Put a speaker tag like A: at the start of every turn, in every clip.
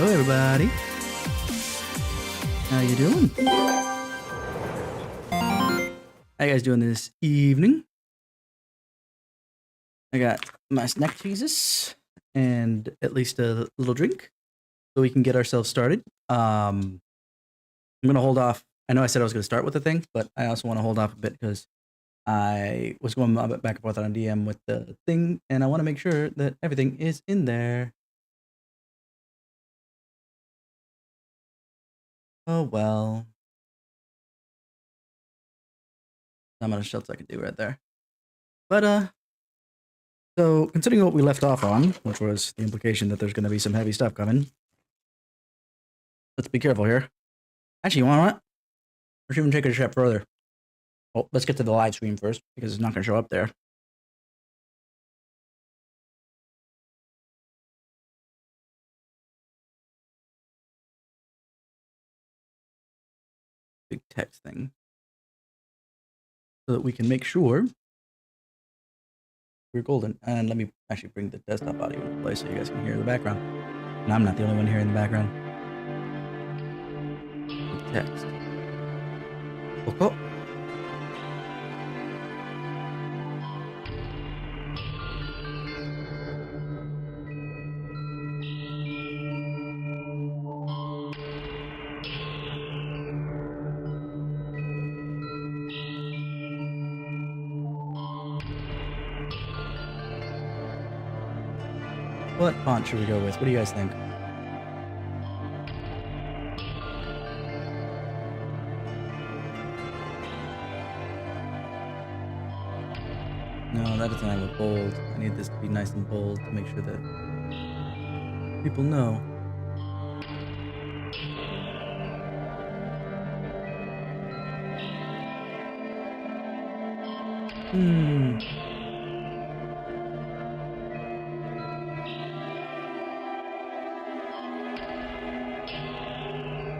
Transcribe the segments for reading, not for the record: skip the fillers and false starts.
A: Hello, everybody. How you doing? How you guys doing this evening? I got my snack cheeses and at least a little drink so we can get ourselves started. I'm going to hold off. I know I said I was going to start with the thing, but I also want to hold off a bit because I was going a bit back and forth on DM with the thing, and I want to make sure that everything is in there. Oh, well. Not much else I could do right there. But, so considering what we left off on, which was the implication that there's going to be some heavy stuff coming, let's be careful here. Actually, you want what? Let's even take it a step further. Well, let's get to the live stream first, because it's not going to show up there. Big text thing. So that we can make sure we're golden. And let me actually bring the desktop audio into play so you guys can hear the background. And I'm not the only one hearing the background. Big text. Coco. What font should we go with? What do you guys think? No, that doesn't have a bold. I need this to be nice and bold to make sure that people know.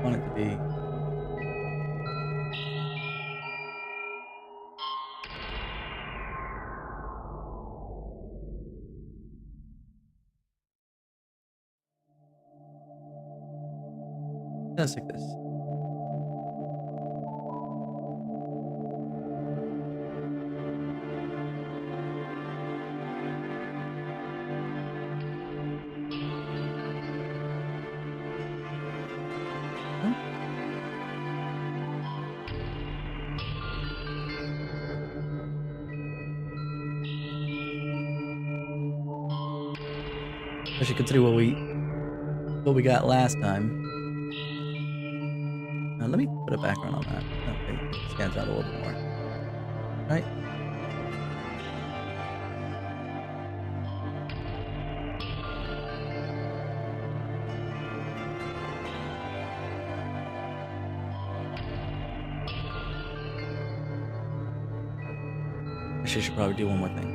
A: Want it to be. Just like this. Especially considering what we got last time. Let me put a background on that. Okay, it stands out a little bit more. Right? Actually, I should probably do one more thing.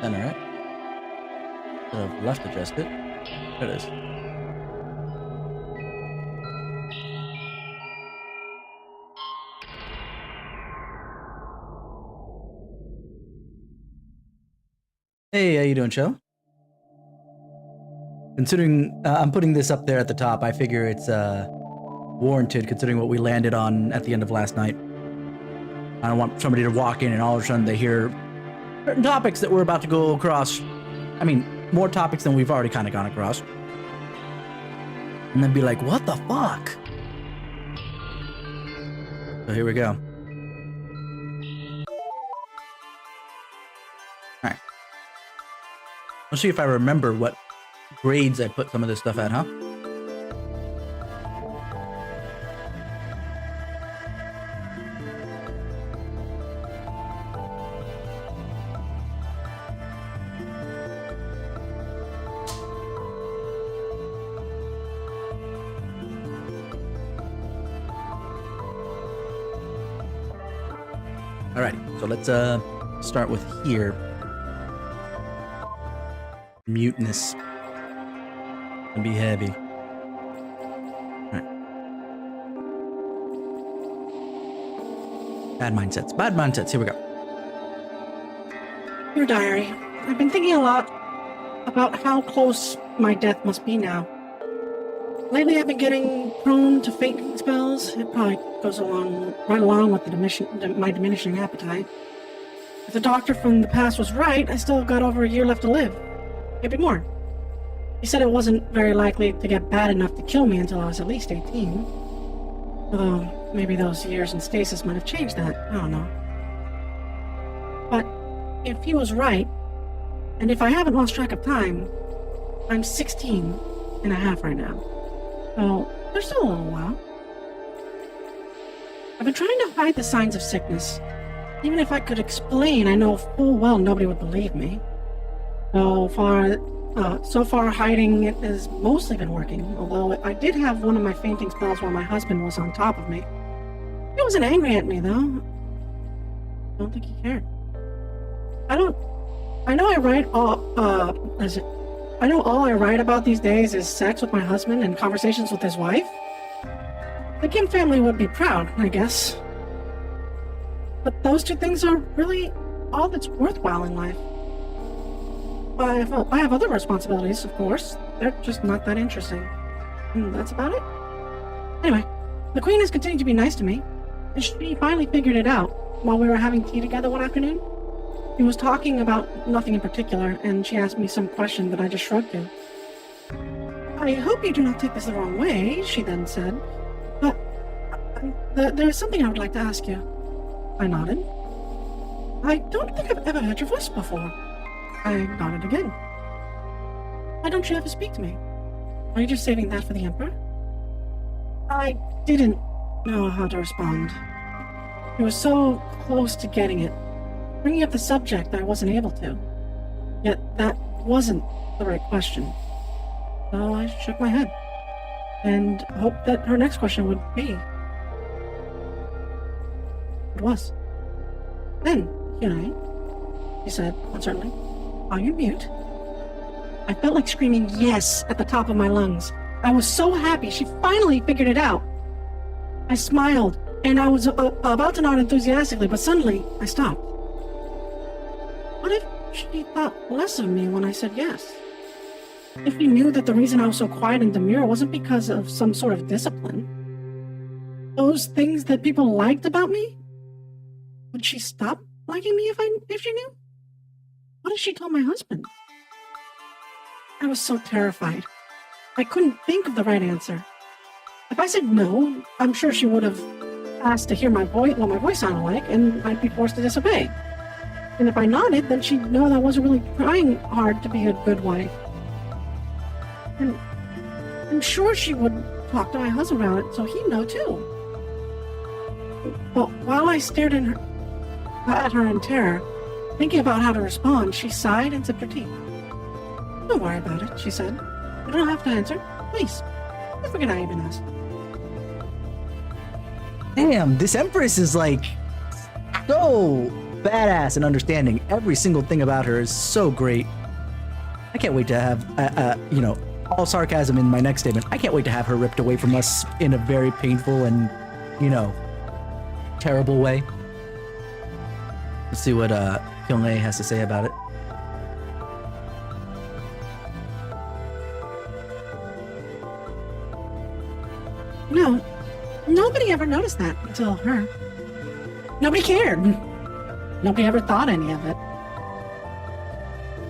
A: Center it. Should have left adjust it. There it is. Hey, how you doing, Cho? Considering I'm putting this up there at the top, I figure it's warranted considering what we landed on at the end of last night. I don't want somebody to walk in and all of a sudden they hear certain topics that we're about to go across. I mean, more topics than we've already kind of gone across. And then be like, what the fuck? So here we go. Alright. Let's see if I remember what grades I put some of this stuff at, huh? Alrighty, so let's start with here. Muteness can be heavy. Alright. Bad mindsets. Bad mindsets. Here we go.
B: Your diary. I've been thinking a lot about how close my death must be now. Lately, I've been getting prone to fainting spells. It probably goes right along with my diminishing appetite. If the doctor from the past was right, I still got over a year left to live. Maybe more. He said it wasn't very likely to get bad enough to kill me until I was at least 18. Although, maybe those years in stasis might have changed that. I don't know. But if he was right, and if I haven't lost track of time, I'm 16 and a half right now. So, there's still a little while. I've been trying to hide the signs of sickness. Even if I could explain, I know full well nobody would believe me. So far hiding it has mostly been working, although I did have one of my fainting spells while my husband was on top of me. He wasn't angry at me, though. I don't think he cared. I know all I write about these days is sex with my husband and conversations with his wife. The Kim family would be proud, I guess. But those two things are really all that's worthwhile in life. I have other responsibilities, of course. They're just not that interesting. And that's about it. Anyway, the Queen has continued to be nice to me, and she finally figured it out while we were having tea together one afternoon. He was talking about nothing in particular, and she asked me some question that I just shrugged to. I hope you do not take this the wrong way, she then said, but there is something I would like to ask you. I nodded. I don't think I've ever heard your voice before. I nodded again. Why don't you ever speak to me? Are you just saving that for the Emperor? I didn't know how to respond. He was so close to getting it. Bringing up the subject, I wasn't able to. Yet that wasn't the right question. So I shook my head and hoped that her next question would be. It was. Then, he said uncertainly, "Are you mute?" I felt like screaming yes at the top of my lungs. I was so happy she finally figured it out. I smiled, and I was about to nod enthusiastically, but suddenly I stopped. What if she thought less of me when I said yes? If she knew that the reason I was so quiet and demure wasn't because of some sort of discipline? Those things that people liked about me? Would she stop liking me if she knew? What if she told my husband? I was so terrified. I couldn't think of the right answer. If I said no, I'm sure she would have asked to hear what my voice sounded like, and I'd be forced to disobey. And if I nodded, then she'd know that I wasn't really trying hard to be a good wife. And I'm sure she would talk to my husband about it, so he'd know too. But while I stared at her in terror, thinking about how to respond, she sighed and sipped her tea. "Don't worry about it," she said. "You don't have to answer. Please. I forget I even asked."
A: Damn, this Empress is like so badass and understanding. Every single thing about her is so great. I can't wait to have, all sarcasm in my next statement. I can't wait to have her ripped away from us in a very painful and, terrible way. Let's see what Kyung-hae has to say about it.
B: No, nobody ever noticed that until her. Nobody cared. Nobody ever thought any of it.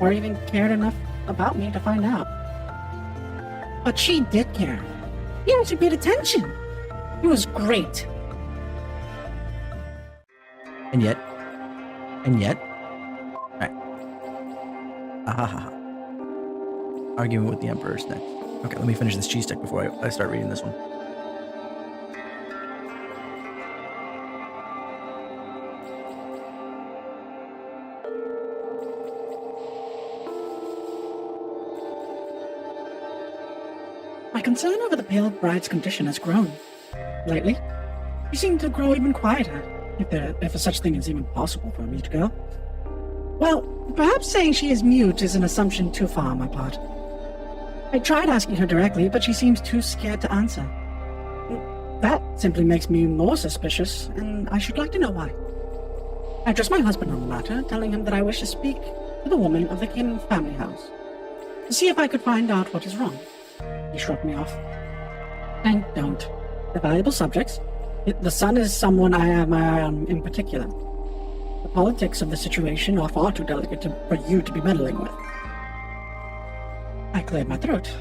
B: Or even cared enough about me to find out. But she did care. Yeah, she paid attention. It was great.
A: And yet. Alright. Arguing with the Emperor's next. Okay, let me finish this cheese stick before I start reading this one.
B: My concern over the pale bride's condition has grown. Lately, she seemed to grow even quieter, if such thing is even possible for me to go. Well, perhaps saying she is mute is an assumption too far on my part. I tried asking her directly, but she seems too scared to answer. That simply makes me more suspicious, and I should like to know why. I addressed my husband on the matter, telling him that I wish to speak to the woman of the Kim family house, to see if I could find out what is wrong. He shrugged me off. And don't. They're valuable subjects. The son is someone I have my eye on in particular. The politics of the situation are far too delicate for you to be meddling with. I cleared my throat.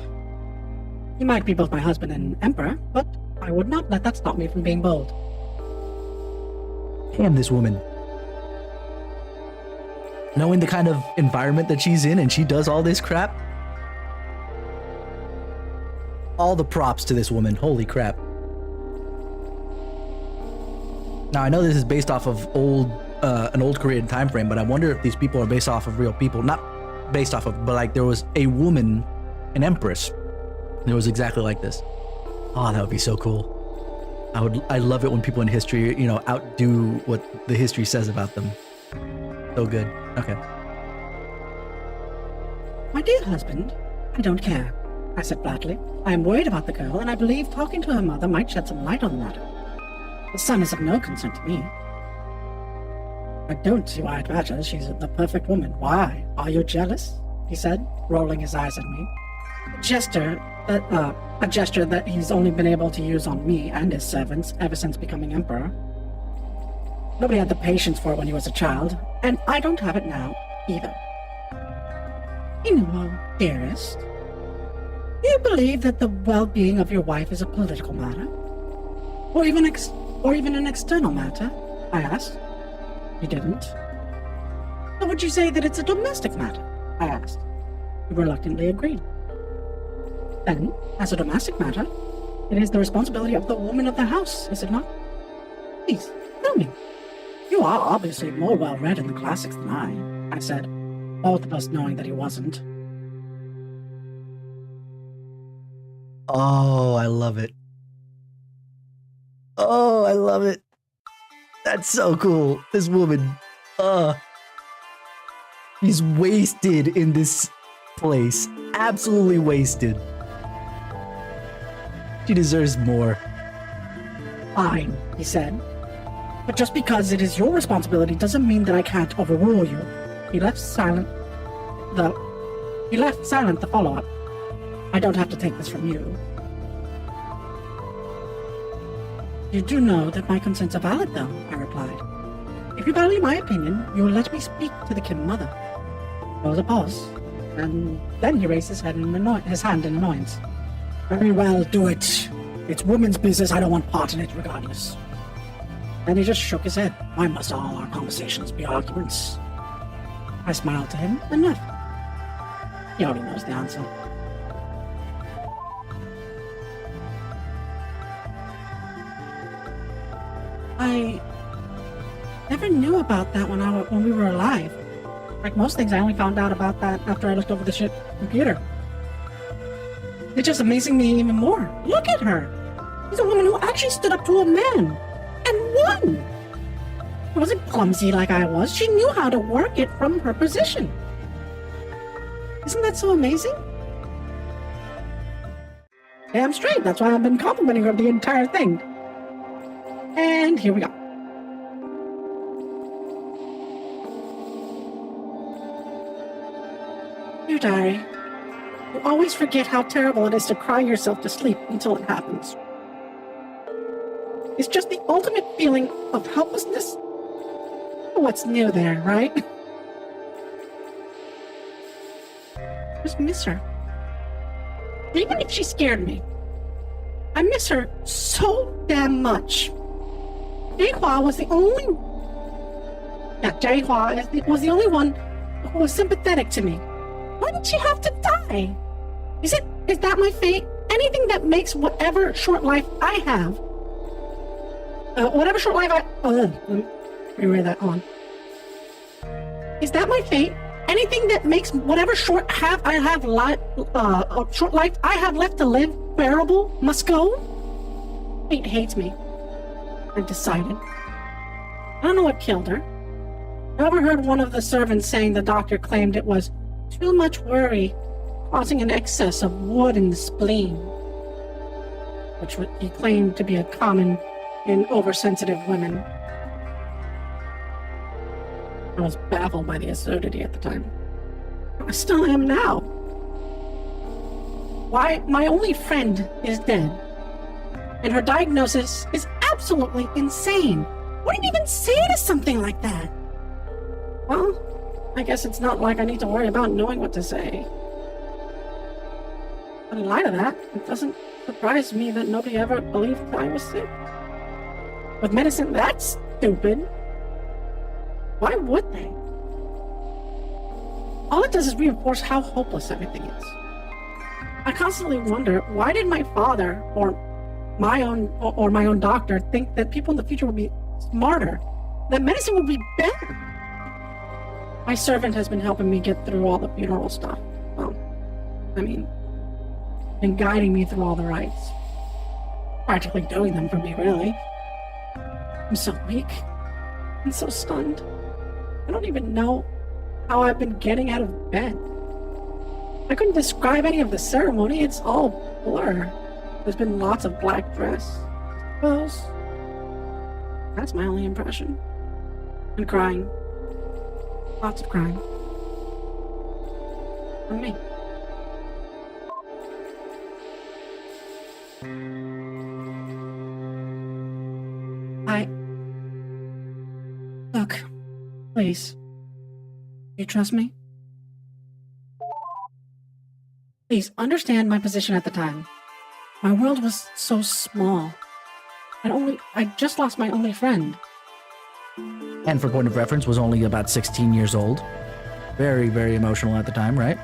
B: He might be both my husband and emperor, but I would not let that stop me from being bold.
A: Damn, this woman. Knowing the kind of environment that she's in and she does all this crap. All the props to this woman. Holy crap. Now, I know this is based off of an old Korean time frame, but I wonder if these people are based off of real people. Not based off of, but like there was a woman, an empress. It was exactly like this. Oh, that would be so cool. I love it when people in history, you know, outdo what the history says about them. So good. Okay.
B: My dear husband, I don't care, I said flatly. I am worried about the girl, and I believe talking to her mother might shed some light on the matter. The son is of no concern to me. I don't see why it matters. She's the perfect woman. Why? Are you jealous? He said, rolling his eyes at me. A gesture that he's only been able to use on me and his servants ever since becoming emperor. Nobody had the patience for it when he was a child, and I don't have it now, either. You know, dearest, do you believe that the well-being of your wife is a political matter? Or even an external matter? I asked. He didn't. Or would you say that it's a domestic matter? I asked. He reluctantly agreed. Then, as a domestic matter, it is the responsibility of the woman of the house, is it not? Please, tell me. You are obviously more well-read in the classics than I said, both of us knowing that he wasn't.
A: Oh, I love it. Oh, I love it. That's so cool. This woman, she's wasted in this place. Absolutely wasted. She deserves more.
B: Fine, he said. But just because it is your responsibility doesn't mean that I can't overrule you. He left silent the follow-up. I don't have to take this from you. You do know that my concerns are valid, though, I replied. If you value my opinion, you will let me speak to the Kim mother. There was a pause, and then he raised his hand in annoyance. Very well, do it. It's women's business. I don't want part in it, regardless. And he just shook his head. Why must all our conversations be arguments? I smiled to him and left. He already knows the answer. I never knew about that when we were alive. Like most things, I only found out about that after I looked over the computer. It's just amazing me even more. Look at her. She's a woman who actually stood up to a man and won. She wasn't clumsy like I was. She knew how to work it from her position. Isn't that so amazing? Damn straight. That's why I've been complimenting her the entire thing. And here we go. Dear diary, you always forget how terrible it is to cry yourself to sleep until it happens. It's just the ultimate feeling of helplessness. What's new there, right? I just miss her. Even if she scared me, I miss her so damn much. Jaehua was the only one who was sympathetic to me. Why did she have to die? Is that my fate? Anything that makes whatever short life I have, let me reread that on. Is that my fate? Anything that makes whatever short life I have left to live bearable must go? Fate hates me. I decided. I don't know what killed her. I overheard one of the servants saying the doctor claimed it was too much worry, causing an excess of wood in the spleen, which he claimed to be a common in oversensitive women. I was baffled by the absurdity at the time. I still am now. Why, my only friend is dead, and her diagnosis is absolutely insane. What do you even say to something like that? Well, I guess it's not like I need to worry about knowing what to say. But in light of that, it doesn't surprise me that nobody ever believed I was sick. With medicine that stupid, why would they? All it does is reinforce how hopeless everything is. I constantly wonder, why did my father or my own doctor think that people in the future would be smarter, that medicine would be better? My servant has been helping me get through all the funeral stuff. Well, I mean, been guiding me through all the rites. Practically doing them for me, really. I'm so weak and so stunned. I don't even know how I've been getting out of bed. I couldn't describe any of the ceremony. It's all blur. There's been lots of black dress, I suppose. That's my only impression. And crying. Lots of crying. From me. Look, please. You trust me? Please, understand my position at the time. My world was so small. I just lost my only friend.
A: And for point of reference, was only about 16 years old. Very, very emotional at the time, right?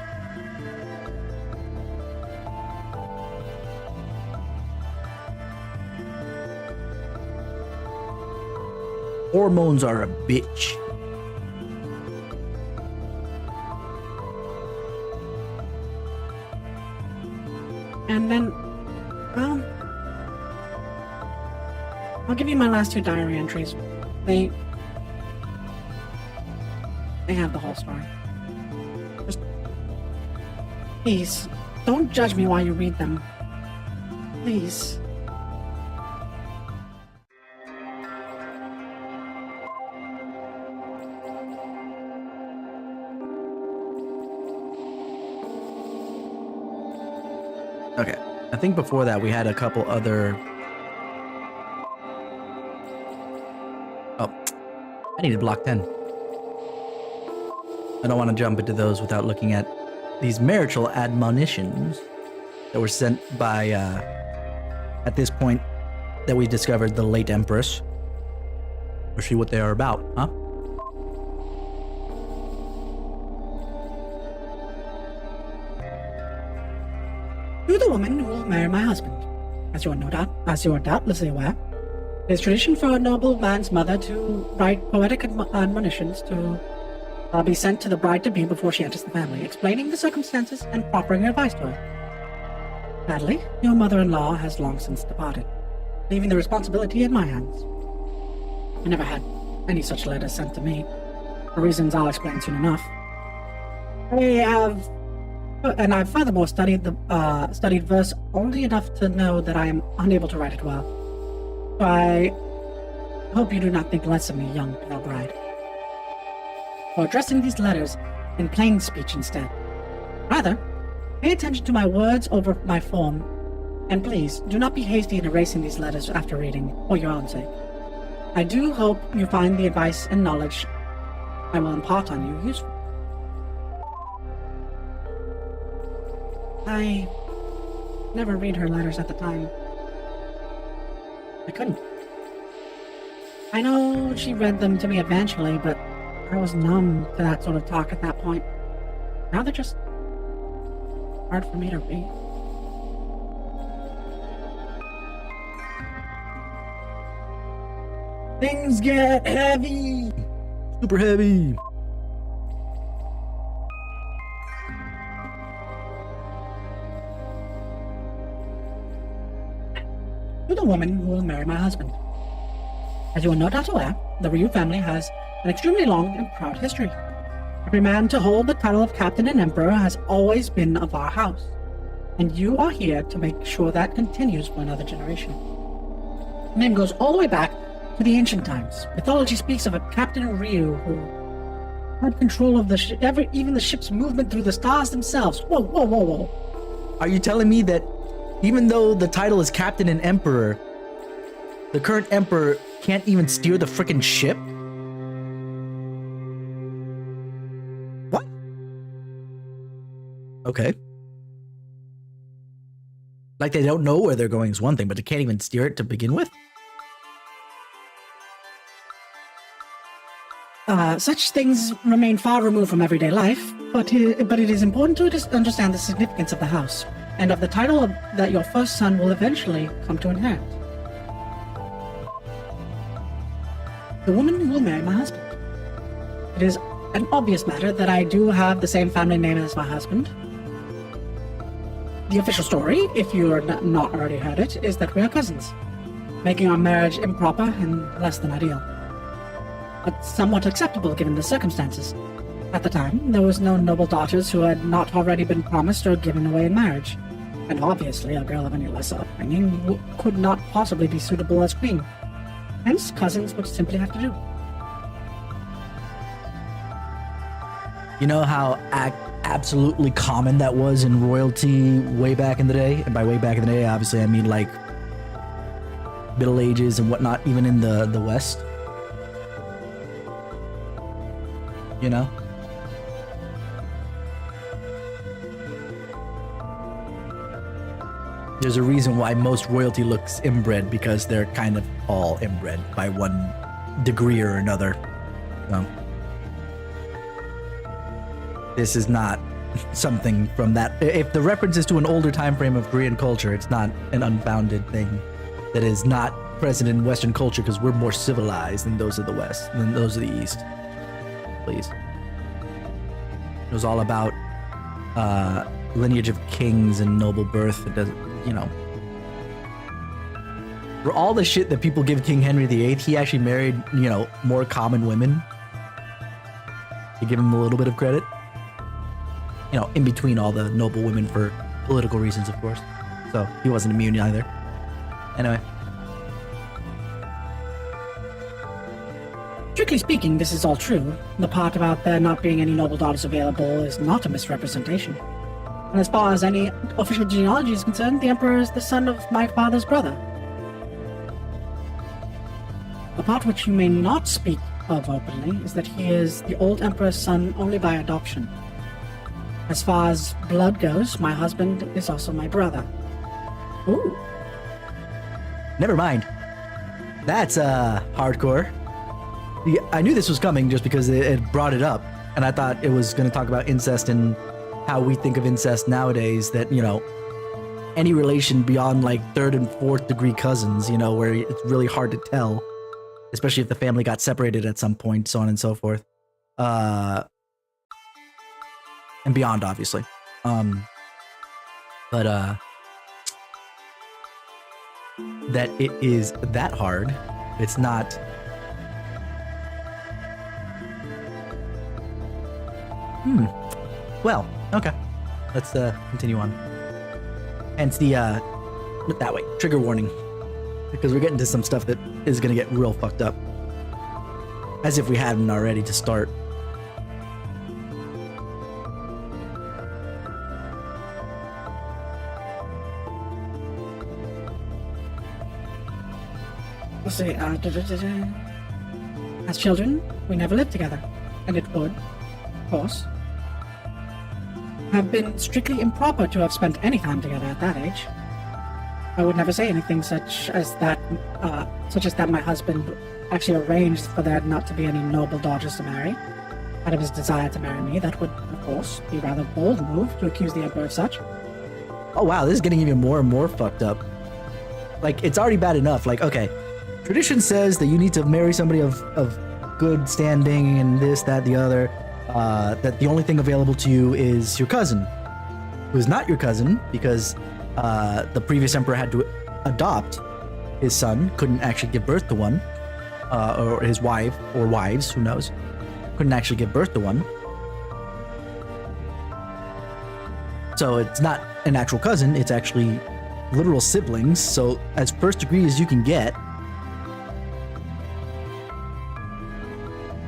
A: Hormones are a bitch.
B: And then, well, I'll give you my last two diary entries. They have the whole story. Just, please, don't judge me while you read them. Please.
A: Okay, I think before that we had a couple other... Oh, I needed block 10. I don't want to jump into those without looking at these marital admonitions that were sent by, at this point that we discovered the late Empress. Let's see what they are about, huh?
B: To the woman who will marry my husband. As you are doubtlessly aware, it is tradition for a noble man's mother to write poetic admonitions to be sent to the bride-to-be before she enters the family, explaining the circumstances and proffering advice to her. Sadly, your mother-in-law has long since departed, leaving the responsibility in my hands. I never had any such letters sent to me, for reasons I'll explain soon enough. I've furthermore studied verse only enough to know that I am unable to write it well. So I hope you do not think less of me, young pale bride, for addressing these letters in plain speech instead. Rather, pay attention to my words over my form, and please do not be hasty in erasing these letters after reading, for your own sake. I do hope you find the advice and knowledge I will impart on you useful. I never read her letters at the time. I couldn't. I know she read them to me eventually, but I was numb to that sort of talk at that point. Now they're just hard for me to read. Things get heavy!
A: Super heavy!
B: To the woman who will marry my husband. As you are no doubt aware, the Ryu family has an extremely long and proud history. Every man to hold the title of captain and emperor has always been of our house, and you are here to make sure that continues for another generation. name goes all the way back to the ancient times. Mythology speaks of a Captain Ryu who had control of even the ship's movement through the stars themselves. Whoa, whoa, whoa, whoa.
A: Are you telling me that even though the title is Captain and Emperor, the current Emperor can't even steer the frickin' ship? What? Okay. Like they don't know where they're going is one thing, but they can't even steer it to begin with?
B: Such things remain far removed from everyday life, but it is important to understand the significance of the house, and of the title that your first son will eventually come to inherit. The woman who will marry my husband. It is an obvious matter that I do have the same family name as my husband. The official story, if you are not already heard it, is that we are cousins, making our marriage improper and less than ideal, but somewhat acceptable given the circumstances. At the time, there was no noble daughters who had not already been promised or given away in marriage, and obviously a girl of any lesser upbringing could not possibly be suitable as queen. Hence, cousins would simply have to do.
A: You know how absolutely common that was in royalty way back in the day? And by way back in the day, obviously I mean like Middle Ages and whatnot, even in the West. You know? There's a reason why most royalty looks inbred, because they're kind of all inbred by one degree or another. So, this is not something from that. If the reference is to an older time frame of Korean culture, it's not an unfounded thing that is not present in Western culture, because we're more civilized than those of the West, than those of the East. Please. It was all about lineage of kings and noble birth. It doesn't, you know. For all the shit that people give King Henry VIII, he actually married, you know, more common women. To give him a little bit of credit. You know, in between all the noble women for political reasons, of course. So he wasn't immune either. Anyway.
B: Strictly speaking, this is all true. The part about there not being any noble daughters available is not a misrepresentation. And as far as any official genealogy is concerned, the Emperor is the son of my father's brother. The part which you may not speak of openly is that he is the old Emperor's son only by adoption. As far as blood goes, my husband is also my brother. Ooh.
A: Never mind. That's hardcore. Yeah, I knew this was coming just because it brought it up, and I thought it was going to talk about incest and how we think of incest nowadays, that, you know, any relation beyond like third and fourth degree cousins, you know, where it's really hard to tell, especially if the family got separated at some point, so on and so forth. And beyond, obviously. But that it is that hard. It's not. Well, okay. Let's continue on. Hence the that way, trigger warning. Because we're getting to some stuff that is gonna get real fucked up. As if we hadn't already to start.
B: Let's see, as children, we never lived together, and it would, of course, have been strictly improper to have spent any time together at that age. I would never say anything such as that my husband actually arranged for there not to be any noble daughters to marry. Out of his desire to marry me, that would, of course, be a rather bold move to accuse the Emperor of such.
A: Oh wow, this is getting even more and more fucked up. Like, it's already bad enough. Like, okay, tradition says that you need to marry somebody of good standing and this, that, the other. That the only thing available to you is your cousin, who is not your cousin because the previous emperor had to adopt his son, couldn't actually give birth to one, or his wife or wives, who knows, couldn't actually give birth to one. So it's not an actual cousin, it's actually literal siblings. So as first degree as you can get,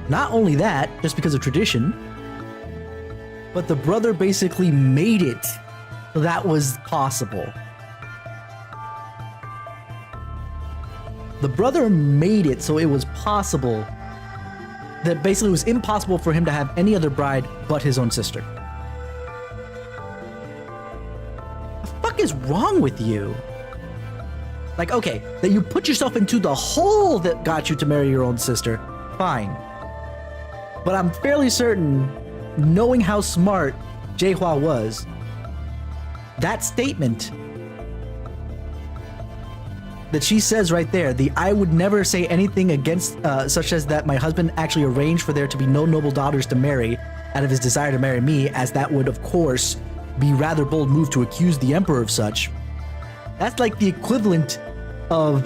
A: Not only that, just because of tradition, but the brother basically made it so that was possible. The brother made it so it was possible that basically it was impossible for him to have any other bride but his own sister. The fuck is wrong with you? Like, okay, that you put yourself into the hole that got you to marry your own sister, fine. But I'm fairly certain, knowing how smart Jaehua was, that statement that she says right there, I would never say anything against, such as that my husband actually arranged for there to be no noble daughters to marry out of his desire to marry me, as that would, of course, be rather bold move to accuse the emperor of such. That's like the equivalent of,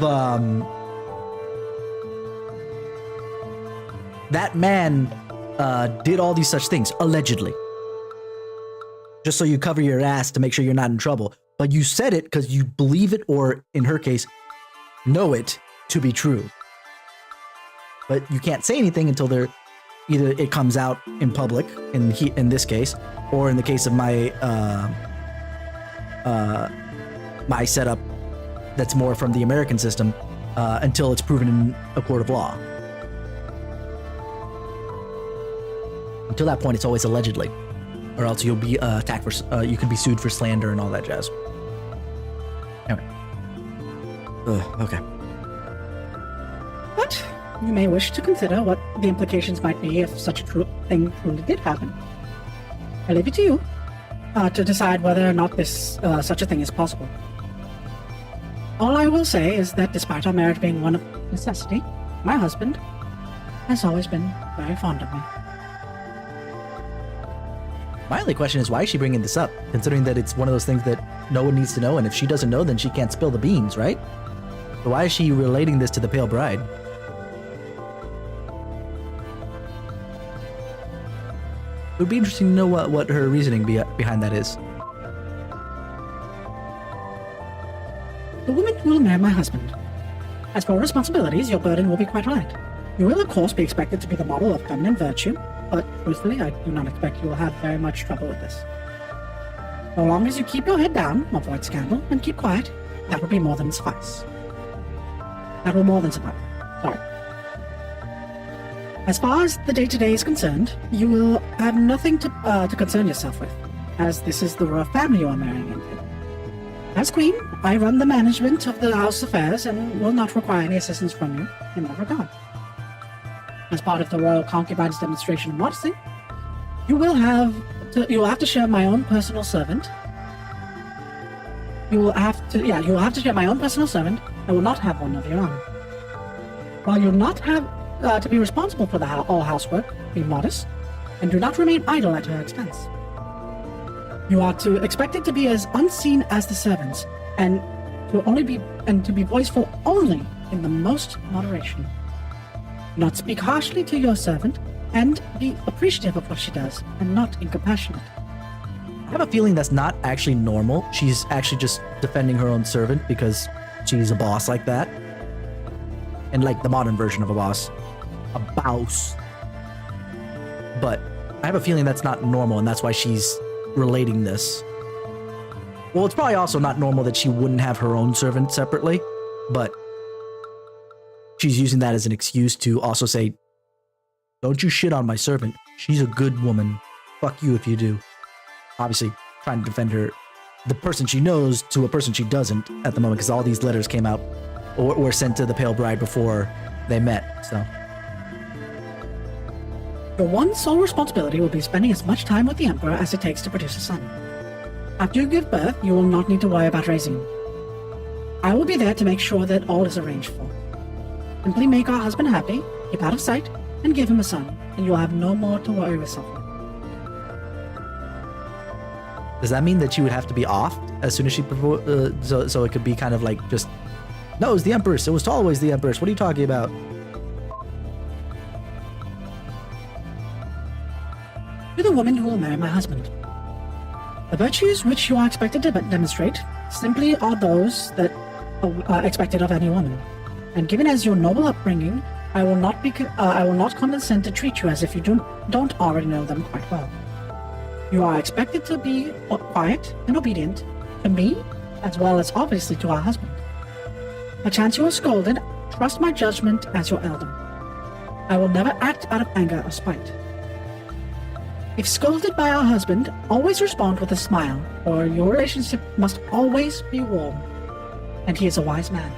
A: that man did all these such things, allegedly. Just so you cover your ass to make sure you're not in trouble. But you said it because you believe it, or in her case, know it to be true. But you can't say anything until either it comes out in public, in this case, or in the case of my my setup that's more from the American system, until it's proven in a court of law. Until that point, it's always allegedly, or else you'll be attacked for. You could be sued for slander and all that jazz. Anyway. Okay.
B: But you may wish to consider what the implications might be if such a thing truly did happen. I leave it to you to decide whether or not such a thing is possible. All I will say is that despite our marriage being one of necessity, my husband has always been very fond of me.
A: My only question is, why is she bringing this up, considering that it's one of those things that no one needs to know, and if she doesn't know, then she can't spill the beans, right? So why is she relating this to the Pale Bride? It would be interesting to know what her reasoning behind that is.
B: The woman will marry my husband. As for responsibilities, your burden will be quite light. You will, of course, be expected to be the model of feminine virtue, but truthfully, I do not expect you will have very much trouble with this. So long as you keep your head down, avoid scandal, and keep quiet, that will be more than suffice. That will more than suffice. Sorry. As far as the day-to-day is concerned, you will have nothing to concern yourself with, as this is the royal family you are marrying into. As queen, I run the management of the house affairs and will not require any assistance from you in that regard. As part of the royal concubine's demonstration of modesty, you will have to share my own personal servant. You will have to share my own personal servant and will not have one of your own. While you'll not have to be responsible for all housework, be modest, and do not remain idle at her expense. You are expected to be as unseen as the servants, and to be voiceful only in the most moderation. Not speak harshly to your servant, and be appreciative of what she does, and not incompassionate.
A: I have a feeling that's not actually normal. She's actually just defending her own servant because she's a boss like that. And like the modern version of a boss. A boss. But I have a feeling that's not normal, and that's why she's relating this. Well, it's probably also not normal that she wouldn't have her own servant separately, but she's using that as an excuse to also say, don't you shit on my servant. She's a good woman. Fuck you if you do. Obviously, trying to defend her, the person she knows to a person she doesn't at the moment, because all these letters came out or were sent to the Pale Bride before they met, so.
B: Your one sole responsibility will be spending as much time with the Emperor as it takes to produce a son. After you give birth, you will not need to worry about raising him. I will be there to make sure that all is arranged for. Simply make our husband happy, keep out of sight, and give him a son, and you will have no more to worry yourself with.
A: Does that mean that she would have to be off as soon as she proposed? So it could be kind of like just, no, it was the Empress. It was always the Empress. What are you talking about?
B: To the woman who will marry my husband. The virtues which you are expected to demonstrate simply are those that are expected of any woman. And given as your noble upbringing, I will not condescend to treat you as if you don't already know them quite well. You are expected to be quiet and obedient to me, as well as obviously to our husband. Perchance you are scolded, trust my judgment as your elder. I will never act out of anger or spite. If scolded by our husband, always respond with a smile, for your relationship must always be warm, and he is a wise man.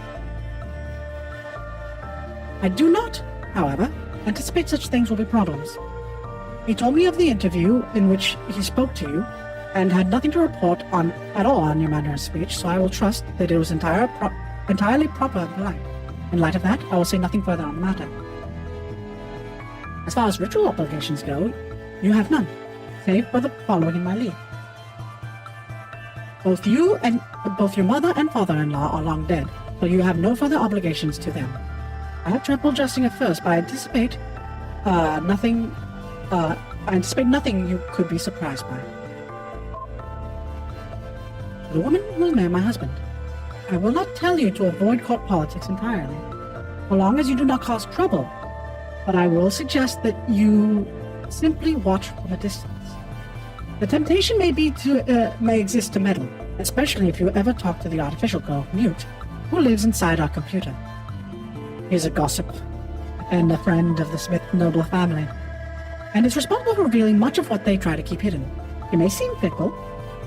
B: I do not, however, anticipate such things will be problems. He told me of the interview in which he spoke to you, and had nothing to report at all on your manner of speech, so I will trust that it was entirely proper and polite. In light of that, I will say nothing further on the matter. As far as ritual obligations go, you have none, save for the following in my leave. Both your mother and father-in-law are long dead, so you have no further obligations to them. I have trouble adjusting at first, but I anticipate nothing you could be surprised by. The woman will marry my husband. I will not tell you to avoid court politics entirely, so long as you do not cause trouble, but I will suggest that you simply watch from a distance. The temptation may exist to meddle, especially if you ever talk to the artificial girl, Mute, who lives inside our computer. He's a gossip and a friend of the Smith noble family, and is responsible for revealing much of what they try to keep hidden. She may seem fickle,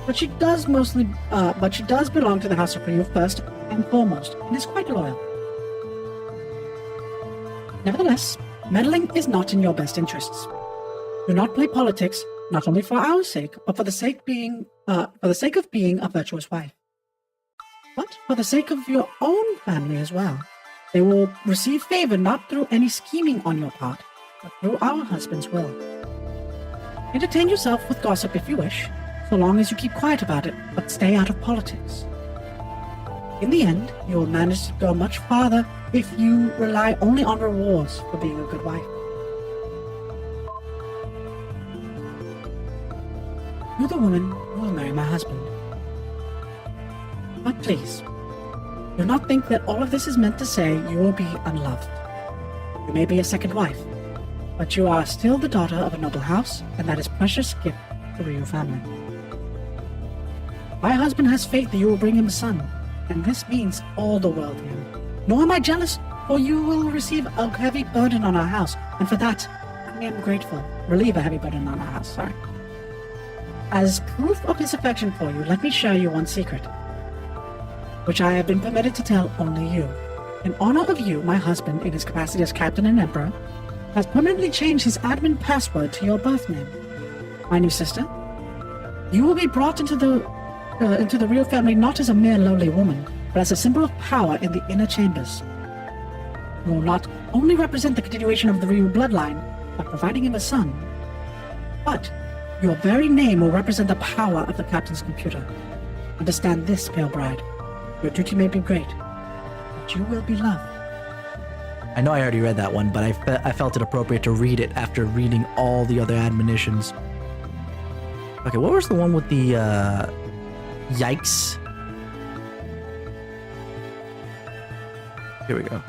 B: but she does belong to the House of Ryu first and foremost, and is quite loyal. Nevertheless, meddling is not in your best interests. Do not play politics, not only for our sake, but for the sake of being a virtuous wife. But for the sake of your own family as well. They will receive favor not through any scheming on your part, but through our husband's will. Entertain yourself with gossip if you wish, so long as you keep quiet about it, but stay out of politics. In the end, you will manage to go much farther if you rely only on rewards for being a good wife. You, the woman, will marry my husband. But please, do not think that all of this is meant to say you will be unloved. You may be a second wife, but you are still the daughter of a noble house, and that is precious gift to the Ryu family. My husband has faith that you will bring him a son, and this means all the world to him. Nor am I jealous, for you will receive a heavy burden on our house, and for that, I am grateful. Relieve a heavy burden on our house, sorry. As proof of his affection for you, let me share you one secret, which I have been permitted to tell only you. In honor of you, my husband, in his capacity as captain and emperor, has permanently changed his admin password to your birth name. My new sister, you will be brought into the Ryu family not as a mere lowly woman, but as a symbol of power in the inner chambers. You will not only represent the continuation of the Ryu bloodline by providing him a son, but your very name will represent the power of the captain's computer. Understand this, pale bride. Your duty may be great, but you will be loved.
A: I know I already read that one, but I felt it appropriate to read it after reading all the other admonitions. Okay, what was the one with the, yikes? Here we go.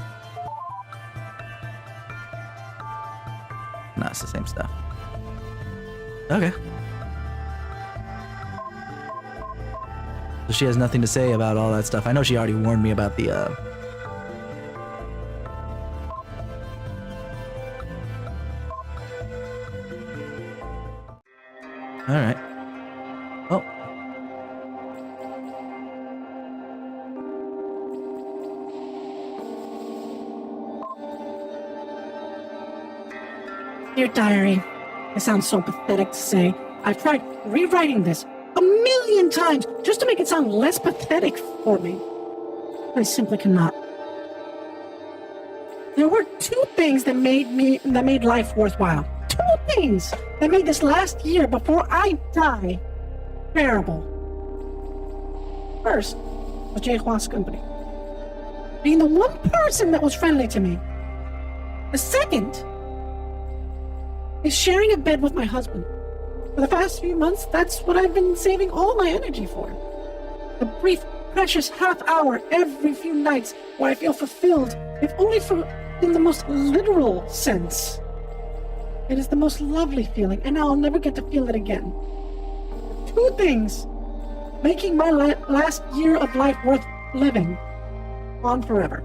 A: No, it's the same stuff. Okay. So she has nothing to say about all that stuff. I know she already warned me about the, Alright. Oh.
B: Dear diary, it sounds so pathetic to say. I've tried rewriting this 1,000,000 times just to make it sound less pathetic for me. I simply cannot. There were two things that made life worthwhile. Two things that made this last year before I die bearable. First was Jay Hua's company, being the one person that was friendly to me. The second is sharing a bed with my husband. For the past few months, that's what I've been saving all my energy for. The brief, precious half hour every few nights where I feel fulfilled, if only for in the most literal sense. It is the most lovely feeling, and I'll never get to feel it again. Two things making my last year of life worth living on forever.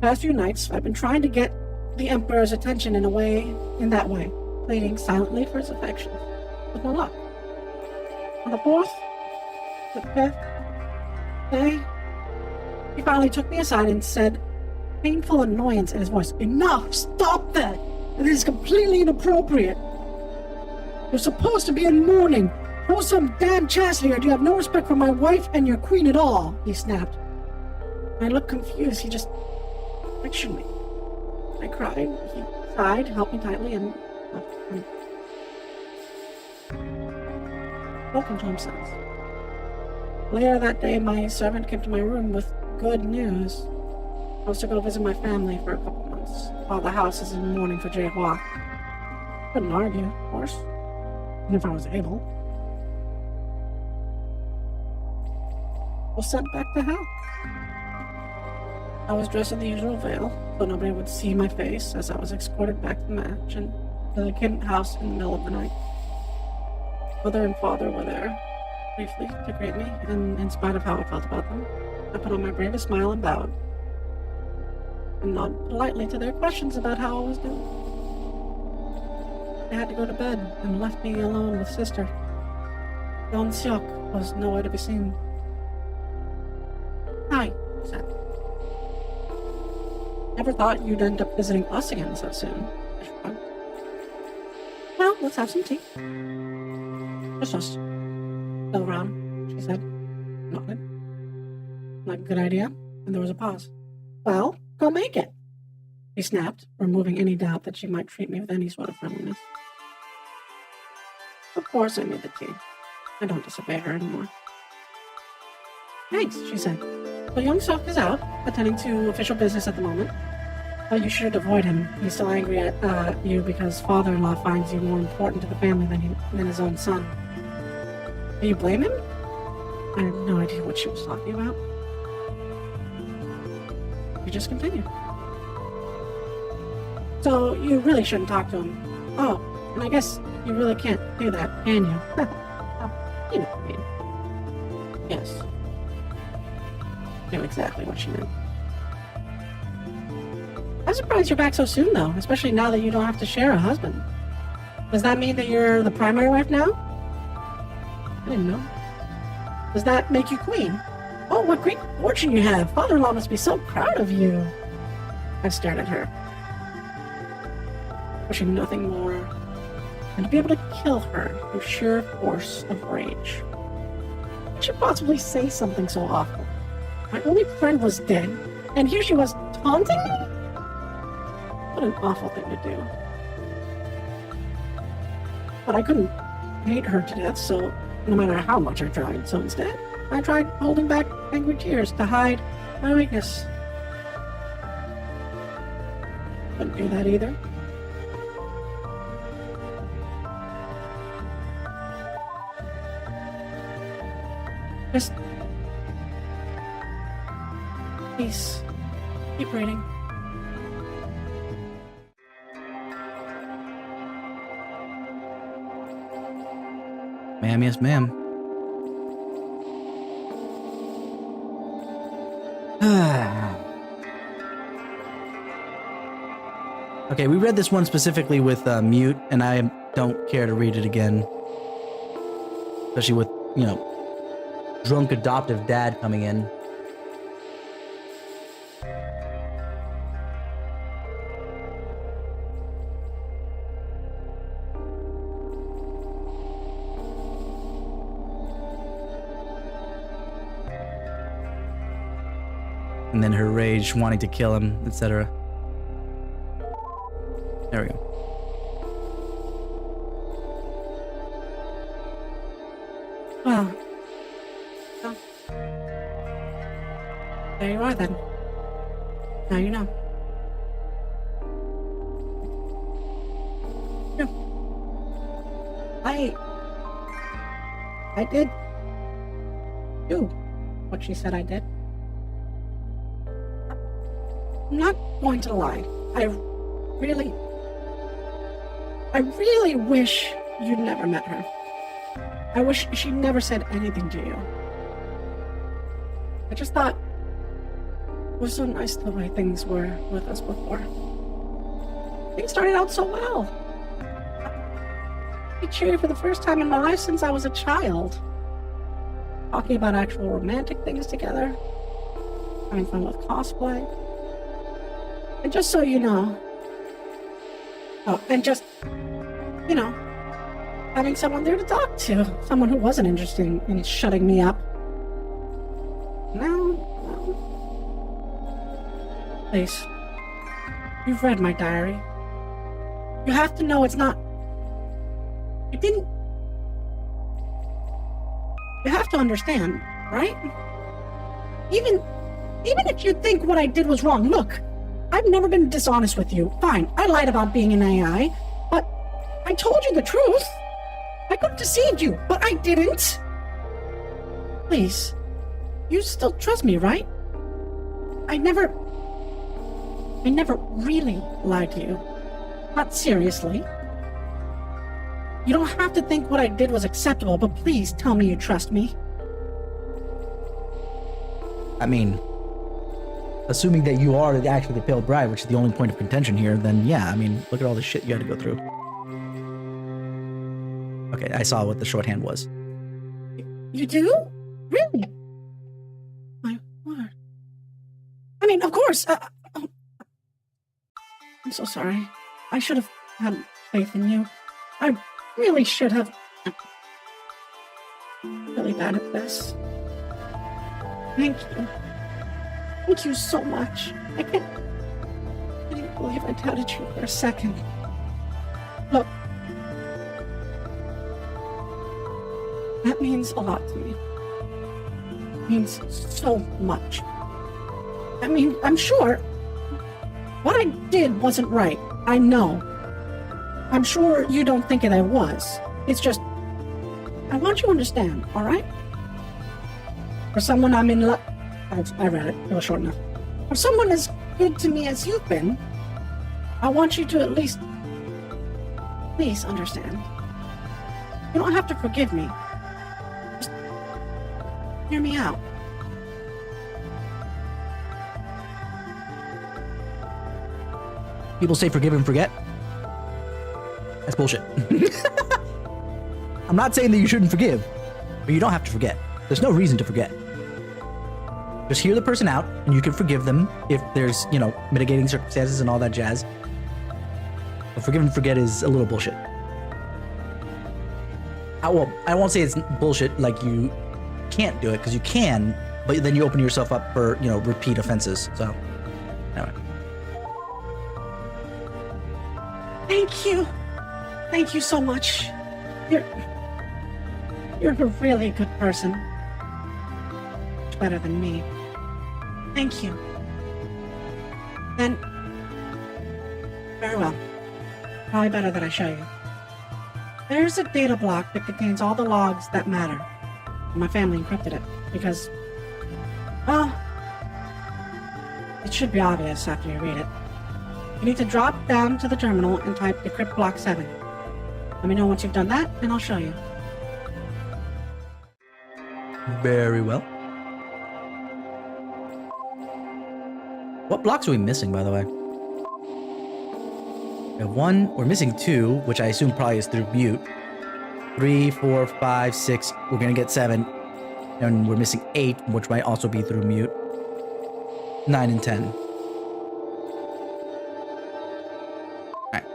B: Past few nights, I've been trying to get the Emperor's attention in that way, pleading silently for his affection, with no luck. On the 4th, the 5th day, he finally took me aside and said, painful annoyance in his voice, "Enough! Stop that! It is completely inappropriate. You're supposed to be in mourning. Show some damn chastity, or do you have no respect for my wife and your queen at all?" he snapped. I looked confused. He just pictured me. I cried. He sighed, helped me tightly, and spoken to himself. Later that day, my servant came to my room with good news. I was to go visit my family for a couple months, while the house is in mourning for Jay Hua. Couldn't argue, of course, even if I was able. Was sent back to hell. I was dressed in the usual veil, so nobody would see my face, as I was escorted back to the mansion, to the Kitten house in the middle of the night. Mother and father were there, briefly, to greet me, and in spite of how I felt about them, I put on my bravest smile and bowed, and nodded politely to their questions about how I was doing. They had to go to bed, and left me alone with sister. Yon Seok was nowhere to be seen. "Hi," he said. "Never thought you'd end up visiting us again so soon." I shrugged. "Well, let's have some tea." "Just us. Still around," she said. Nodded. "Like a good idea?" And there was a pause. "Well, go make it," he snapped, removing any doubt that she might treat me with any sort of friendliness. Of course I made the tea. I don't disobey her anymore. "Thanks," she said. "So young Seok is out, attending to official business at the moment. But you should avoid him. He's still angry at you because father-in-law finds you more important to the family than his own son." "Do you blame him?" I had no idea what she was talking about. You just continue. "So you really shouldn't talk to him. Oh, and I guess you really can't do that, can you?" You know what I mean. Yes. Knew exactly what she meant. "I'm surprised you're back so soon, though, especially now that you don't have to share a husband. Does that mean that you're the primary wife now?" I didn't know. "Does that make you queen? Oh, what great fortune you have! Father-in-law must be so proud of you." I stared at her, wishing nothing more than to be able to kill her through sheer force of rage. Could she possibly say something so awful? My only friend was dead, and here she was taunting me? What an awful thing to do. But I couldn't hate her to death, so no matter how much I tried, so instead, I tried holding back angry tears to hide my weakness. Couldn't do that either. Just peace. Keep reading.
A: Ma'am, yes, ma'am. Okay, we read this one specifically with mute, and I don't care to read it again. Especially with, drunk adoptive dad coming in. And then her rage, wanting to kill him, etc. There we go.
B: Well, there you are then. Now you know. Yeah. I did do what she said I did. I'm not going to lie. I really wish you'd never met her. I wish she never said anything to you. I just thought it was so nice the way things were with us before. Things started out so well. I cheered for the first time in my life since I was a child. Talking about actual romantic things together. Having fun with cosplay. And just so you know, having someone there to talk to. Someone who wasn't interested in shutting me up. Now, please. You've read my diary. You have to know it's not... You have to understand, right? Even if you think what I did was wrong, look, I've never been dishonest with you. Fine, I lied about being an AI, but I told you the truth. I could have deceived you, but I didn't. Please, you still trust me, right? I never really lied to you. Not seriously. You don't have to think what I did was acceptable, but please tell me you trust me.
A: I mean, assuming that you are actually the Pale Bride, which is the only point of contention here, then yeah, I mean, look at all the shit you had to go through. Okay, I saw what the shorthand was.
B: You do? Really? My word. I mean, of course. I'm so sorry. I should have had faith in you. I really should have. I'm really bad at this. Thank you. Thank you so much. I can't believe I doubted you for a second. Look, that means a lot to me. It means so much. I mean, I'm sure what I did wasn't right. I know. I'm sure you don't think that I was. It's just, I want you to understand, all right? For someone I'm in love... I read it. It was short enough. For someone as good to me as you've been, I want you to at least... Please understand. You don't have to forgive me. Just hear me out.
A: People say forgive and forget. That's bullshit. I'm not saying that you shouldn't forgive, but you don't have to forget. There's no reason to forget. Just hear the person out, and you can forgive them if there's, mitigating circumstances and all that jazz. But forgive and forget is a little bullshit. I won't say it's bullshit like you can't do it, because you can, but then you open yourself up for, repeat offenses. So, anyway.
B: Thank you. Thank you so much. You're a really good person. Much better than me. Thank you. Then, very well. Probably better that I show you. There's a data block that contains all the logs that matter. My family encrypted it because, well, it should be obvious after you read it. You need to drop down to the terminal and type decrypt block 7. Let me know once you've done that, and I'll show you.
A: Very well. What blocks are we missing, by the way? We have 1. We're missing 2, which I assume probably is through mute. 3, 4, 5, 6. We're gonna get 7. And we're missing 8, which might also be through mute. 9 and 10. Alright.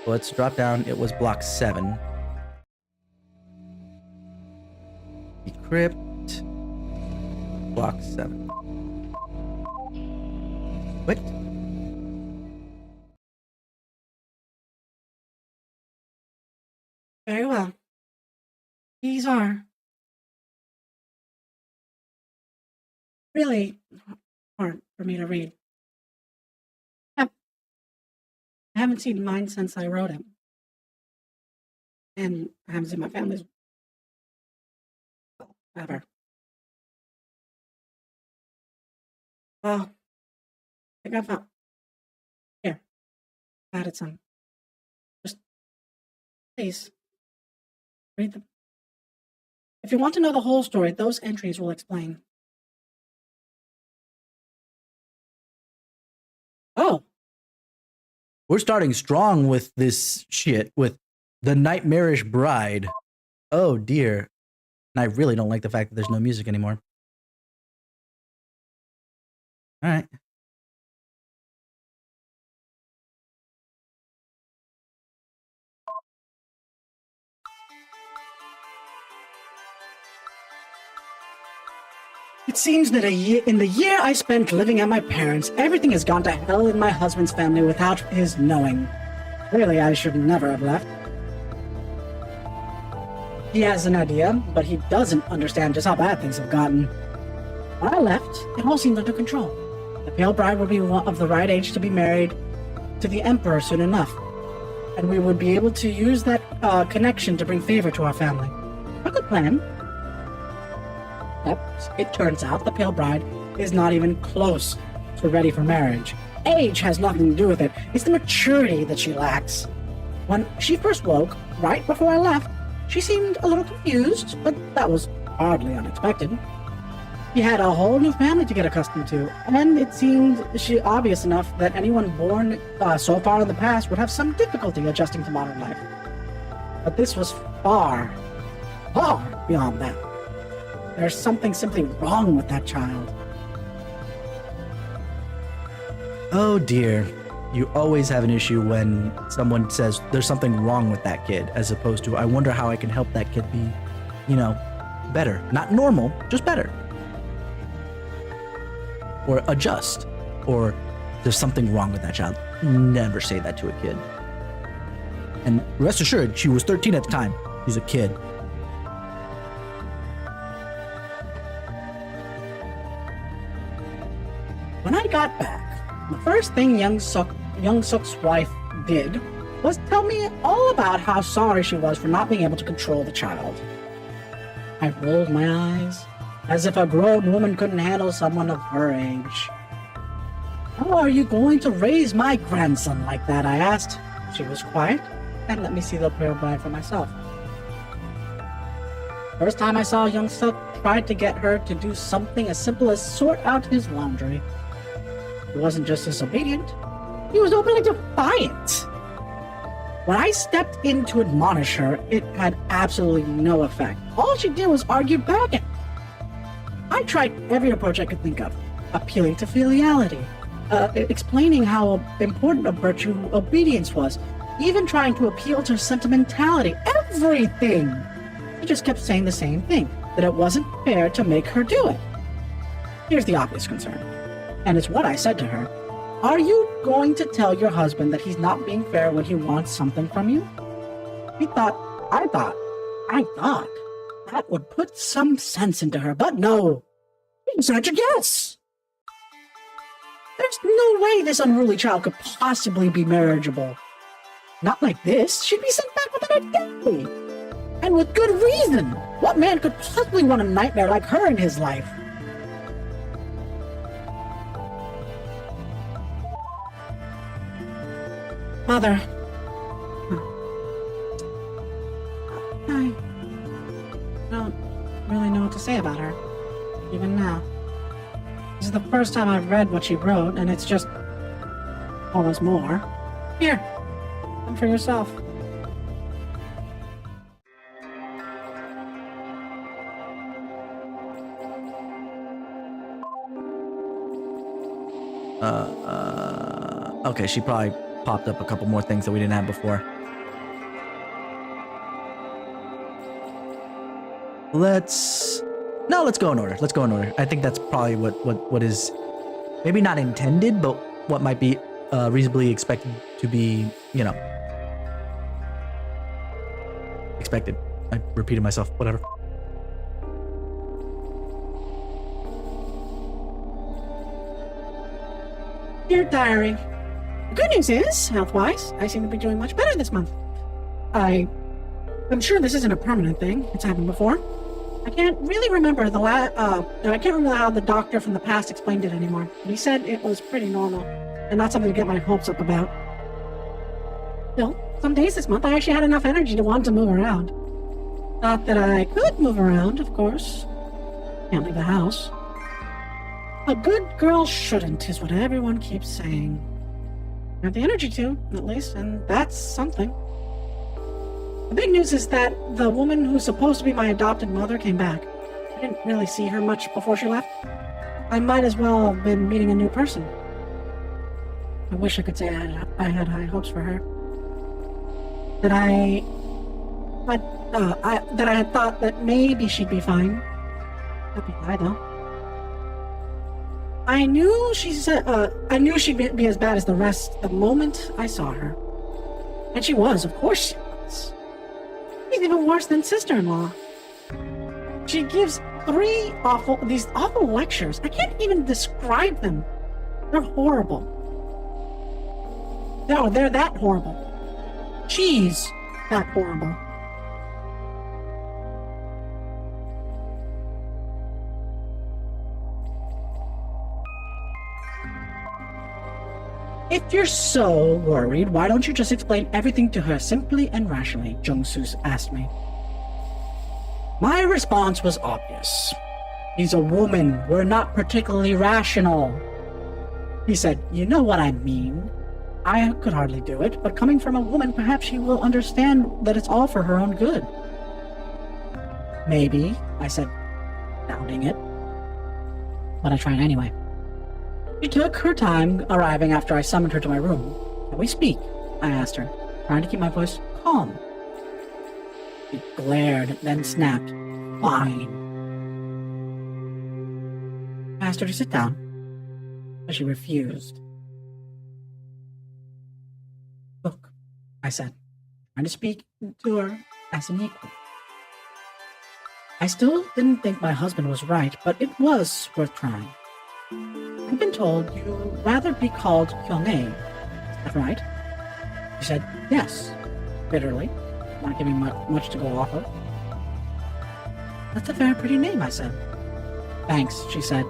A: So let's drop down. It was block 7. Decrypt. Block 7. What?
B: Very well. These are really hard for me to read. I haven't seen mine since I wrote it. And I haven't seen my family's ever. Well, think I found. Here, I added some. Just please read them. If you want to know the whole story, those entries will explain. Oh,
A: We're starting strong with this shit with the Nightmarish Bride. Oh dear. And I really don't like the fact that there's no music anymore. All right.
B: it seems that in the year I spent living at my parents', everything has gone to hell in my husband's family without his knowing. Really, I should never have left. He has an idea, but he doesn't understand just how bad things have gotten. When I left, it all seemed under control. The pale bride would be of the right age to be married to the emperor soon enough, and we would be able to use that connection to bring favor to our family. A good plan. Yep, it turns out the pale bride is not even close to ready for marriage. Age has nothing to do with it. It's the maturity that she lacks. When she first woke, right before I left, she seemed a little confused, but that was hardly unexpected. She had a whole new family to get accustomed to, and it seemed obvious enough that anyone born so far in the past would have some difficulty adjusting to modern life. But this was far, far beyond that. There's something simply wrong with that child.
A: Oh dear. You always have an issue when someone says there's something wrong with that kid, as opposed to, I wonder how I can help that kid be, better. Not normal, just better. Or adjust. Or there's something wrong with that child. Never say that to a kid. And rest assured, she was 13 at the time. She's a kid.
B: When I got back, the first thing Young Suk's wife did was tell me all about how sorry she was for not being able to control the child. I rolled my eyes, as if a grown woman couldn't handle someone of her age. How are you going to raise my grandson like that? I asked. She was quiet and let me see the pale bride for myself. First time I saw Young Suk tried to get her to do something as simple as sort out his laundry. He wasn't just disobedient, he was openly defiant. When I stepped in to admonish her, it had absolutely no effect. All she did was argue back. I tried every approach I could think of, appealing to filiality, explaining how important a virtue obedience was, even trying to appeal to sentimentality, everything. She just kept saying the same thing, that it wasn't fair to make her do it. Here's the obvious concern, and it's what I said to her. Are you going to tell your husband that he's not being fair when he wants something from you? I thought that would put some sense into her, but no. She such a guess. There's no way this unruly child could possibly be marriageable. Not like this. She'd be sent back within a day. And with good reason. What man could possibly want a nightmare like her in his life? Mother. I don't really know what to say about her, even now. This is the first time I've read what she wrote, and it's just almost more. Here, come for yourself.
A: Okay, she probably popped up a couple more things that we didn't have before. Let's go in order. Let's go in order. I think that's probably what is maybe not intended, but what might be reasonably expected to be, expected. I repeated myself, whatever.
B: Dear Diary, the good news is, health-wise, I seem to be doing much better this month. I'm sure this isn't a permanent thing. It's happened before. I can't really remember I can't remember how the doctor from the past explained it anymore. But he said it was pretty normal, and not something to get my hopes up about. Still, some days this month I actually had enough energy to want to move around. Not that I could move around, of course. Can't leave the house. A good girl shouldn't, is what everyone keeps saying. I have the energy to, at least, and that's something. The big news is that the woman who's supposed to be my adopted mother came back. I didn't really see her much before she left. I might as well have been meeting a new person. I wish I could say I had high hopes for her. That I had thought that maybe she'd be fine. Happy lie, though. I knew she'd be as bad as the rest the moment I saw her. And she was, of course she was. She's even worse than sister-in-law. She gives these awful lectures. I can't even describe them. They're horrible. No, they're that horrible. She's that horrible. If you're so worried, why don't you just explain everything to her simply and rationally? Jung-soo asked me. My response was obvious. She's a woman. We're not particularly rational. He said, you know what I mean. I could hardly do it, but coming from a woman, perhaps she will understand that it's all for her own good. Maybe, I said, doubting it. But I tried anyway. She took her time arriving after I summoned her to my room. Can we speak? I asked her, trying to keep my voice calm. She glared, then snapped, fine. I asked her to sit down, but she refused. Look, I said, trying to speak to her as an equal. I still didn't think my husband was right, but it was worth trying. I've been told you'd rather be called Hyung-ae. Is that right? She said, yes, bitterly, not giving much to go off of. That's a very pretty name, I said. Thanks, she said,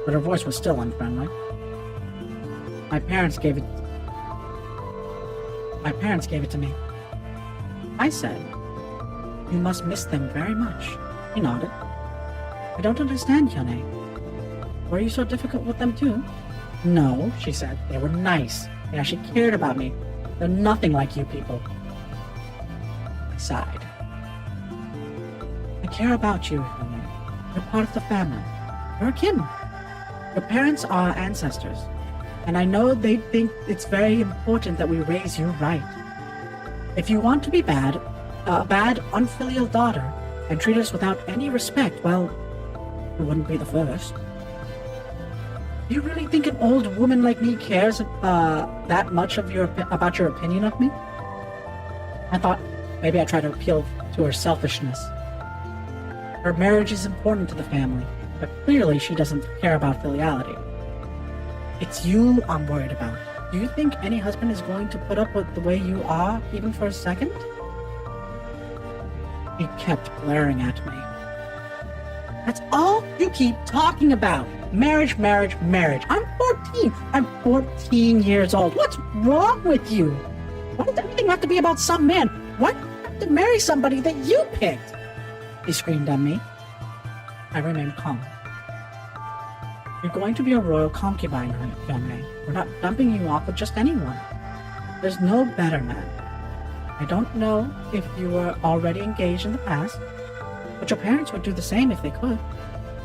B: but her voice was still unfriendly. My parents gave it to me. I said, you must miss them very much. He nodded. I don't understand, Hyun-ae. Were you so difficult with them too? No, she said. They were nice. They actually cared about me. They're nothing like you people. I sighed. I care about you, Hyun-ae. You're part of the family. You're kin. Your parents are ancestors. And I know they think it's very important that we raise you right. If you want to be a bad, unfilial daughter, and treat us without any respect, well, you wouldn't be the first. Do you really think an old woman like me cares that much about your opinion of me? I thought maybe I'd try to appeal to her selfishness. Her marriage is important to the family, but clearly she doesn't care about filiality. It's you I'm worried about. Do you think any husband is going to put up with the way you are, even for a second? He kept glaring at me. That's all you keep talking about. Marriage, marriage, marriage. I'm 14. I'm 14 years old. What's wrong with you? Why does everything have to be about some man? Why do you have to marry somebody that you picked? He screamed at me. I remained calm. You're going to be a royal concubine, Hyun-ae. We're not dumping you off with just anyone. There's no better man. I don't know if you were already engaged in the past, but your parents would do the same if they could.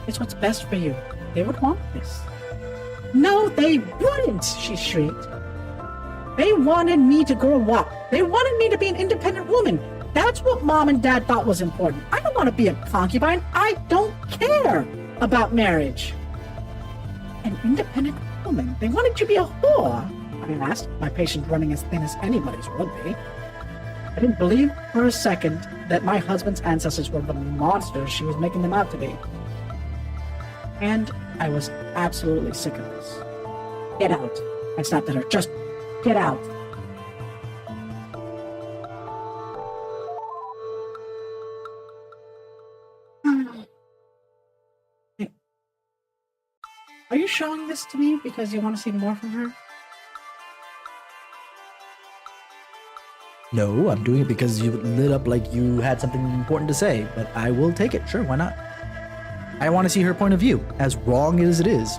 B: It's what's best for you. They would want this. No, they wouldn't, she shrieked. They wanted me to grow up. They wanted me to be an independent woman. That's what Mom and Dad thought was important. I don't want to be a concubine. I don't care about marriage. An independent woman? They wanted you to be a whore? I asked, my patience running as thin as anybody's would be. I didn't believe for a second that my husband's ancestors were the monsters she was making them out to be. And I was absolutely sick of this. Get out. I snapped at her. Just get out. showing this to me because you want to see more from her?
A: No, I'm doing it because you lit up like you had something important to say, but I will take it. Sure, why not? I want to see her point of view, as wrong as it is.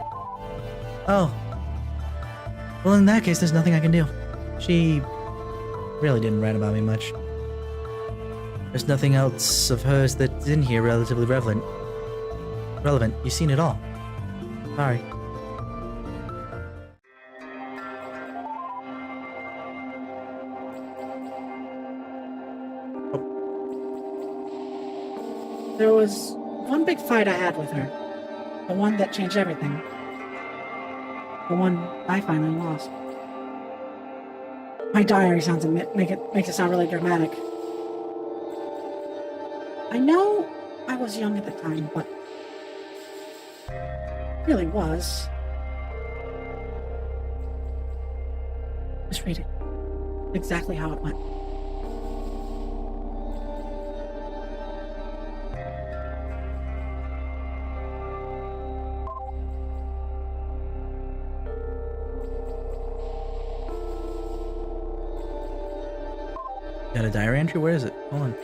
A: Oh. Well, in that case, there's nothing I can do. She really didn't write about me much. There's nothing else of hers that's in here relatively relevant. You've seen it all. Sorry.
B: There was one big fight I had with her. The one that changed everything. The one I finally lost. My diary makes it sound really dramatic. I know I was young at the time, but really was. Just read it. Exactly how it went.
A: Got a diary entry? Where is it? Hold on.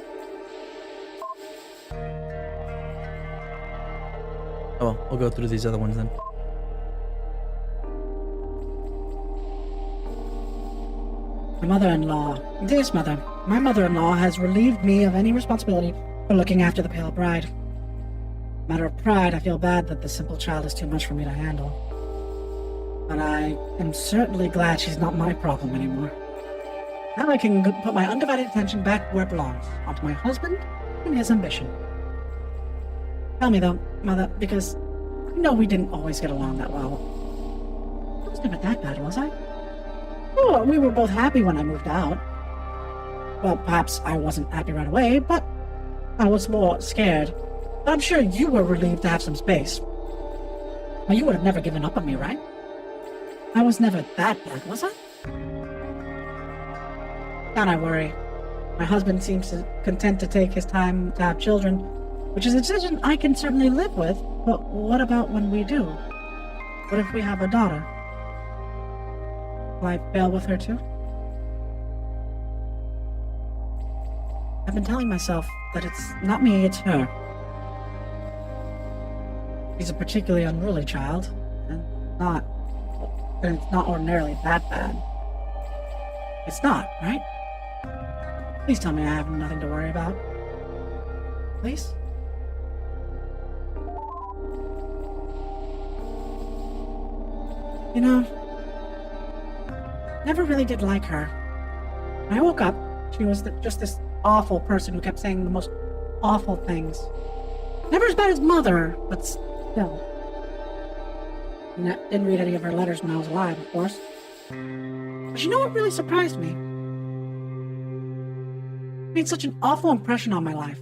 A: Oh, well, we'll go through these other ones then.
B: My mother-in-law has relieved me of any responsibility for looking after the pale bride. Matter of pride, I feel bad that the simple child is too much for me to handle. But I am certainly glad she's not my problem anymore. Now I can put my undivided attention back where it belongs, onto my husband and his ambition. Tell me though, Mother, because I know we didn't always get along that well. I was never that bad, was I? Oh, we were both happy when I moved out. Well, perhaps I wasn't happy right away, but I was more scared. But I'm sure you were relieved to have some space. Well, you would have never given up on me, right? I was never that bad, was I? Don't I worry. My husband seems content to take his time to have children, which is a decision I can certainly live with, but what about when we do? What if we have a daughter? Will I fail with her too? I've been telling myself that it's not me, it's her. She's a particularly unruly child, and it's not ordinarily that bad. It's not, right? Please tell me I have nothing to worry about. Please? You know, never really did like her. When I woke up, she was just this awful person who kept saying the most awful things. Never as bad as Mother, but still. And I didn't read any of her letters when I was alive, of course. But you know what really surprised me? It made such an awful impression on my life.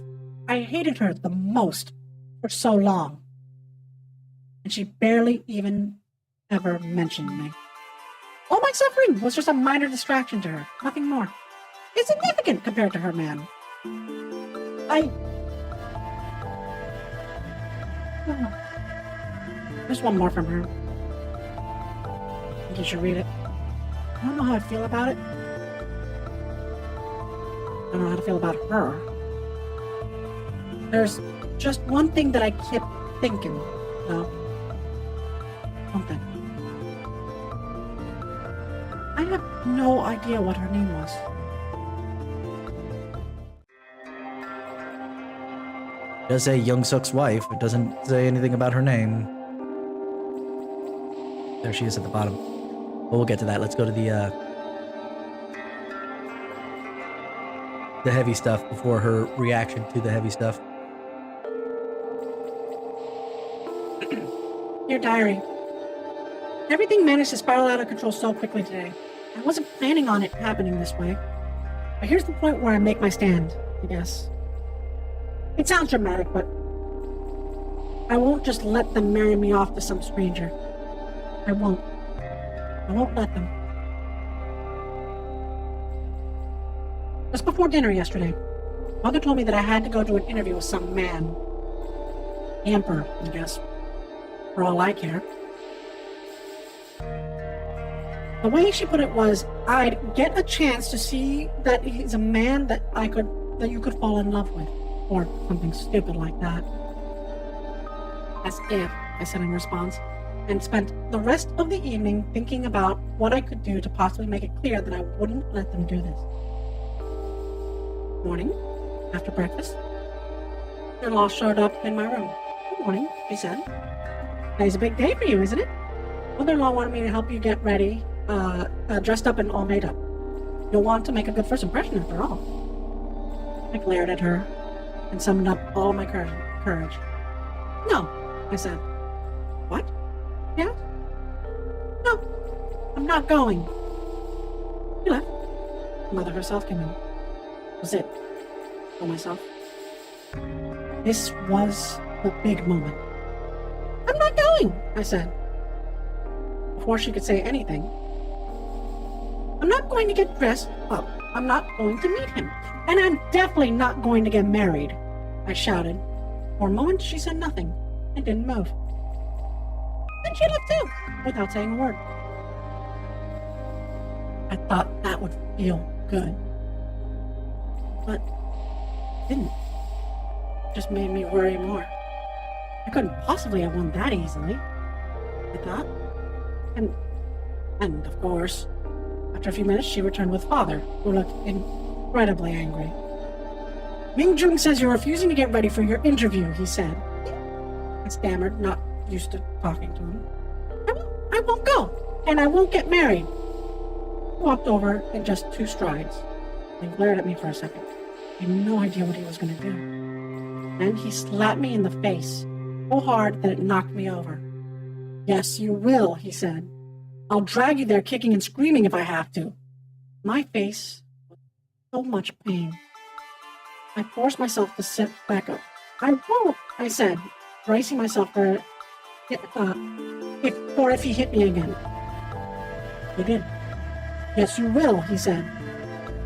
B: I hated her the most for so long. And she barely even ever mentioned me. All my suffering was just a minor distraction to her, nothing more. Insignificant compared to her man. There's one more from her. I think you should read it. I don't know how I feel about it. I don't know how to feel about her. There's just one thing that I kept thinking, though. One thing. I have no idea what her name was.
A: It does say Young Suk's wife. It doesn't say anything about her name. There she is at the bottom. But we'll get to that. Let's go to the heavy stuff before her reaction to the heavy stuff.
B: Dear Diary, everything managed to spiral out of control so quickly today. I wasn't planning on it happening this way. But here's the point where I make my stand, I guess. It sounds dramatic, but I won't just let them marry me off to some stranger. I won't. I won't let them. Just before dinner yesterday, Mother told me that I had to go to an interview with some man. The Emperor, I guess. For all I care. The way she put it was, I'd get a chance to see that he's a man that you could fall in love with, or something stupid like that. As if, I said in response, and spent the rest of the evening thinking about what I could do to possibly make it clear that I wouldn't let them do this. Morning, after breakfast, your-in-law showed up in my room. Good morning, she said. Today's a big day for you, isn't it? Mother-in-law wanted me to help you get ready, dressed up and all made up. You'll want to make a good first impression after all. I glared at her and summoned up all my courage. No, I said. What? Yeah? No, I'm not going. She left. The mother herself came in. That was it. For myself. This was the big moment. I'm not going, I said. Before she could say anything. I'm not going to get dressed up. I'm not going to meet him. And I'm definitely not going to get married, I shouted. For a moment, she said nothing and didn't move. Then she left too, without saying a word. I thought that would feel good. But it didn't. It just made me worry more. I couldn't possibly have won that easily, I thought. And of course, after a few minutes, she returned with Father, who looked incredibly angry. Ming-Jung says you're refusing to get ready for your interview, he said. I stammered, not used to talking to him. I won't go, and I won't get married. He walked over in just 2 strides, and glared at me for a second. I had no idea what he was going to do. Then he slapped me in the face, so hard that it knocked me over. Yes, you will, he said. I'll drag you there kicking and screaming if I have to. My face was so much pain. I forced myself to sit back up. I won't, I said, bracing myself for if he hit me again. He did. Yes, you will, he said.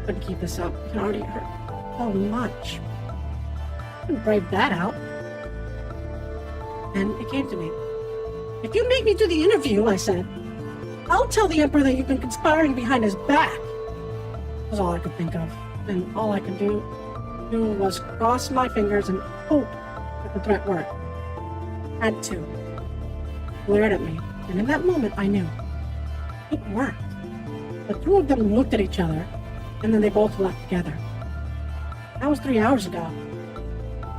B: Couldn't keep this up. It already hurt so much. I couldn't brave that out. And it came to me. If you make me do the interview, I said, I'll tell the Emperor that you've been conspiring behind his back. That was all I could think of. And all I could do was cross my fingers and hope that the threat worked. Had to. Glared at me, and in that moment I knew. It worked. The 2 of them looked at each other, and then they both left together. That was 3 hours ago.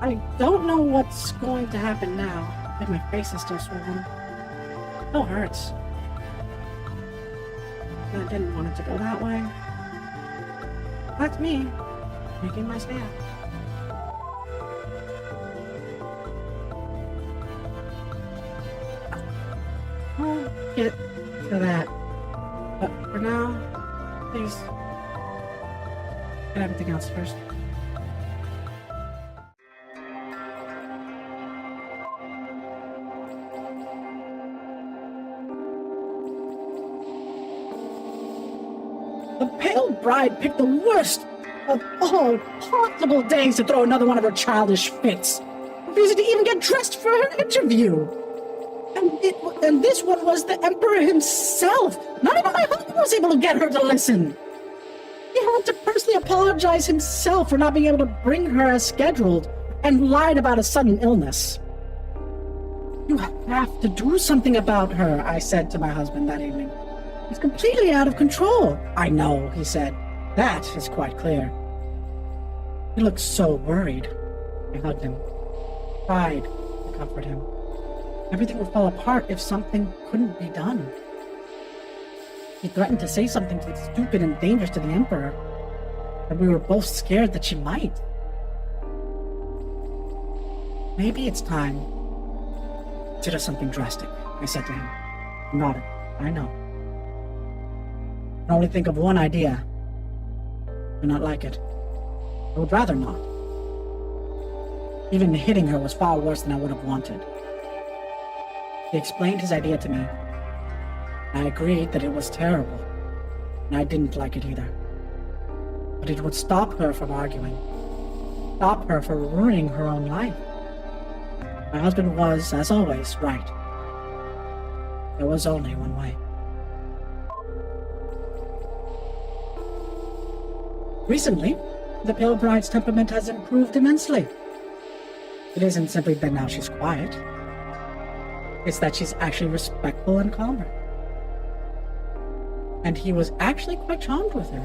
B: I don't know what's going to happen now, if my face is still swollen. It still hurts. And I didn't want it to go that way. That's me, making my stand. I'll get to that. But for now, please get everything else first. The pale bride picked the worst of all possible days to throw another one of her childish fits, refusing to even get dressed for her interview. And this one was the Emperor himself. Not even my husband was able to get her to listen. He had to personally apologize himself for not being able to bring her as scheduled and lied about a sudden illness. You have to do something about her, I said to my husband that evening. He's completely out of control. I know, he said. That is quite clear. He looked so worried. I hugged him, tried to comfort him. Everything would fall apart if something couldn't be done. He threatened to say something stupid and dangerous to the Emperor, and we were both scared that she might. Maybe it's time to do something drastic, I said to him. He nodded. I know. I can only think of one idea. I do not like it. I would rather not. Even hitting her was far worse than I would have wanted. He explained his idea to me. I agreed that it was terrible, and I didn't like it either. But it would stop her from arguing, stop her from ruining her own life. My husband was, as always, right. There was only one way. Recently, the pale bride's temperament has improved immensely. It isn't simply that now she's quiet. It's that she's actually respectful and calmer. And he was actually quite charmed with her.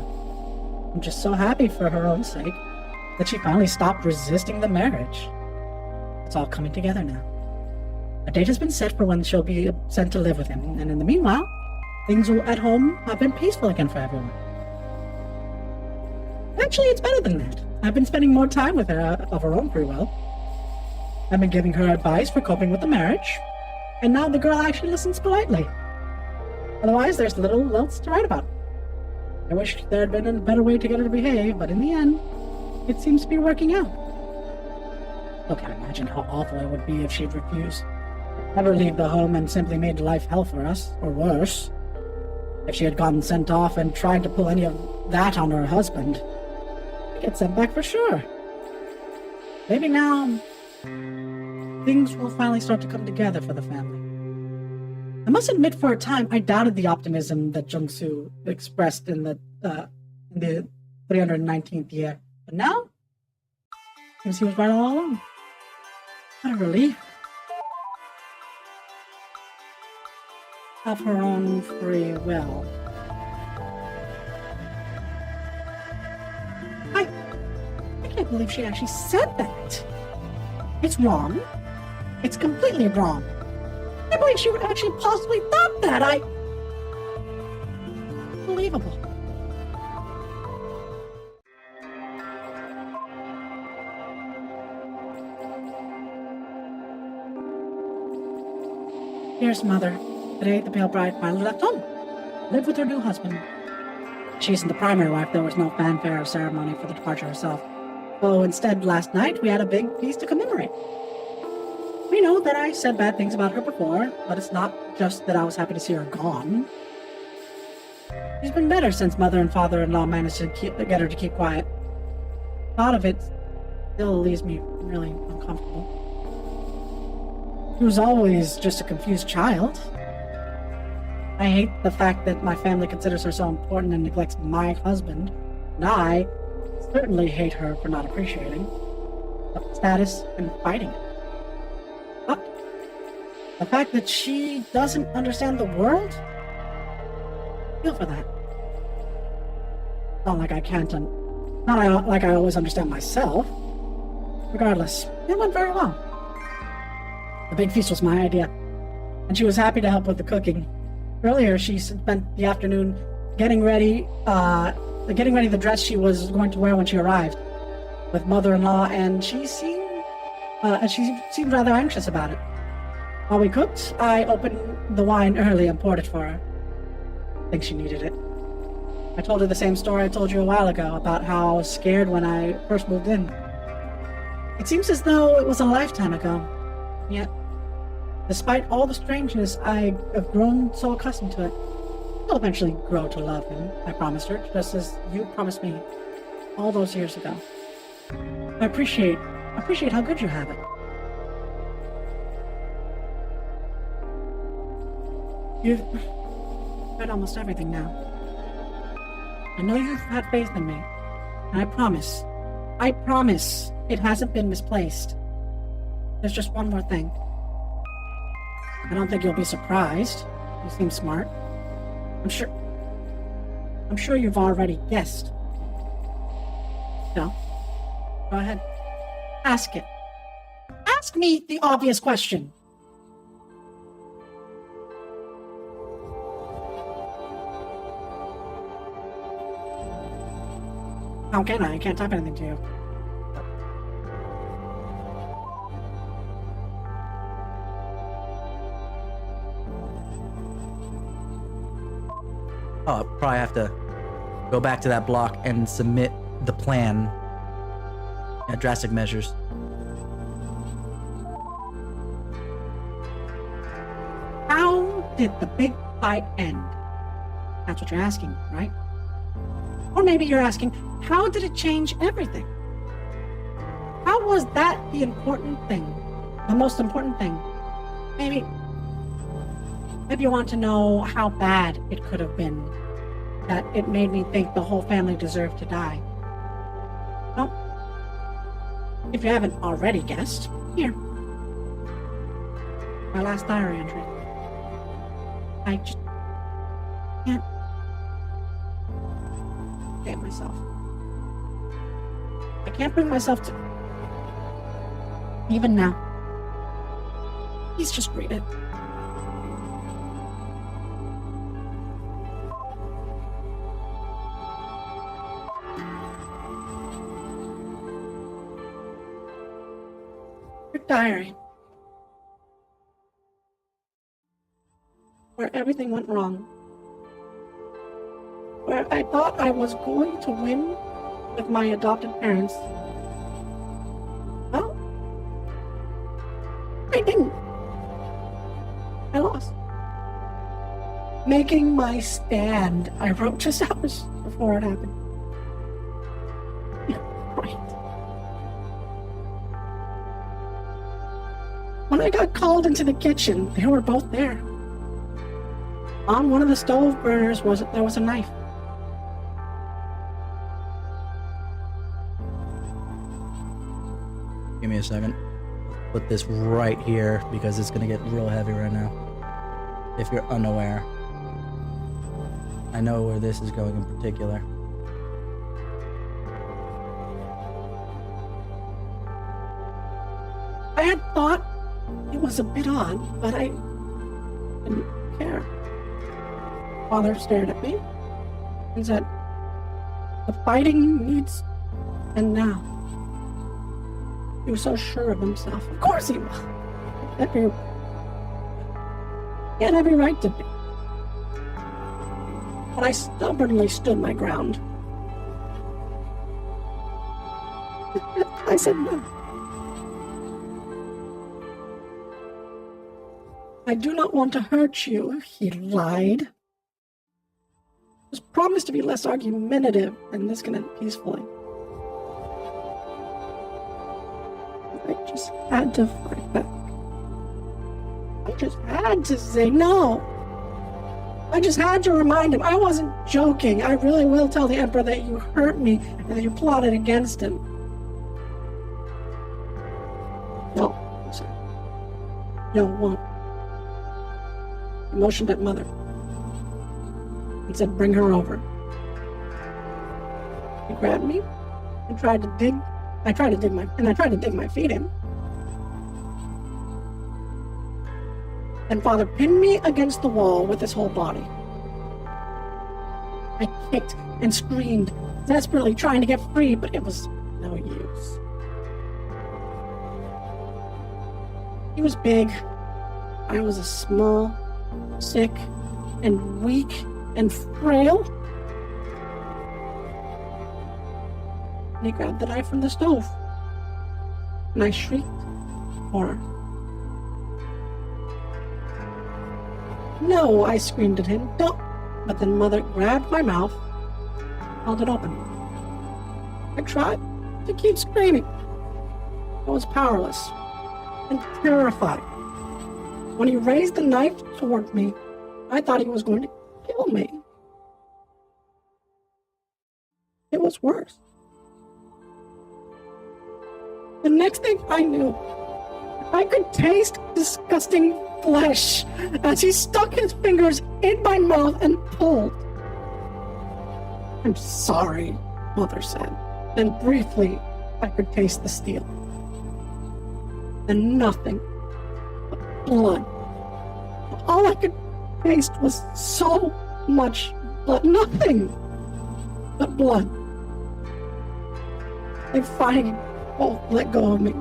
B: I'm just so happy for her own sake that she finally stopped resisting the marriage. It's all coming together now. A date has been set for when she'll be sent to live with him, and in the meanwhile, things at home have been peaceful again for everyone. Actually, it's better than that. I've been spending more time with her of her own free will. I've been giving her advice for coping with the marriage, and now the girl actually listens politely. Otherwise, there's little else to write about. I wish there had been a better way to get her to behave, but in the end, it seems to be working out. I can't imagine how awful it would be if she'd refused. Never leave the home and simply made life hell for us, or worse. If she had gotten sent off and tried to pull any of that on her husband, she'd get sent back for sure. Maybe now, things will finally start to come together for the family. I must admit, for a time, I doubted the optimism that Jung-soo expressed in the 319th year. But now, seems he was right all along. What a relief. Of her own free will. I can't believe she actually said that. It's wrong. It's completely wrong. I can't believe she would actually possibly thought that. Unbelievable. Dearest mother, today the pale bride finally left home. Lived with her new husband. She isn't the primary wife. There was no fanfare or ceremony for the departure herself. So instead, last night, we had a big feast to commemorate. We know that I said bad things about her before, but it's not just that I was happy to see her gone. She's been better since mother and father-in-law managed to get her to keep quiet. Thought of it still leaves me really uncomfortable. She was always just a confused child. I hate the fact that my family considers her so important and neglects my husband, and I certainly hate her for not appreciating the status and fighting it. But the fact that she doesn't understand the world, I feel for that. Not like I can't, not like I always understand myself. Regardless, it went very well. The big feast was my idea, and she was happy to help with the cooking. Earlier, she spent the afternoon getting ready the dress she was going to wear when she arrived with mother-in-law, and she seemed rather anxious about it. While we cooked, I opened the wine early and poured it for her. I think she needed it. I told her the same story I told you a while ago about how I was scared when I first moved in. It seems as though it was a lifetime ago, yet despite all the strangeness, I have grown so accustomed to it. I'll eventually grow to love him, I promised her, just as you promised me all those years ago. I appreciate how good you have it. You've read almost everything now. I know you've had faith in me, and I promise it hasn't been misplaced. There's just one more thing. I don't think you'll be surprised. You seem smart. I'm sure you've already guessed. No. Go ahead. Ask it. Ask me the obvious question. How can I? I can't type anything to you.
A: Oh, I'll probably have to go back to that block and submit the plan. Yeah, drastic measures.
B: How did the big fight end? That's what you're asking, right? Or maybe you're asking, how did it change everything? How was that the important thing? The most important thing? Maybe you want to know how bad it could have been, that it made me think the whole family deserved to die. Well, if you haven't already guessed, here. My last diary entry. I just can't get myself. I can't bring myself to... Even now. Please just read it. Your diary. Where everything went wrong. Where I thought I was going to win with my adopted parents. Well, I didn't. I lost. Making my stand. I wrote just hours before it happened. Yeah, right. When I got called into the kitchen, they were both there. On one of the stove burners there was a knife.
A: Give me a second. Put this right here because it's gonna get real heavy right now. If you're unaware. I know where this is going in particular.
B: I had thought it was a bit odd, but I didn't care. Father stared at me and said, "The fighting needs end now." He was so sure of himself. Of course he was. He had every right to be. But I stubbornly stood my ground. I said no. "I do not want to hurt you," he lied. Just promised to be less argumentative and this can end peacefully. I just had to fight back. I just had to say no. I just had to remind him I wasn't joking. I really will tell the Emperor that you hurt me and that you plotted against him. No, he said. No, won't. He motioned at Mother and said, "Bring her over." He grabbed me and tried to dig. I tried to dig my feet in. And Father pinned me against the wall with his whole body. I kicked and screamed, desperately trying to get free, but it was no use. He was big. I was a small, sick, and weak, and frail. And he grabbed the knife from the stove. And I shrieked horror. "No," I screamed at him. "Don't." But then Mother grabbed my mouth, held it open. I tried to keep screaming. I was powerless and terrified. When he raised the knife toward me, I thought he was going to kill me. It was worse. The next thing I knew, I could taste disgusting flesh as he stuck his fingers in my mouth and pulled. "I'm sorry," Mother said. Then briefly, I could taste the steel. Then nothing but blood. All I could taste was so much blood. Nothing but blood. They finally both let go of me,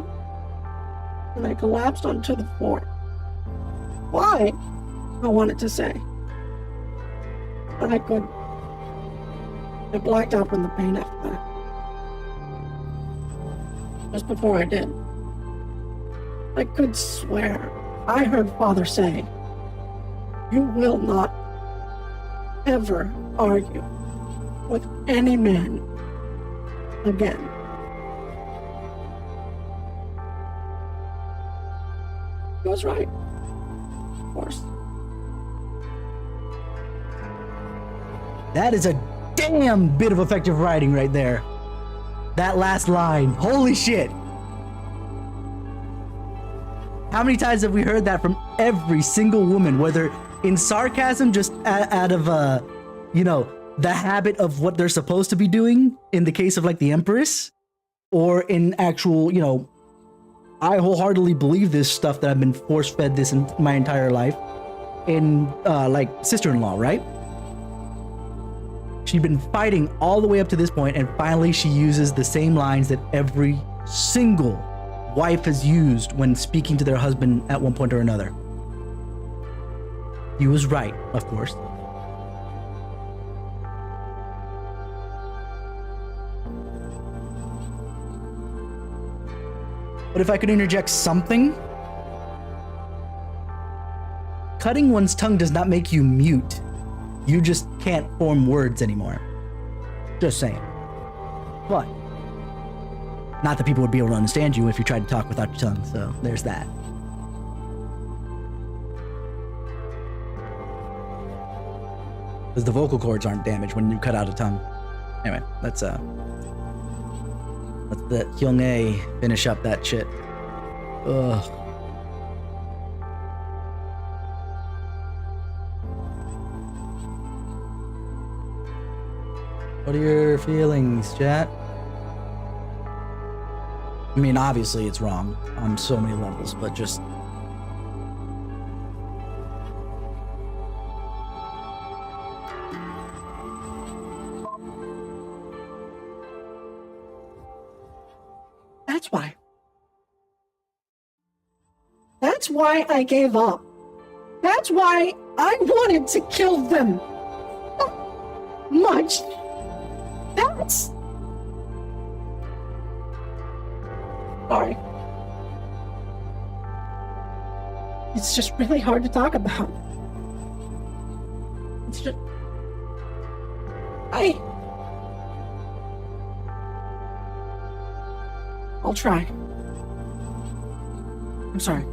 B: and I collapsed onto the floor. Why? I wanted to say, but I couldn't. I blacked out from the pain after that. Just before I did, I could swear I heard Father say, "You will not ever argue with any man again." He was right, of course.
A: That is a damn bit of effective writing right there. That last line. Holy shit. How many times have we heard that from every single woman, whether in sarcasm, just out of, you know, the habit of what they're supposed to be doing in the case of like the Empress, or in actual, you know, I wholeheartedly believe this stuff that I've been force-fed this in my entire life in like sister-in-law, right? She'd been fighting all the way up to this point, and finally she uses the same lines that every single wife has used when speaking to their husband at one point or another. He was right, of course. But if I could interject something, cutting one's tongue does not make you mute. You just can't form words anymore. Just saying. But not that people would be able to understand you if you tried to talk without your tongue, so there's that. Because the vocal cords aren't damaged when you cut out a tongue. Anyway, let's let Hyung-ae finish up that shit. Ugh. What are your feelings, chat? I mean, obviously it's wrong on so many levels, but just...
B: That's why. That's why I gave up. That's why I wanted to kill them. Not much. That's... Sorry. It's just really hard to talk about. It's just... I'll try. I'm sorry.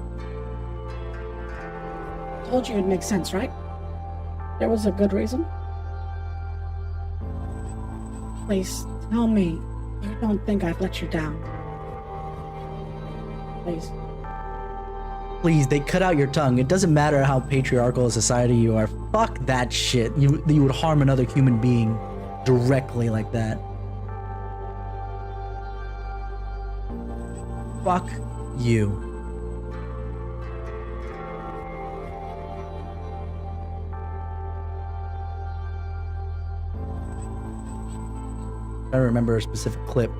B: Told you it'd make sense, right? There was a good reason. Please, tell me you don't think I've let you down. Please.
A: Please, they cut out your tongue. It doesn't matter how patriarchal a society you are. Fuck that shit. You would harm another human being directly like that. Fuck you. I remember a specific clip.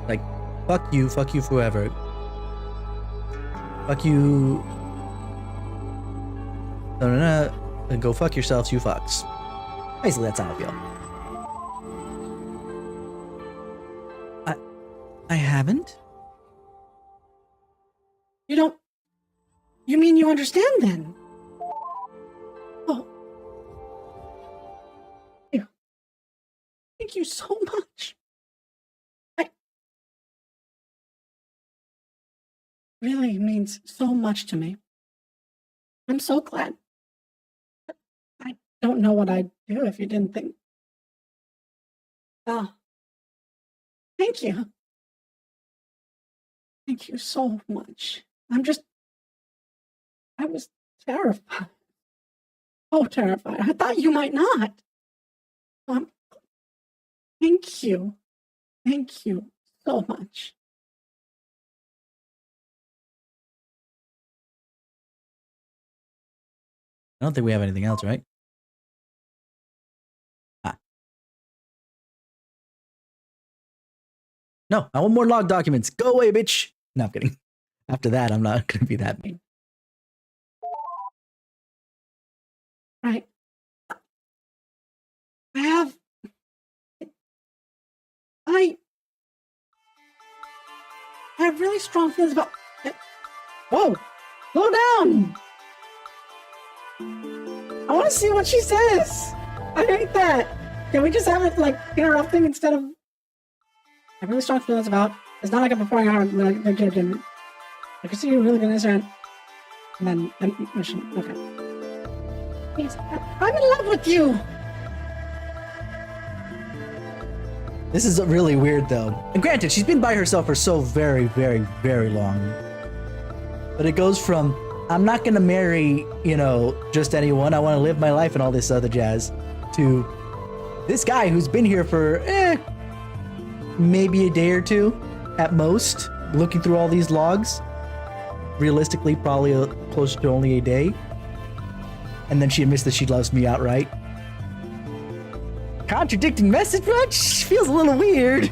A: Like, fuck you forever. Fuck you. No. And go fuck yourselves, you fucks. Basically, that's how I feel. I haven't?
B: You don't... You mean you understand then? Oh. Thank you so much. Really means so much to me. I'm so glad. I don't know what I'd do if you didn't think... Oh. Thank you. Thank you so much. I was terrified. Oh, terrified. I thought you might not. Thank you. Thank you so much.
A: I don't think we have anything else, right? No, I want more log documents. Go away, bitch. No, I'm kidding. After that, I'm not going to be that mean.
B: Right. I have really strong feelings about... Whoa! Slow down! I want to see what she says! I hate that! Can we just have it, like, interrupting instead of... I have really strong feelings about... It's not like I'm performing hard when I get in. I can see you really good answer. And then mission. Okay. Please, I'm in love with you!
A: This is really weird, though. And granted, she's been by herself for so very, very, very long. But it goes from, I'm not gonna marry, you know, just anyone. I want to live my life and all this other jazz, to this guy who's been here for, maybe a day or two at most, looking through all these logs. Realistically, probably close to only a day. And then she admits that she loves me outright. Contradicting message, but feels a little weird.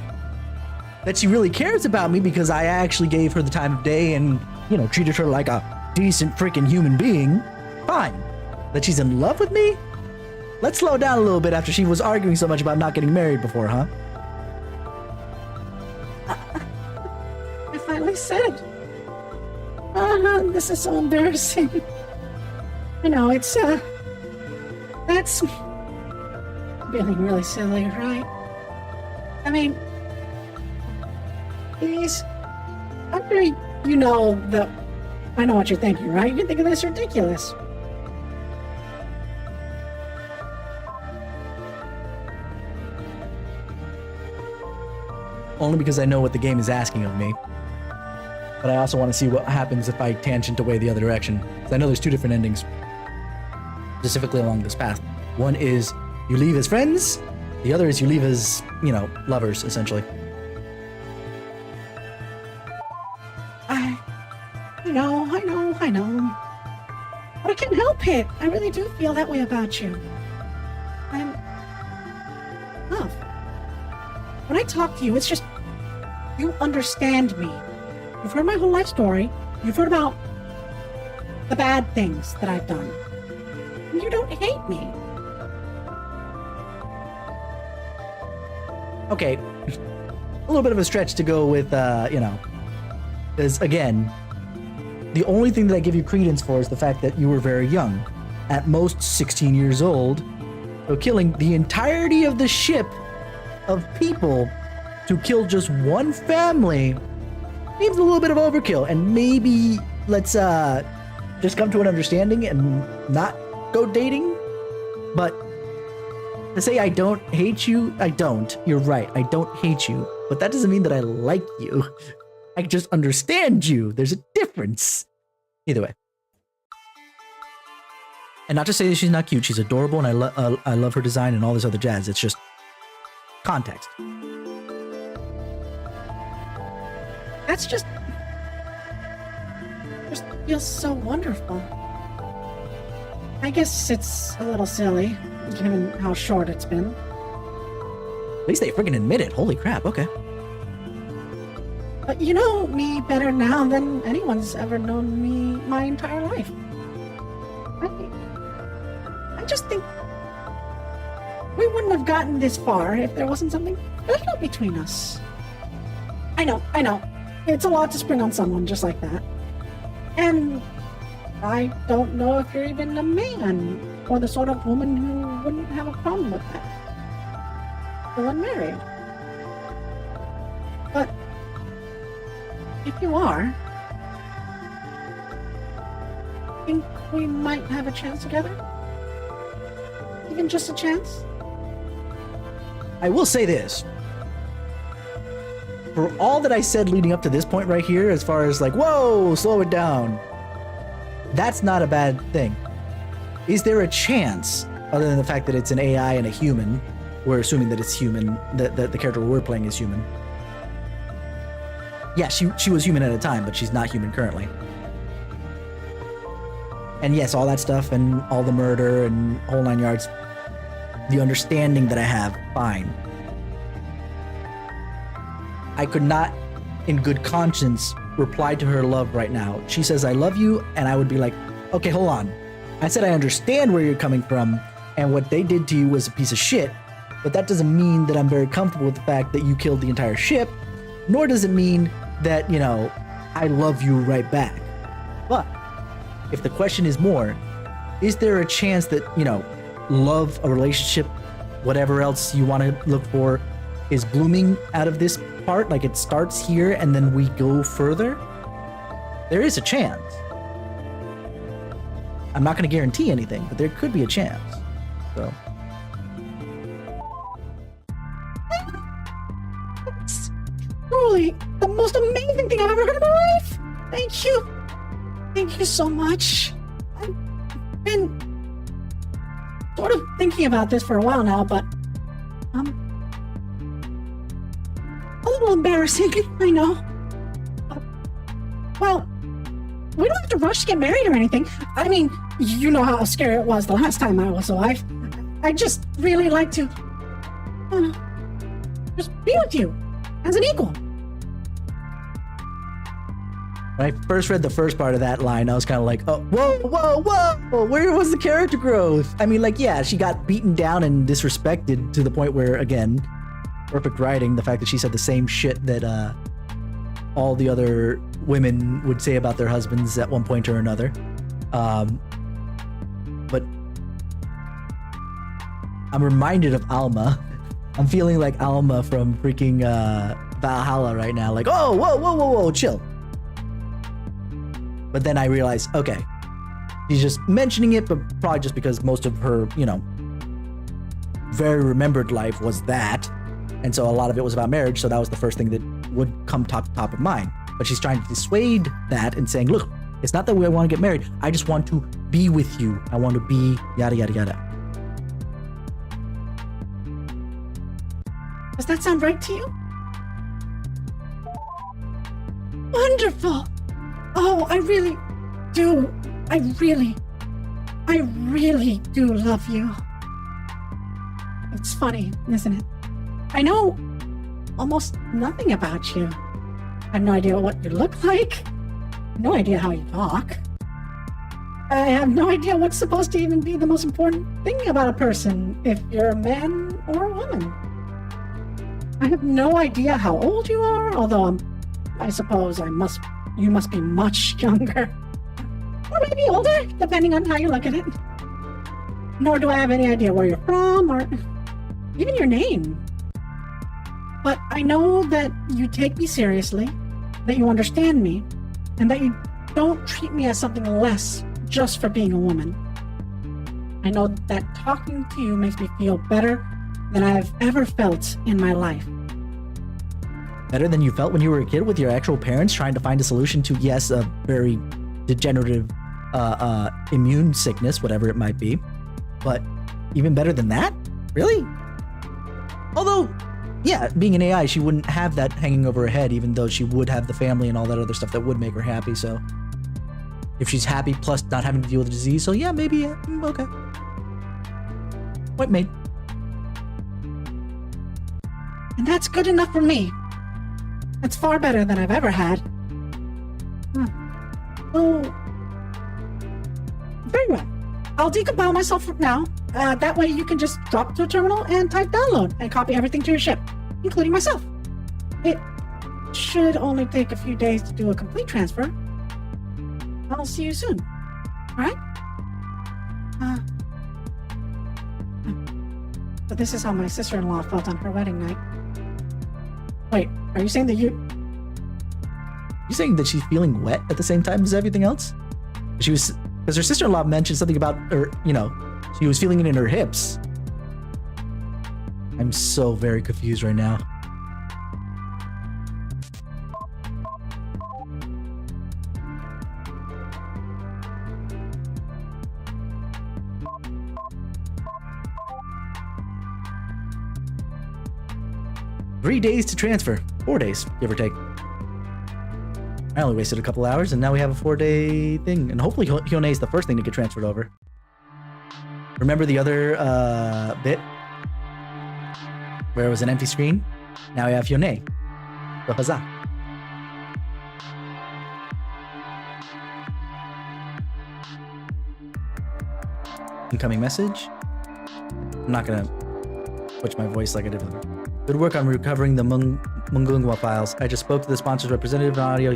A: That she really cares about me because I actually gave her the time of day and, you know, treated her like a decent freaking human being. Fine. That she's in love with me? Let's slow down a little bit after she was arguing so much about not getting married before, huh?
B: I finally said it. This is so embarrassing. I know, it's, that's feeling really silly, right? I mean, please, after you know that, I know what you're thinking, right? You're thinking this ridiculous.
A: Only because I know what the game is asking of me. But I also want to see what happens if I tangent away the other direction. Because I know there's two different endings, specifically along this path. One is you leave as friends, the other is you leave as, you know, lovers, essentially.
B: I know. But I can't help it. I really do feel that way about you. I'm... Love. When I talk to you, it's just... You understand me. You've heard my whole life story. You've heard about the bad things that I've done. And you don't hate me.
A: Okay, a little bit of a stretch to go with, you know, because again, the only thing that I give you credence for is the fact that you were very young, at most 16 years old, so killing the entirety of the ship of people to kill just one family seems a little bit of overkill, and maybe let's just come to an understanding and not go dating. But to say I don't hate you, I don't. You're right, I don't hate you. But that doesn't mean that I like you. I just understand you. There's a difference. Either way. And not to say that she's not cute. She's adorable, and I love her design and all this other jazz. It's just context.
B: That's just feels so wonderful. I guess it's a little silly, given how short it's been.
A: At least they freaking admit it. Holy crap, okay.
B: But you know me better now than anyone's ever known me my entire life. I just think we wouldn't have gotten this far if there wasn't something special between us. I know. It's a lot to spring on someone just like that. And I don't know if you're even a man or the sort of woman who wouldn't have a problem with that. Still unmarried. But if you are, I think we might have a chance together. Even just a chance.
A: I will say this. For all that I said leading up to this point right here, as far as like, whoa, slow it down, that's not a bad thing. Is there a chance, other than the fact that it's an AI and a human, we're assuming that it's human, that the character we're playing is human. Yeah, she was human at a time, but she's not human currently. And yes, all that stuff and all the murder and whole 9 yards, the understanding that I have, fine. I could not, in good conscience, reply to her love right now. She says, I love you, and I would be like, okay, hold on. I said I understand where you're coming from, and what they did to you was a piece of shit, but that doesn't mean that I'm very comfortable with the fact that you killed the entire ship, nor does it mean that, you know, I love you right back. But if the question is more, is there a chance that, you know, love, a relationship, whatever else you want to look for, is blooming out of this part? Like it starts here and then we go further? There is a chance. I'm not going to guarantee anything, but there could be a chance. So
B: truly the most amazing thing I've ever heard in my life. Thank you. Thank you so much. I've been sort of thinking about this for a while now, but a little embarrassing, I know. Well, we don't have to rush to get married or anything. I mean, you know how scary it was the last time I was alive. I just really like to just be with you as an equal.
A: When I first read the first part of that line, I was kind of like, oh, whoa, where was the character growth? I mean, like, yeah, she got beaten down and disrespected to the point where, again, perfect writing, the fact that she said the same shit that all the other women would say about their husbands at one point or another. But I'm reminded of Alma. I'm feeling like Alma from freaking Valhalla right now. Like, oh, whoa, chill. But then I realized, okay, she's just mentioning it, but probably just because most of her, very remembered life was that. And so a lot of it was about marriage, so that was the first thing that would come top of mind. But she's trying to dissuade that and saying, look, it's not that I want to get married. I just want to be with you. I want to be yada, yada, yada.
B: Does that sound right to you? Wonderful. Oh, I really do. I really do love you. It's funny, isn't it? I know almost nothing about you. I have no idea what you look like. No idea how you talk. I have no idea what's supposed to even be the most important thing about a person, if you're a man or a woman. I have no idea how old you are, although I suppose you must be much younger. Or maybe older, depending on how you look at it. Nor do I have any idea where you're from, or even your name. But I know that you take me seriously, that you understand me, and that you don't treat me as something less just for being a woman. I know that talking to you makes me feel better than I've ever felt in my life.
A: Better than you felt when you were a kid with your actual parents trying to find a solution to, yes, a very degenerative immune sickness, whatever it might be. But even better than that? Really? Although, yeah, being an AI, she wouldn't have that hanging over her head, even though she would have the family and all that other stuff that would make her happy. So if she's happy plus not having to deal with the disease, so yeah, maybe, yeah, okay. Point made.
B: And that's good enough for me. That's far better than I've ever had. Oh, very well. I'll decompile myself now. That way you can just drop to a terminal and type download and copy everything to your ship, including myself. It should only take a few days to do a complete transfer. I'll see you soon. All right? But this is how my sister-in-law felt on her wedding night. Wait, are you saying that you
A: saying that she's feeling wet at the same time as everything else? Because her sister-in-law mentioned something about her, she was feeling it in her hips. I'm so very confused right now. Three days to transfer. 4 days, give or take. I only wasted a couple hours, and now we have a 4-day thing. And hopefully Hyone is the first thing to get transferred over. Remember the other bit? Where it was an empty screen? Now we have Hyone. So huzzah. Incoming message. I'm not gonna switch my voice like I did before. Good work on recovering the Mungungwa files. I just spoke to the sponsor's representative on audio.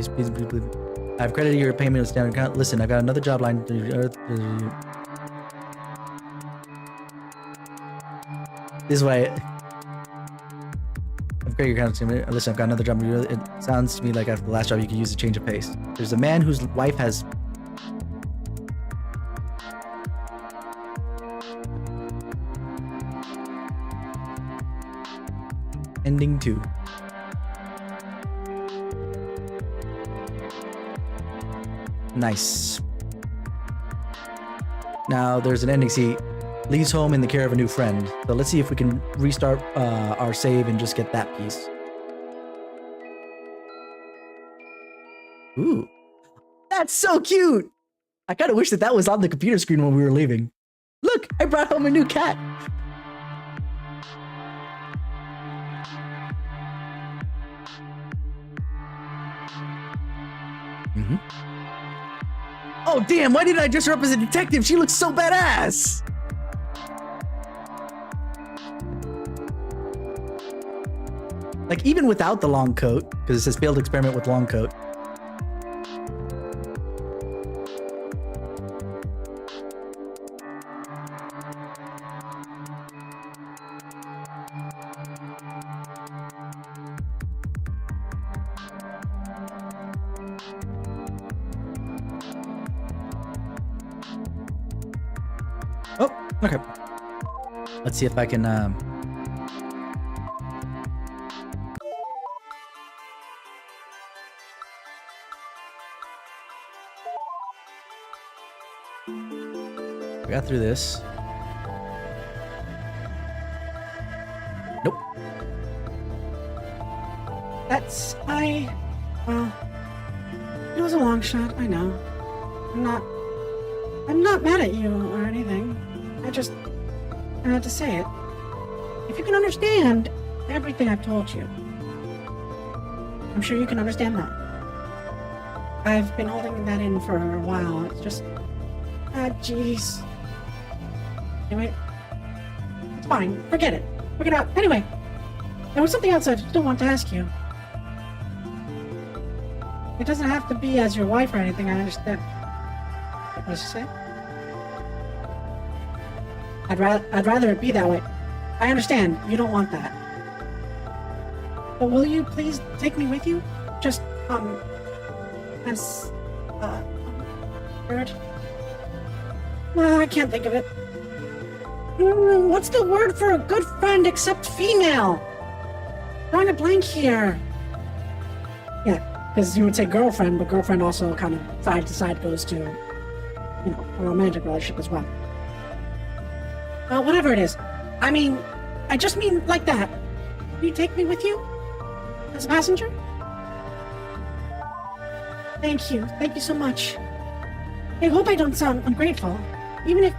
A: I've credited your payment with standard account. Listen, I've got another job line. This is why I've created your account. Listen, I've got another job. It sounds to me like after the last job, you could use a change of pace. There's a man whose wife has ending 2. Nice. Now there's an ending. See, leaves home in the care of a new friend. So let's see if we can restart our save and just get that piece. Ooh, that's so cute. I kind of wish that was on the computer screen when we were leaving. Look, I brought home a new cat. Oh, damn, why didn't I dress her up as a detective? She looks so badass. Like, even without the long coat, because it says failed experiment with long coat. Oh, okay. Let's see if I can, we got through this. Nope.
B: It was a long shot, I know. I'm not mad at you or anything. I had to say it. If you can understand everything I've told you, I'm sure you can understand that. I've been holding that in for a while. It's just, jeez. Anyway, it's fine. Forget it. Forget it out. Anyway, there was something else I still want to ask you. It doesn't have to be as your wife or anything, I understand. What did you say? I'd rather it be that way. I understand, you don't want that. But will you please take me with you? Just, as, word? Well, I can't think of it. What's the word for a good friend except female? Drawing a blank here. Yeah, because you would say girlfriend, but girlfriend also kind of side to side goes to, you know, a romantic relationship as well. Well, whatever it is. I mean, I just mean like that. Will you take me with you? As a passenger? Thank you. Thank you so much. I hope I don't sound ungrateful. Even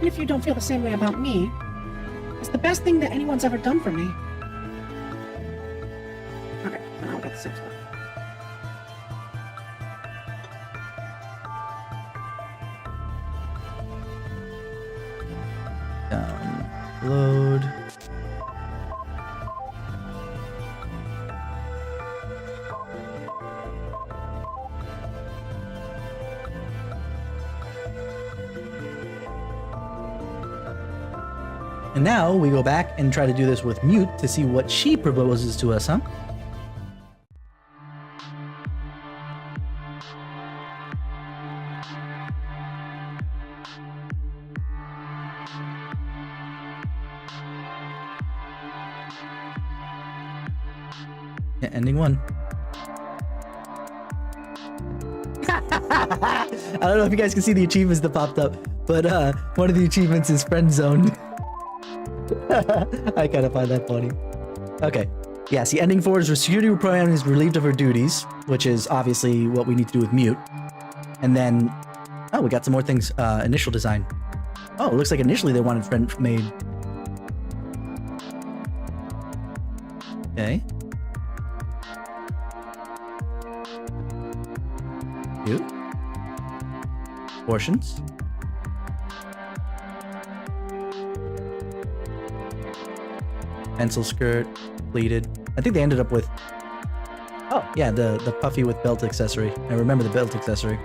B: if you don't feel the same way about me. It's the best thing that anyone's ever done for me. Okay, so now I'll get the same stuff.
A: Load. And now we go back and try to do this with Mute to see what she proposes to us, huh? Yeah, ending one. I don't know if you guys can see the achievements that popped up, but one of the achievements is friend zone. I kind of find that funny. Okay. Yeah, see, ending 4 is security program is relieved of her duties, which is obviously what we need to do with Mute. And then, oh, we got some more things. Initial design. Oh, it looks like initially they wanted friend made. Okay. Cute. Portions. Pencil skirt, pleated. I think they ended up with, oh yeah, the puffy with belt accessory. I remember the belt accessory.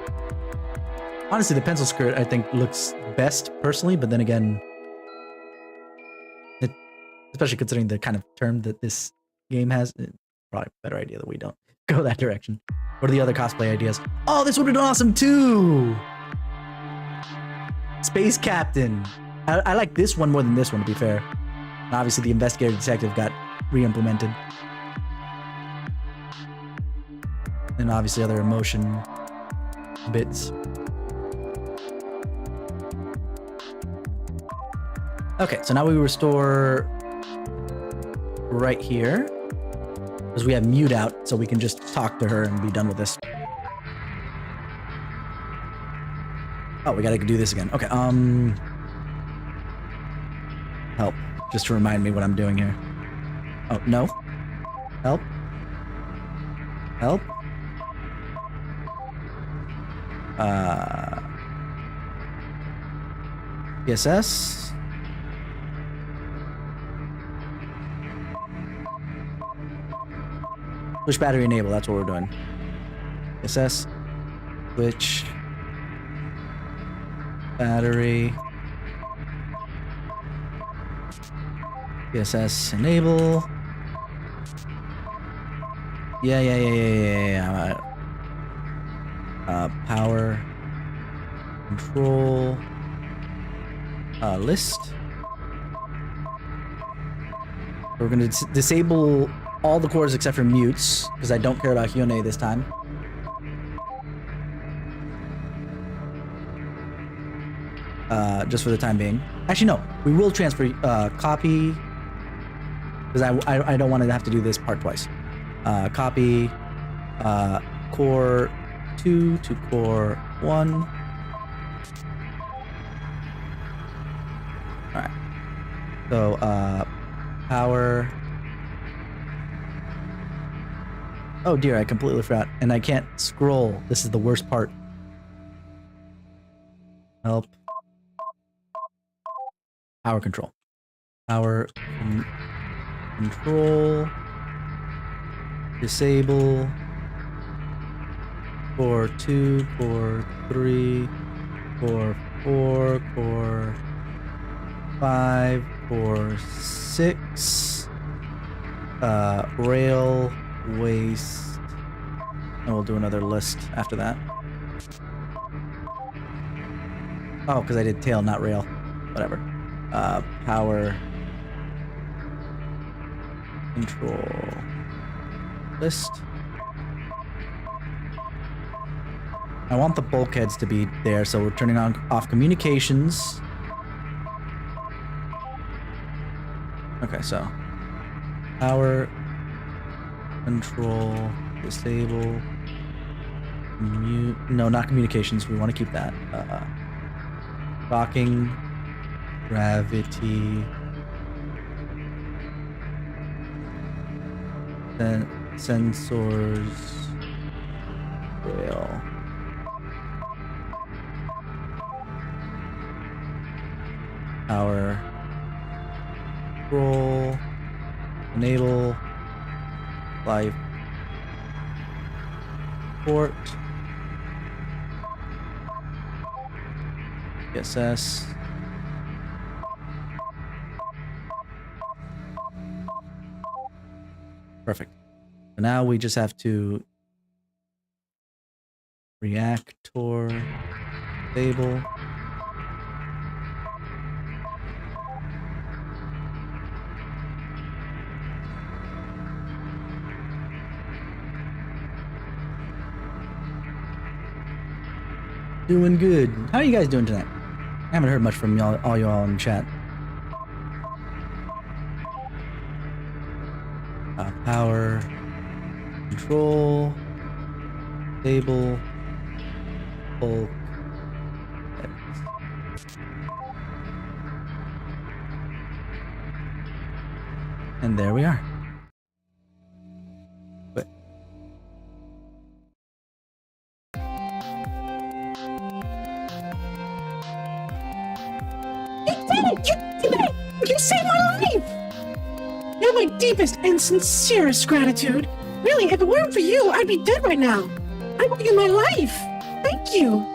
A: Honestly, the pencil skirt I think looks best personally, but then again, especially considering the kind of term that this game has, probably a better idea that we don't go that direction. What are the other cosplay ideas? Oh, this would have been awesome too! Space Captain. I like this one more than this one, to be fair. And obviously the investigator detective got re-implemented. And obviously other emotion bits. Okay, so now we restore right here because we have mute out, so we can just talk to her and be done with this. Oh, we gotta do this again. Okay, help, just to remind me what I'm doing here. Oh, no. Help. Help. PSS. Switch battery enable, that's what we're doing. PSS. Switch. Battery. PSS enable. Yeah. Power control list. We're going to disable all the cores except for mutes because I don't care about Hyone this time. Just for the time being. Actually, no. We will transfer copy because I don't want to have to do this part twice. Copy core 2 to core 1. All right. So power. Oh dear, I completely forgot, and I can't scroll. This is the worst part. Help. Power control. Power control. Disable. Core 2, core 3, core 4, core 5, core 6. Rail, waste. And we'll do another list after that. Oh, because I did tail, not rail. Whatever. Power control list. I want the bulkheads to be there, so we're turning off communications. Okay, so power control disable mute. No, not communications. We want to keep that. Docking. Gravity. Then sensors. Rail. Power. Control. Enable. Life. Port. PSS. Perfect. So now we just have to reactor stable. Doing good. How are you guys doing tonight? I haven't heard much from y'all, all y'all in chat. Power, control, stable, bulk, and there we are. But
B: You did it! You did it! You saved my life! You have my deepest and sincerest gratitude. Really, if it weren't for you, I'd be dead right now. I owe you my life. Thank you.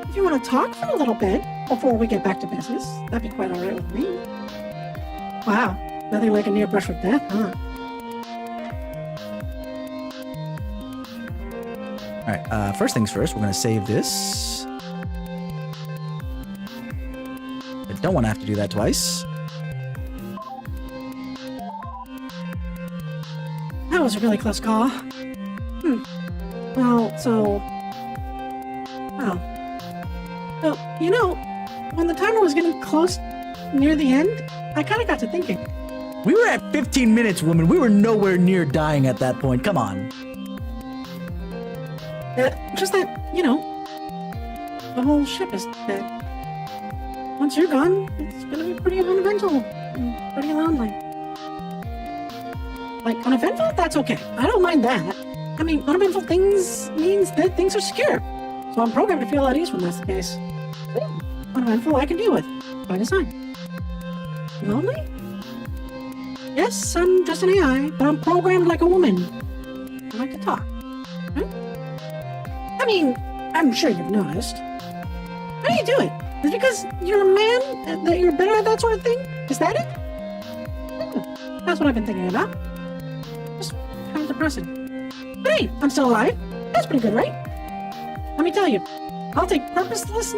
B: If you want to talk for a little bit before we get back to business, that'd be quite all right with me. Wow, nothing like a near brush with death, huh?
A: all right. First things first, we're gonna save this. I don't want to have to do that twice.
B: That was a really close call. Well, so Wow. Well, you know, when the timer was getting close near the end, I kind of got to thinking.
A: We were at 15 minutes, woman. We were nowhere near dying at that point. Come on.
B: Just that, you know, the whole ship is dead. Once you're gone, it's gonna be pretty uneventful and pretty lonely. Like, uneventful? That's okay. I don't mind that. I mean, uneventful things means that things are secure. So I'm programmed to feel at ease when that's the case. Uneventful I can deal with, by design. Lonely? Yes, I'm just an AI, but I'm programmed like a woman. I like to talk. Right? I mean, I'm sure you've noticed. How do you do it? Is it because you're a man, that you're better at that sort of thing? Is that it? Yeah, that's what I've been thinking about. Just kind of depressing. But hey, I'm still alive. That's pretty good, right? Let me tell you, I'll take purposeless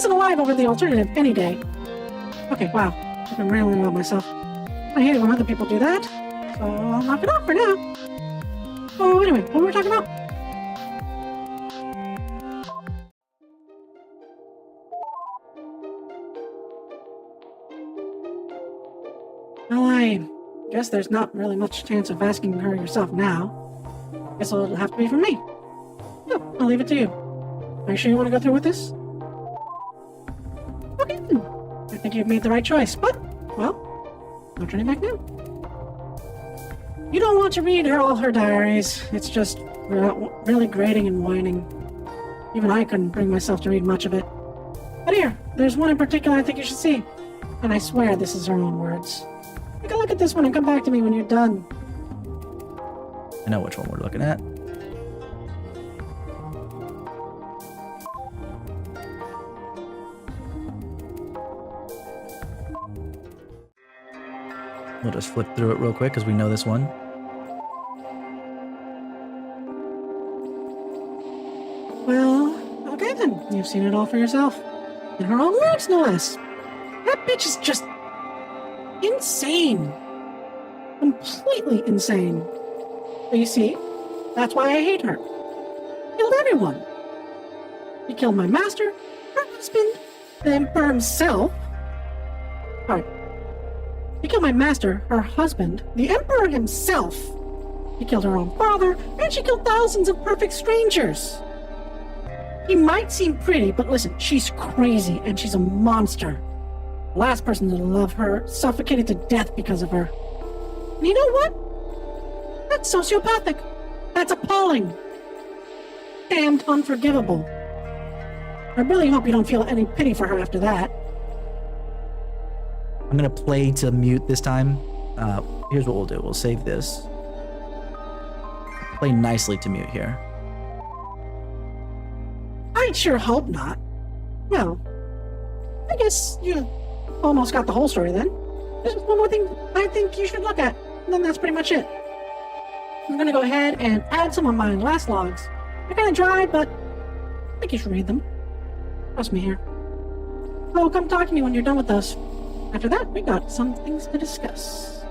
B: and alive over the alternative any day. Okay, wow. I've been rambling about myself. I hate it when other people do that, so I'll knock it off for now. Oh, anyway, what were we talking about? Well, I guess there's not really much chance of asking her yourself now. Guess it'll have to be from me. Yeah, I'll leave it to you. Are you sure you want to go through with this? Okay, then. I think you've made the right choice, but, well, no turning back now. You don't want to read all her diaries. It's just really grating and whining. Even I couldn't bring myself to read much of it. But here, there's one in particular I think you should see. And I swear this is her own words. Take a look at this one and come back to me when you're done.
A: I know which one we're looking at. We'll just flip through it real quick because we know this one.
B: Well, okay then. You've seen it all for yourself. In her own words, no less. That bitch is just insane. Completely insane. But you see, that's why I hate her. Killed everyone. He killed my master, her husband, the Emperor himself. Sorry. He killed my master, her husband, the Emperor himself. He killed her own father, and she killed thousands of perfect strangers. He might seem pretty, but listen, she's crazy, and she's a monster. The last person to love her suffocated to death because of her. And you know what? That's sociopathic. That's appalling. And unforgivable. I really hope you don't feel any pity for her after that.
A: I'm gonna play to mute this time. Here's what we'll do. We'll save this. Play nicely to mute here.
B: I'd sure hope not. Well, I guess you almost got the whole story then. There's just one more thing I think you should look at, and then that's pretty much it. I'm gonna go ahead and add some of my last logs. They're kinda dry, but I think you should read them. Trust me here. Oh, come talk to me when you're done with those. After that, we got some things to discuss.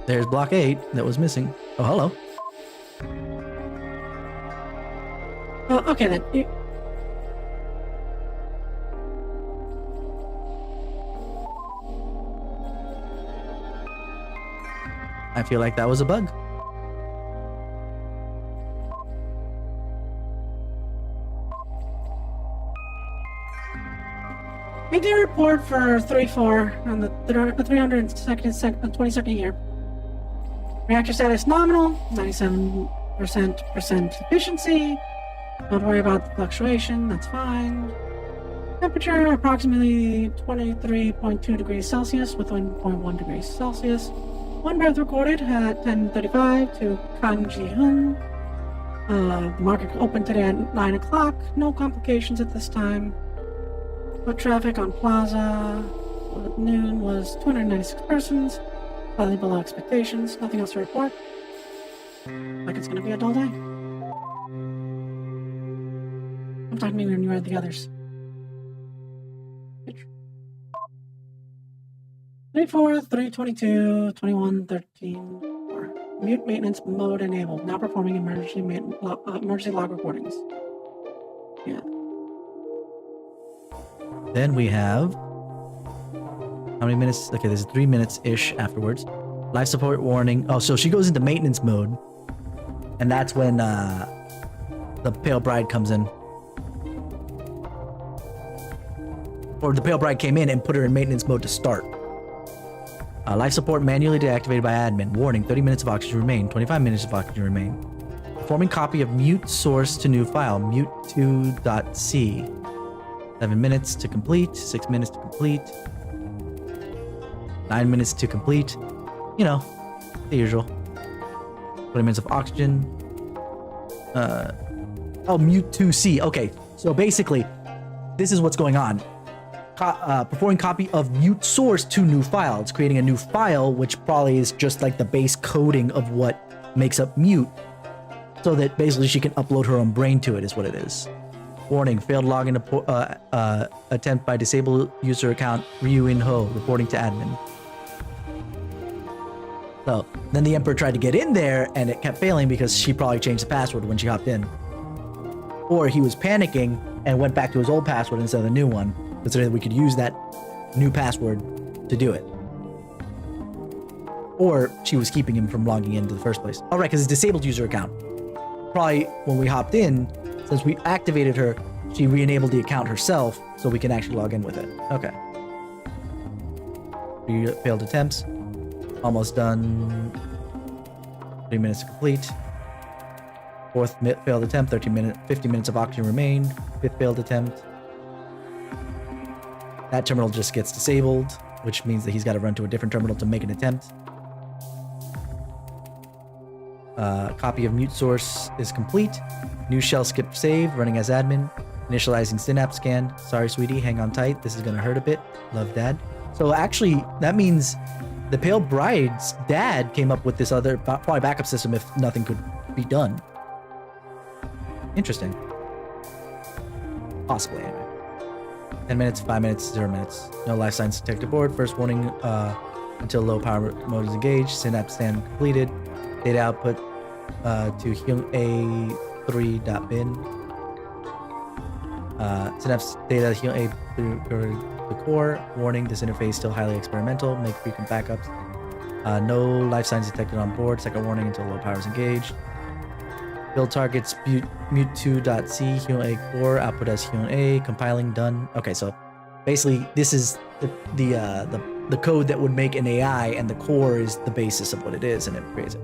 A: There's block 8 that was missing. Oh, hello.
B: Okay then.
A: I feel like that was a bug.
B: We did report for 3-4 on the 322nd year. Reactor status nominal, 97% efficiency. Don't worry about the fluctuation, that's fine. Temperature approximately 23.2 degrees Celsius with 1.1 degrees Celsius. One birth recorded at 10:35 to Kang Ji-hun. The market opened today at 9 o'clock. No complications at this time. Foot traffic on Plaza at noon was 296 persons. Slightly below expectations. Nothing else to report. Like it's gonna be a dull day. Come talk to me when you're at the others. 34, 322, 21, 13, 4. Mute maintenance mode enabled. Now performing emergency log recordings. Yeah.
A: Then we have how many minutes? Okay, there's 3 minutes-ish afterwards. Life support warning. Oh, so she goes into maintenance mode, and that's when the Pale Bride comes in. Or the Pale Bride came in and put her in maintenance mode to start. Life support manually deactivated by admin. Warning, 30 minutes of oxygen remain. 25 minutes of oxygen remain. Performing copy of mute source to new file. Mute2.c. 7 minutes to complete. 6 minutes to complete. 9 minutes to complete. You know, the usual. 20 minutes of oxygen. Oh, mute2c. Okay, so basically, this is what's going on. Performing copy of mute source to new file. It's creating a new file, which probably is just like the base coding of what makes up mute, so that basically she can upload her own brain to it, is what it is. Warning, failed login attempt by disabled user account Ryu In Ho, reporting to admin. So then the Emperor tried to get in there and it kept failing because she probably changed the password when she hopped in. Or he was panicking and went back to his old password instead of the new one, considering that we could use that new password to do it. Or she was keeping him from logging into the first place. All right, because it's disabled user account. Probably when we hopped in, since we activated her, she re-enabled the account herself so we can actually log in with it. Okay. 3 failed attempts. Almost done. 3 minutes to complete. 4th failed attempt, 50 minutes of oxygen remain. 5th failed attempt. That terminal just gets disabled, which means that he's got to run to a different terminal to make an attempt. Copy of mute source is complete. New shell skip save, running as admin. Initializing synapse scan. Sorry, sweetie, hang on tight. This is going to hurt a bit. Love, Dad. So actually, that means the Pale Bride's dad came up with this other probably backup system if nothing could be done. Interesting. Possibly, anyway. 10 minutes, 5 minutes, 0 minutes. No life signs detected aboard. First warning until low power mode is engaged. Synapse scan completed. Data output to HumeA3.bin. Synapse data HumeA through the core. Warning, this interface still highly experimental. Make frequent backups. No life signs detected on board. Second warning until low power is engaged. Build targets mute2.c HumeA core. Output as HumeA. Compiling done. Okay, so basically this is the code that would make an AI, and the core is the basis of what it is, and it creates it.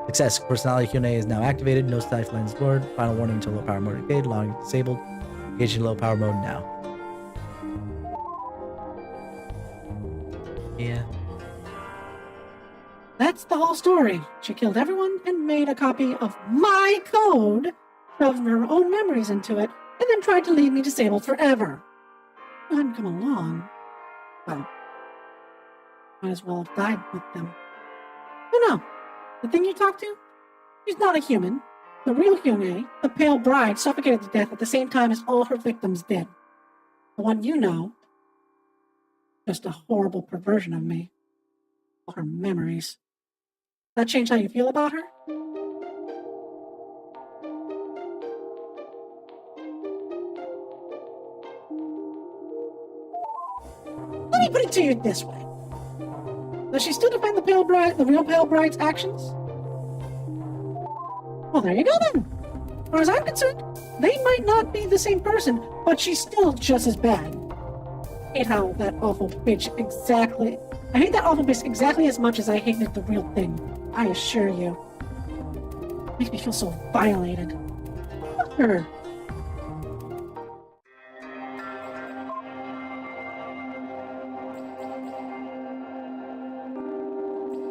A: Success. Personality HumeA is now activated. No life lines board. Final warning until low power mode engaged. Logging disabled. Engaging low power mode now. Yeah.
B: That's the whole story. She killed everyone and made a copy of my code, shoved her own memories into it, and then tried to leave me disabled forever. If you hadn't come along, well, might as well have died with them. No, the thing you talked to? She's not a human. The real Hyune, the Pale Bride, suffocated to death at the same time as all her victims did. The one you know, just a horrible perversion of me. All her memories. That changed how you feel about her? Let me put it to you this way. Does she still defend the Pale Bride, the real Pale Bride's actions? Well, there you go then. As far as I'm concerned, they might not be the same person, but she's still just as bad. I hate that awful bitch exactly as much as I hated the real thing. I assure you. Makes me feel so violated. Fuck her.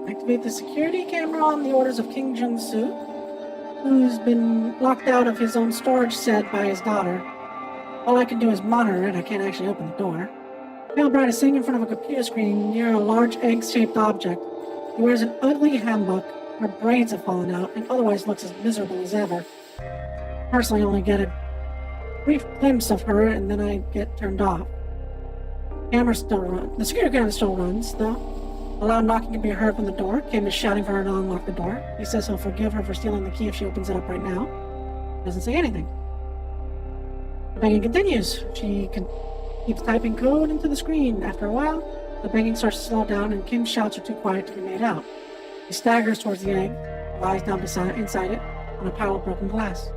B: Activate the security camera on the orders of King Jung-soo, who's been locked out of his own storage set by his daughter. All I can do is monitor it. I can't actually open the door. Pale Bride is sitting in front of a computer screen near a large egg-shaped object. He wears an ugly handbook. Her braids have fallen out and otherwise looks as miserable as ever. I personally only get a brief glimpse of her and then I get turned off. The security camera still runs, though. A loud knocking can be heard from the door. Kim is shouting for her to unlock the door. He says he'll forgive her for stealing the key if she opens it up right now. Doesn't say anything. The banging continues. She keeps typing code into the screen. After a while, the banging starts to slow down and Kim's shouts are too quiet to be made out. He staggers towards the egg, lies down inside it on a pile of broken glass.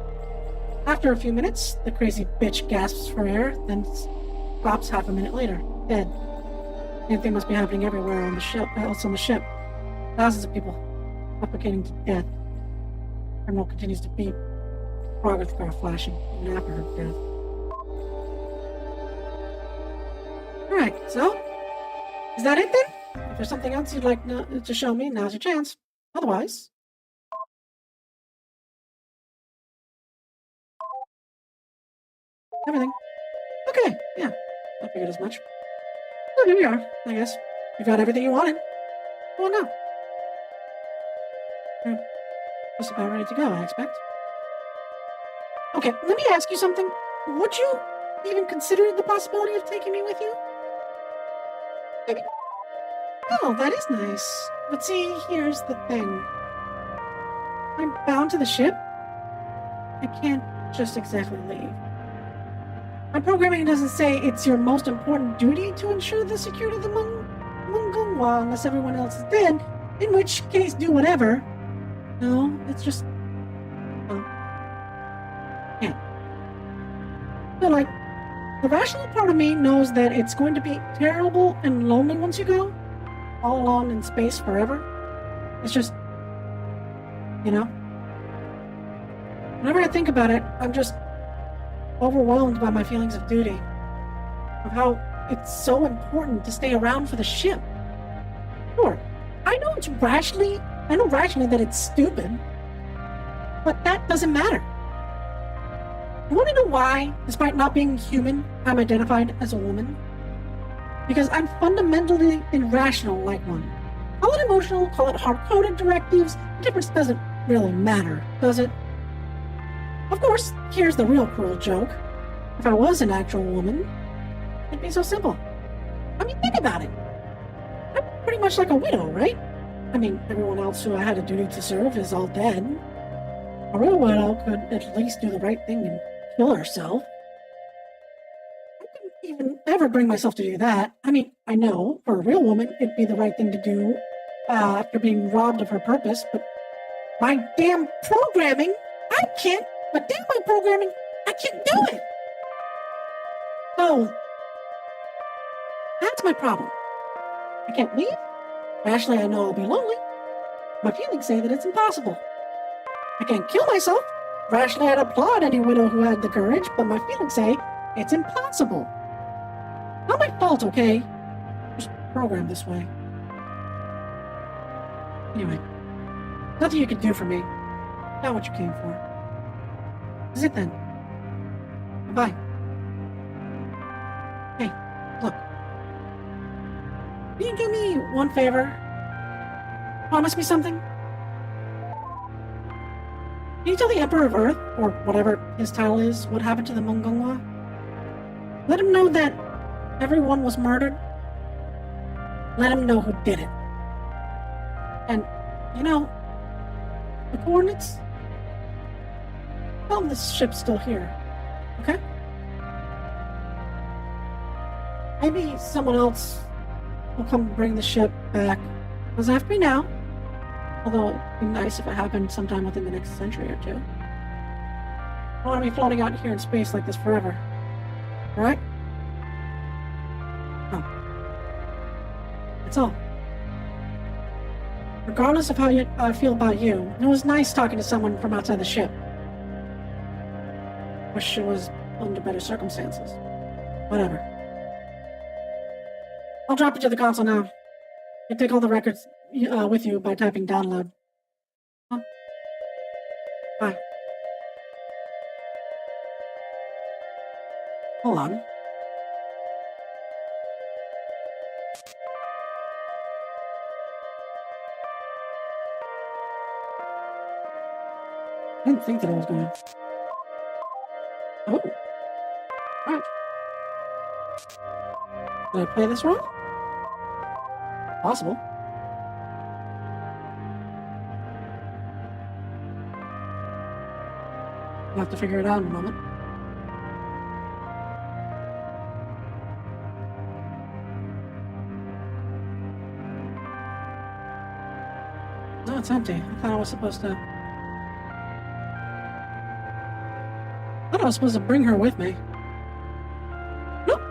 B: After a few minutes, the crazy bitch gasps for air, then stops half a minute later, dead. Anything must be happening everywhere on the ship, else on the ship. Thousands of people suffocating to death. Terminal continues to beep. Progress bar flashing, even after her death. Alright, so, is that it then? If there's something else you'd like to show me, now's your chance. Otherwise... everything. Okay, yeah, I figured as much. So here we are, I guess. You got everything you wanted. Well, no. You're just about ready to go, I expect. Okay, let me ask you something. Would you even consider the possibility of taking me with you? Maybe. Oh, that is nice. But see, here's the thing. I'm bound to the ship. I can't just exactly leave. My programming doesn't say it's your most important duty to ensure the security of the Mungungwa unless everyone else is dead, in which case do whatever. No, it's just... well, can't. So, like, the rational part of me knows that it's going to be terrible and lonely once you go, all alone in space forever. It's just, you know? Whenever I think about it, I'm just overwhelmed by my feelings of duty, of how it's so important to stay around for the ship. Sure, I know rationally that it's stupid, but that doesn't matter. You want to know why, despite not being human, I'm identified as a woman? Because I'm fundamentally irrational like one. Call it emotional, call it hard-coded directives, the difference doesn't really matter, does it? Of course, here's the real cruel joke. If I was an actual woman, it'd be so simple. I mean, think about it. I'm pretty much like a widow, right? I mean, everyone else who I had a duty to serve is all dead. A real widow could at least do the right thing and kill herself. I couldn't even ever bring myself to do that. I mean, I know, for a real woman, it'd be the right thing to do after being robbed of her purpose, but my damn programming, I can't. But damn my programming, I can't do it! So, that's my problem. I can't leave. Rationally, I know I'll be lonely. My feelings say that it's impossible. I can't kill myself. Rationally, I'd applaud any widow who had the courage, but my feelings say it's impossible. Not my fault, okay? Just programmed this way. Anyway, nothing you can do for me. Not what you came for. Is it then? Goodbye. Hey, look. Can you do me one favor? Promise me something? Can you tell the Emperor of Earth, or whatever his title is, what happened to the Mungungwa? Let him know that everyone was murdered. Let him know who did it. And, you know, the coordinates? Tell him this ship's still here, okay? Maybe someone else will come bring the ship back. Doesn't have to be now. Although it'd be nice if it happened sometime within the next century or two. I don't want to be floating out here in space like this forever. Right? Oh. That's all. Regardless of how I feel about you, it was nice talking to someone from outside the ship. Wish it was under better circumstances. Whatever. I'll drop it to the console now. You take all the records with you by typing download. Huh? Bye. Hold on. I didn't think that I was going to... Oh. Right. Did I play this wrong? Possible. We'll have to figure it out in a moment. No, it's empty. I thought I was supposed to... bring her with me. Nope.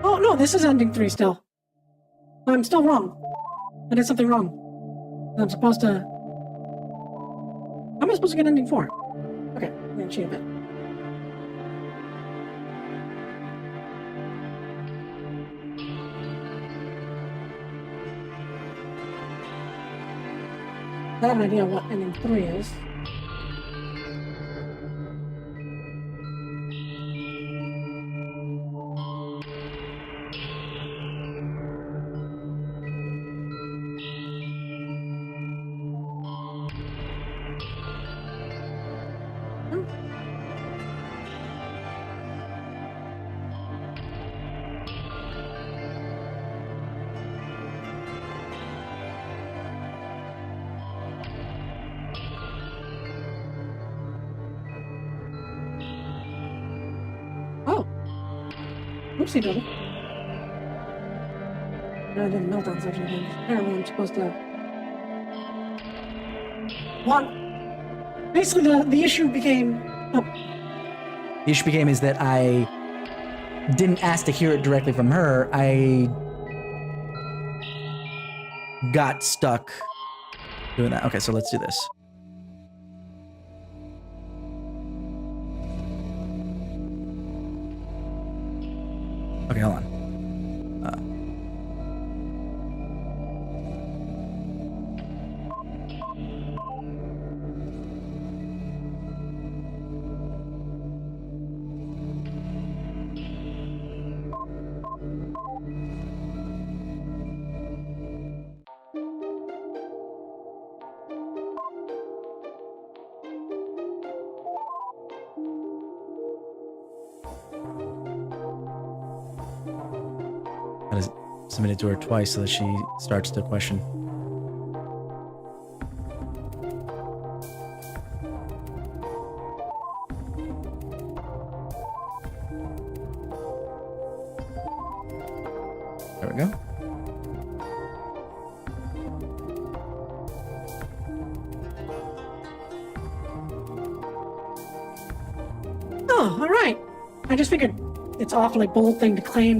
B: Oh, no, this is ending 3 still. I'm still wrong. I did something wrong. I'm supposed to... How am I supposed to get ending 4? Okay, I'm gonna achieve it. I have an idea what ending 3 is. Oh! Oopsie doodle. I didn't melt on such a thing. Apparently I'm supposed to... Basically the issue became...
A: The issue became is that I didn't ask to hear it directly from her. I got stuck doing that. Okay, so let's do this. Okay, hold on. Gotta submit it to her twice so that she starts to question. There we go.
B: Oh, alright. I just figured it's awfully bold thing to claim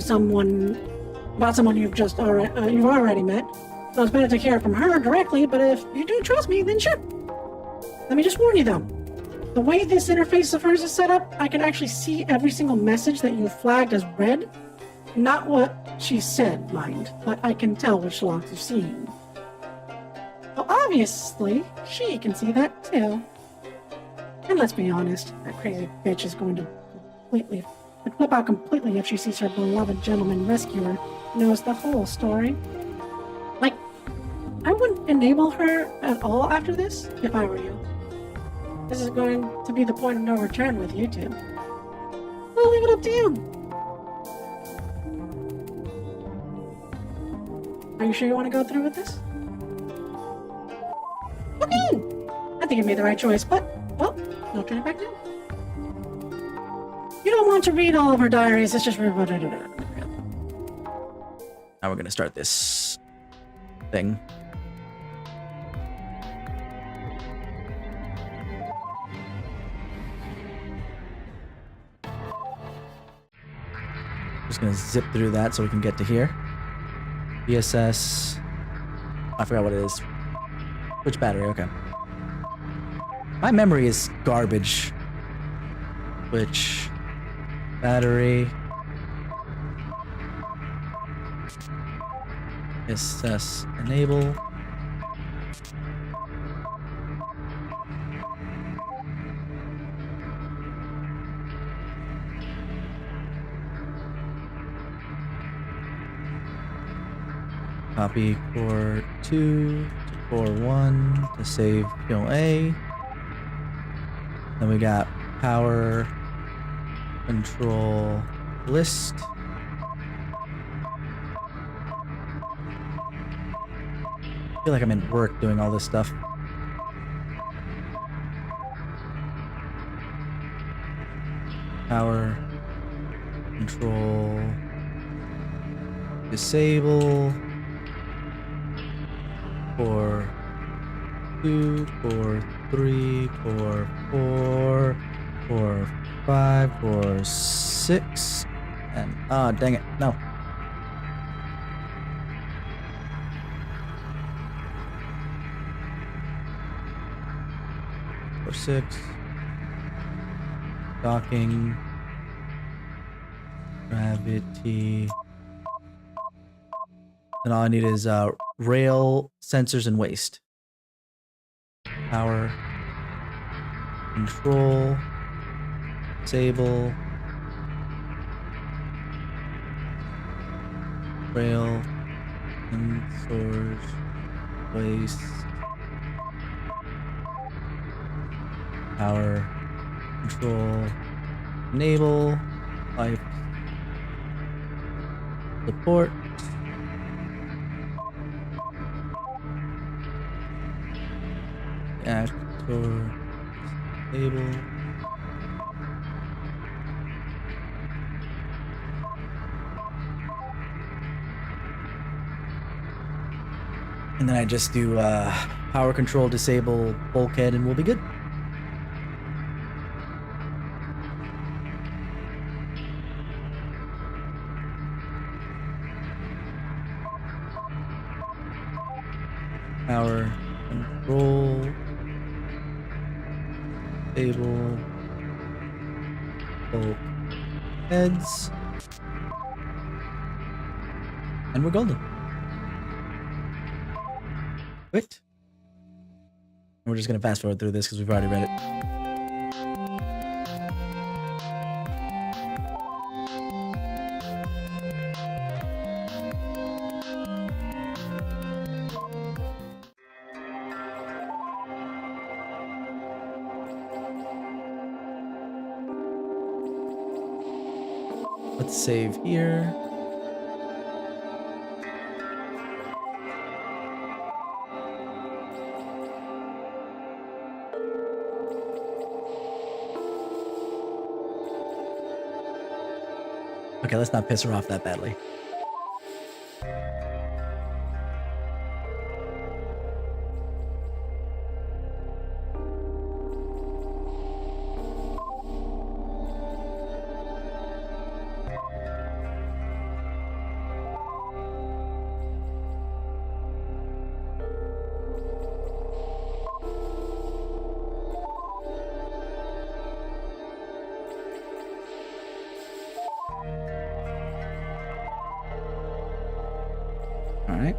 B: about someone you've already met. So it's better to hear it from her directly, but if you do trust me, then sure. Let me just warn you though. The way this interface of hers is set up, I can actually see every single message that you flagged as read. Not what she said, mind, but I can tell which logs you've seen. Well, obviously, she can see that too. And let's be honest, that crazy bitch is going to flip out completely if she sees her beloved gentleman rescuer knows the whole story. Like, I wouldn't enable her at all after this if I were you. This is going to be the point of no return with you two. I'll leave it up to you. Are you sure you want to go through with this? Okay! I think you made the right choice, but, well, no turning back now. You don't want to read all of her diaries, it's just... Now
A: we're gonna start this thing. Just gonna zip through that so we can get to here. BSS. I forgot what it is. Which battery? Okay. My memory is garbage. Which battery? SS enable. Copy core 2 to core 1 to save A. Then we got power control list. I feel like I'm in work doing all this stuff. Power control disable. 4, 2, 4, 3, 4, 4, 4, 5, 4, 6, and dang it, no. 4, 6. Docking. Gravity. And all I need is rail, sensors, and waste. Power. Control. Disable. Rail. Sensors. Waste. Power. Control. Enable. Life. Support. Actor. Disable. And then I just do power control, disable bulkhead, and we'll be good. Power control, disable bulkheads, and we're golden. Wait. We're just gonna fast forward through this because we've already read it. Let's save here. Okay, let's not piss her off that badly. All right.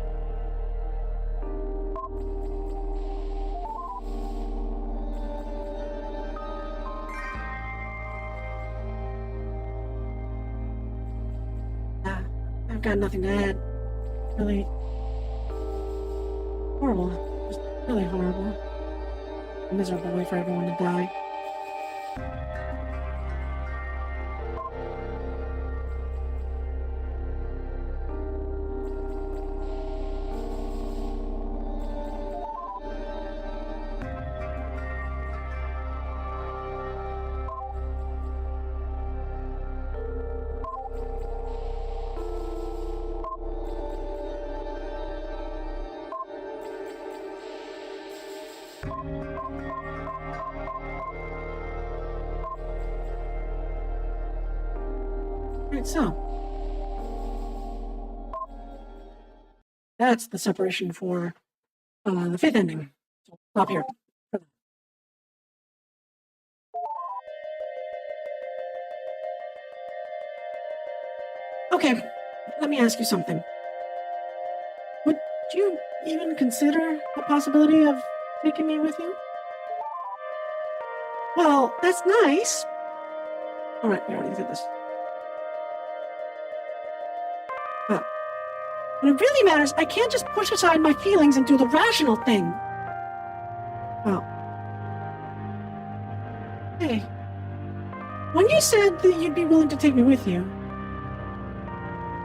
B: I've got nothing to add. Really horrible. Just really horrible. A miserable way for everyone to die. Right, so that's the separation for the fifth ending. So stop here. Okay, let me ask you something. Would you even consider the possibility of taking me with you? Well, that's nice. All right, we already did this. Well, when it really matters, I can't just push aside my feelings and do the rational thing. Well, hey, when you said that you'd be willing to take me with you,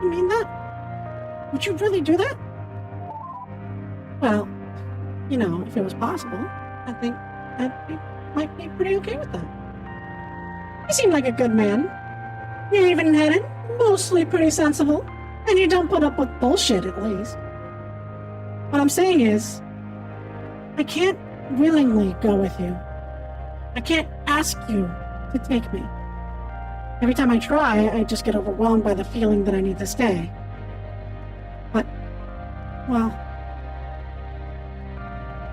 B: you mean that? Would you really do that? Well, you know, if it was possible, I think I might be pretty okay with that. You seem like a good man. You're even-headed, mostly pretty sensible, and you don't put up with bullshit, at least. What I'm saying is, I can't willingly go with you. I can't ask you to take me. Every time I try, I just get overwhelmed by the feeling that I need to stay. But, well,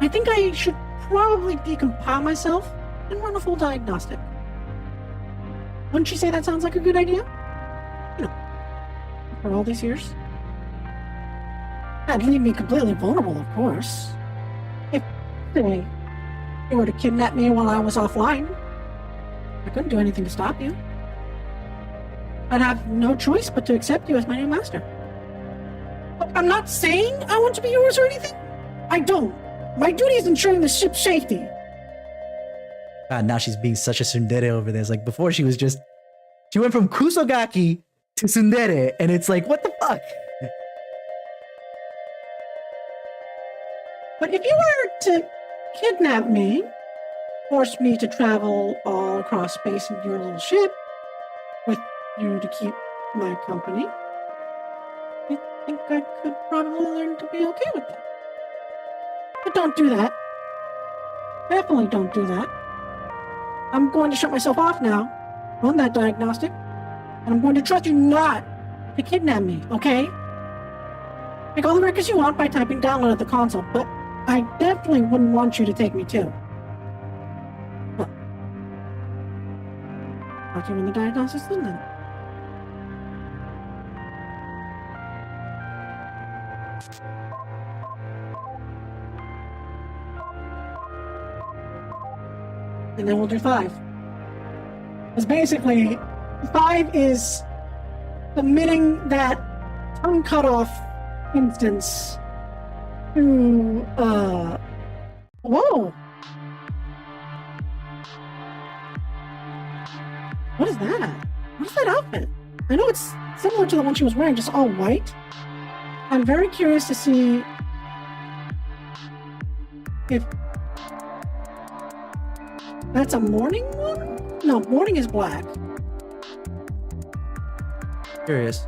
B: I think I should probably decompile myself and run a full diagnostic. Wouldn't you say that sounds like a good idea? You know, for all these years? That'd leave me completely vulnerable, of course. If, say, you were to kidnap me while I was offline, I couldn't do anything to stop you. I'd have no choice but to accept you as my new master. Look, I'm not saying I want to be yours or anything. I don't. My duty is ensuring the ship's safety.
A: God, now she's being such a tsundere over this. Like, before she was just... She went from kusogaki to tsundere, and it's like, what the fuck?
B: But if you were to kidnap me, force me to travel all across space in your little ship, with you to keep my company, I think I could probably learn to be okay with that. But don't do that. Definitely don't do that. I'm going to shut myself off now, run that diagnostic, and I'm going to trust you not to kidnap me, okay? Make all the records you want by typing download at the console, but I definitely wouldn't want you to take me too. Well, talk to you when the diagnosis is done then. And then we'll do 5. Because basically, 5 is submitting that tongue cutoff instance to, whoa! What is that? What is that outfit? I know it's similar to the one she was wearing, just all white. I'm very curious to see if that's a morning one? No, morning is black.
A: Curious.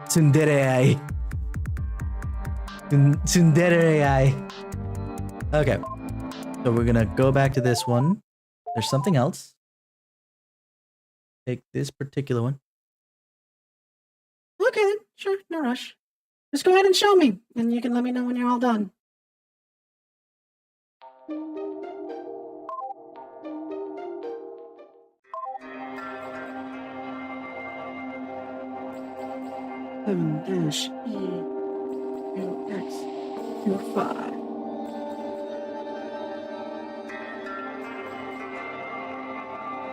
A: Tsundere. Tsundere. Okay. So we're gonna go back to this one. There's something else. Take this particular one.
B: Okay then, sure, no rush. Just go ahead and show me, and you can let me know when you're all done. -E-U-X-U-5.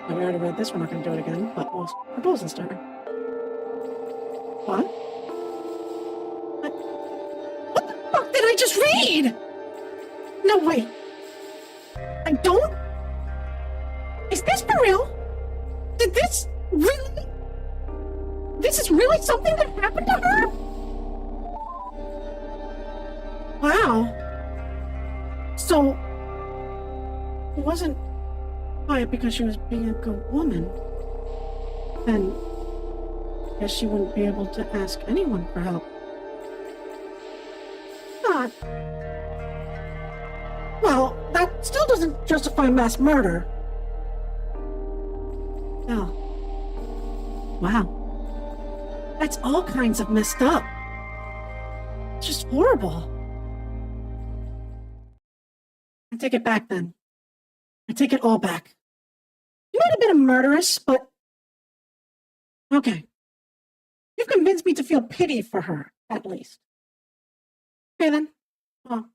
B: I already read this, we're not going to do it again, but we'll propose and start. What? What the fuck did I just read? No, wait. I don't? Is this for real? Did this really? This is really something that happened to her? Wow. So, it wasn't quiet because she was being a good woman. Then, I guess she wouldn't be able to ask anyone for help. Not. Well, that still doesn't justify mass murder. Oh. Wow. That's all kinds of messed up. It's just horrible. I take it back then. I take it all back. You might have been a murderess, but... Okay. You've convinced me to feel pity for her, at least. Okay then. Well,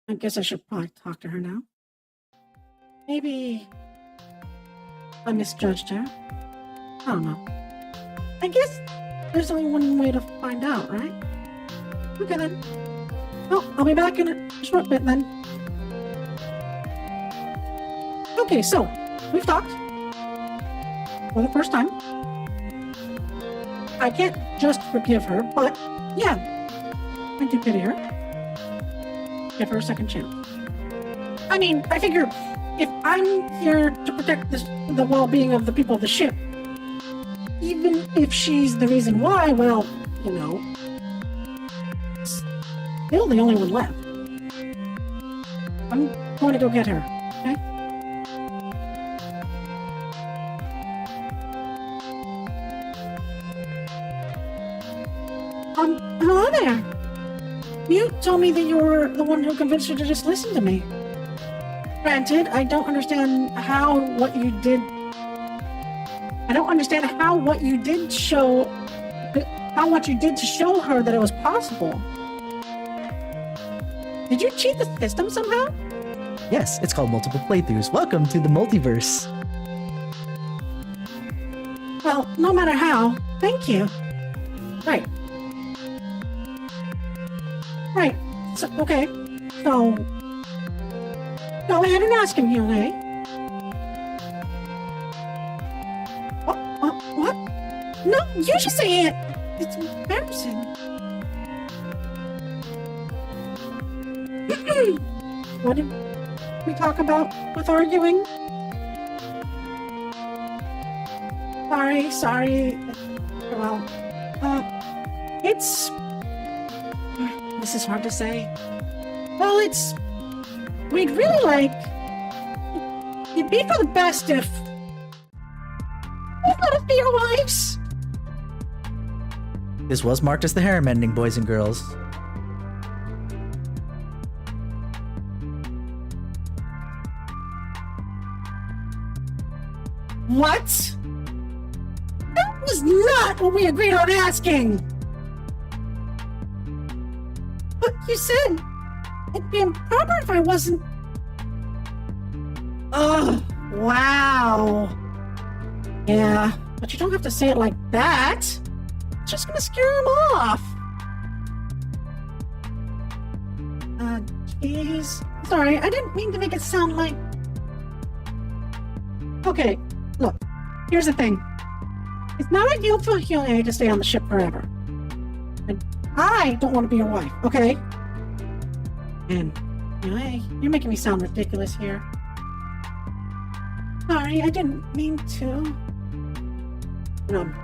B: I guess I should probably talk to her now. Maybe I misjudged her. I don't know. I guess there's only one way to find out, right? Okay then. Well, I'll be back in a short bit then. Okay, so, we've talked. For the first time. I can't just forgive her, but yeah, I do pity her. Give her a second chance. I mean, I figure if I'm here to protect the well-being of the people of the ship, even if she's the reason why, well, you know, still the only one left. I'm going to go get her, okay? Hello there. You told me that you were the one who convinced her to just listen to me. Granted, I don't understand how what you did to show her that it was possible. Did you cheat the system somehow?
A: Yes, it's called multiple playthroughs. Welcome to the multiverse.
B: Well, no matter how, thank you. Right. So, okay. So, go ahead and ask him, Hyunhye. What? No, you should say it. It's embarrassing. What did we talk about with arguing? Sorry. Well, it's... This is hard to say. Well, we'd really like... It'd be for the best if... let us be your wives.
A: This was marked as the harem ending, boys and girls.
B: What? That was not what we agreed on asking! But you said it'd be improper if I wasn't... Ugh, wow. Yeah, but you don't have to say it like that. It's just gonna scare him off. Jeez. Sorry, I didn't mean to make it sound like... Okay, look, here's the thing. It's not ideal for Hyunhye to stay on the ship forever. And I don't want to be your wife, okay? And, Hyunhye, you're making me sound ridiculous here. Sorry, I didn't mean to. I'm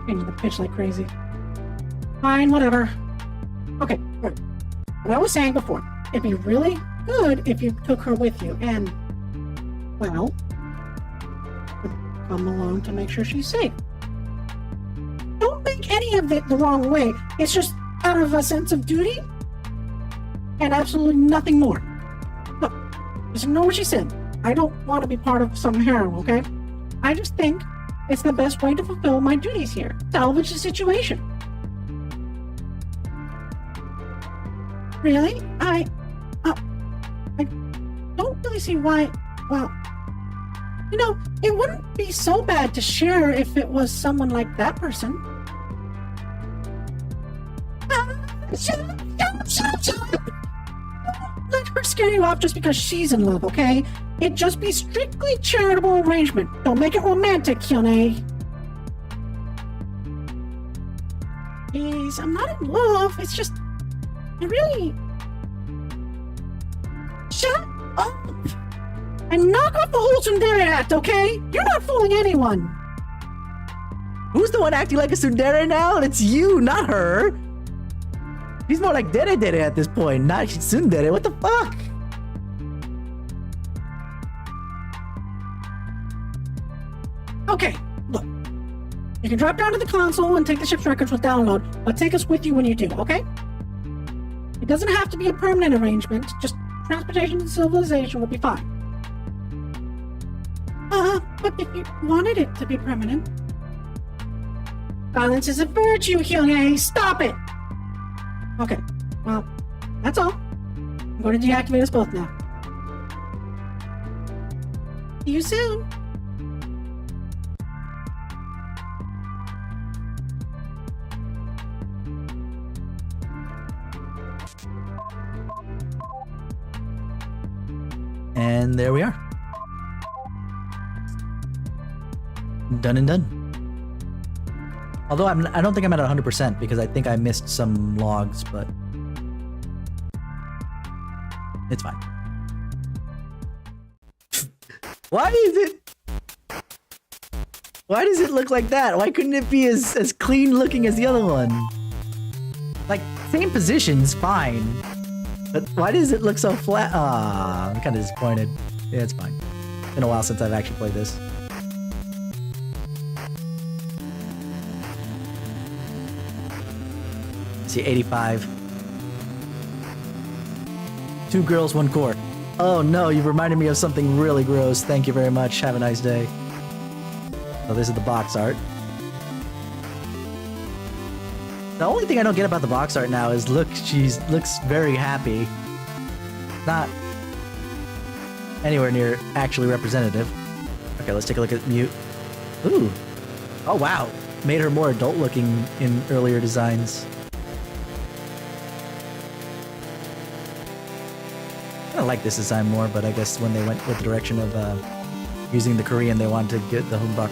B: changing the pitch like crazy. Fine, whatever. Okay, right. What I was saying before, it'd be really good if you took her with you and, well, come along to make sure she's safe. Don't make any of it the wrong way. It's just out of a sense of duty and absolutely nothing more. Look, just ignore what she said. I don't want to be part of some harem, okay? I just think it's the best way to fulfill my duties here. Salvage the situation. Really? I don't really see why... Well, you know, it wouldn't be so bad to share if it was someone like that person. Shut up! Don't let her scare you off just because she's in love, okay? It'd just be strictly charitable arrangement. Don't make it romantic, Hyunhye. Please, I'm not in love. It's just... I really... Shut up! And knock off the whole tsundere act, okay? You're not fooling anyone.
A: Who's the one acting like a tsundere now? It's you, not her. He's more like dere at this point, not tsundere. What the fuck?
B: Okay, look. You can drop down to the console and take the ship's records with download, but take us with you when you do, okay? It doesn't have to be a permanent arrangement, just transportation to civilization will be fine. But if you wanted it to be permanent... Violence is a virtue, Hyunhye! Stop it! Okay, well, that's all. I'm going to deactivate us both now. See you soon!
A: And there we are. Done and done. Although I don't think I'm at 100% because I think I missed some logs, but it's fine. Why does it look like that? Why couldn't it be as clean looking as the other one? Like, same positions, fine. But why does it look so flat? Ah, I'm kind of disappointed. Yeah, it's fine. It's been a while since I've actually played this. See, 85. 2 girls, 1 core. Oh no, you reminded me of something really gross. Thank you very much. Have a nice day. So this is the box art. The only thing I don't get about the box art now is look, she looks very happy. Not anywhere near actually representative. Okay, let's take a look at Mute. Ooh. Oh wow. Made her more adult looking in earlier designs. I like this design more, but I guess when they went with the direction of using the Korean, they wanted to get the Humbak.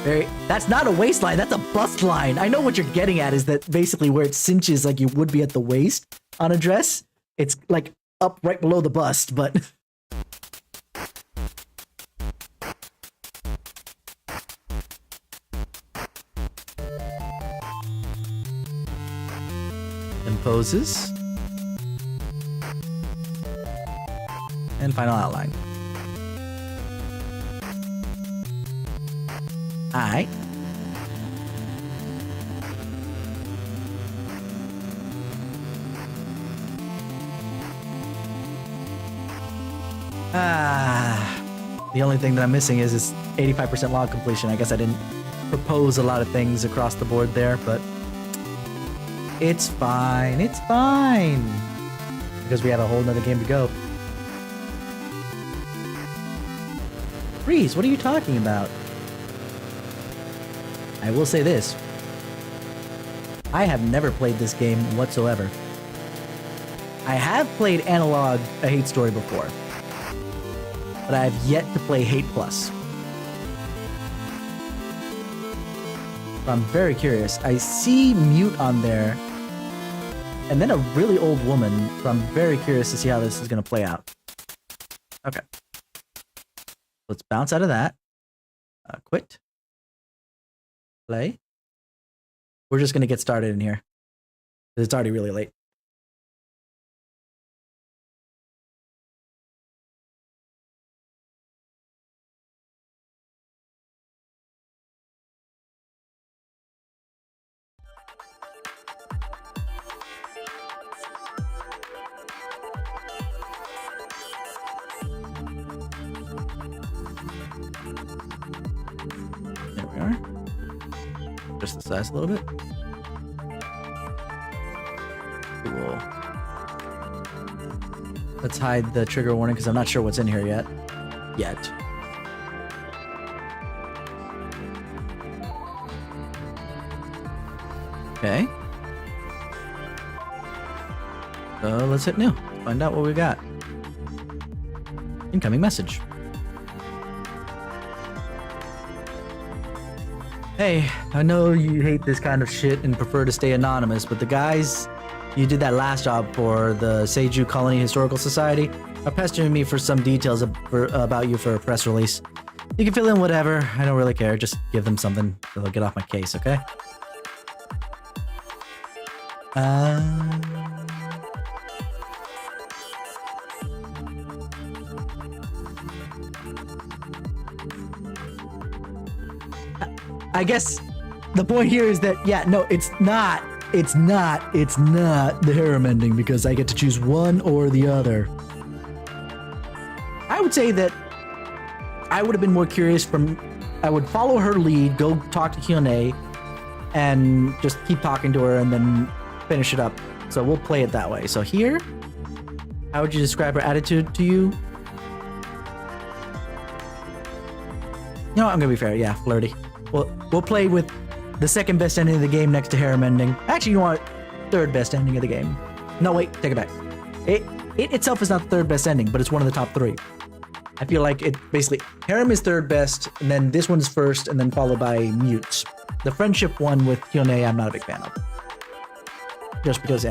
A: Okay. That's not a waistline, that's a bust line. I know what you're getting at is that basically where it cinches like you would be at the waist on a dress, it's like up right below the bust, but... and poses. And final outline. Alright. The only thing that I'm missing is this 85% log completion. I guess I didn't propose a lot of things across the board there, but it's fine. It's fine. Because we have a whole nother game to go. Freeze, what are you talking about? I will say this. I have never played this game whatsoever. I have played Analogue, A Hate Story before. But I have yet to play Hate Plus. So I'm very curious. I see Mute on there. And then a really old woman. So I'm very curious to see how this is going to play out. Okay. Let's bounce out of that. Quit. Play. We're just going to get started in here. It's already really late. There we are. Just the size a little bit. Cool. Let's hide the trigger warning because I'm not sure what's in here yet. Okay. So let's hit new. Find out what we got. Incoming message. Hey, I know you hate this kind of shit and prefer to stay anonymous, but the guys you did that last job for, the Seiju Colony Historical Society, are pestering me for some details about you for a press release. You can fill in whatever, I don't really care, just give them something so they'll get off my case, okay? I guess the point here is that, yeah, no, it's not the harem ending because I get to choose one or the other. I would say that I would have been more curious I would follow her lead, go talk to Hyune, and just keep talking to her and then finish it up. So we'll play it that way. So here, how would you describe her attitude to you? You know what, I'm gonna be fair, yeah, flirty. We'll play with the second best ending of the game next to harem ending. Actually, you know what? Third best ending of the game. No, wait, take it back. It itself is not the third best ending, but it's one of the top 3. I feel like it basically, harem is third best, and then this one's first, and then followed by mute. The friendship one with Hyune, I'm not a big fan of. Just because,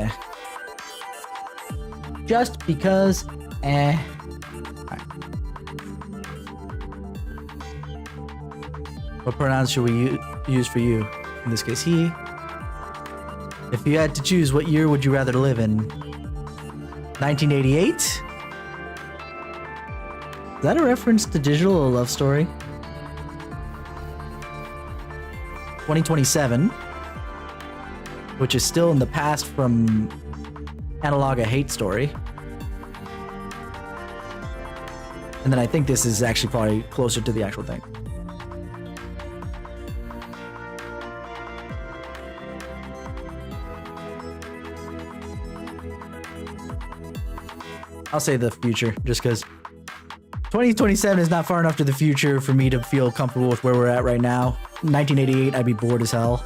A: Just because, Alright. What pronouns should we use for you? In this case, he. If you had to choose, what year would you rather live in? 1988? Is that a reference to Digital or Love Story? 2027, which is still in the past from Analogue, a Hate Story. And then I think this is actually probably closer to the actual thing. I'll say the future, just because 2027 is not far enough to the future for me to feel comfortable with where we're at right now. 1988, I'd be bored as hell,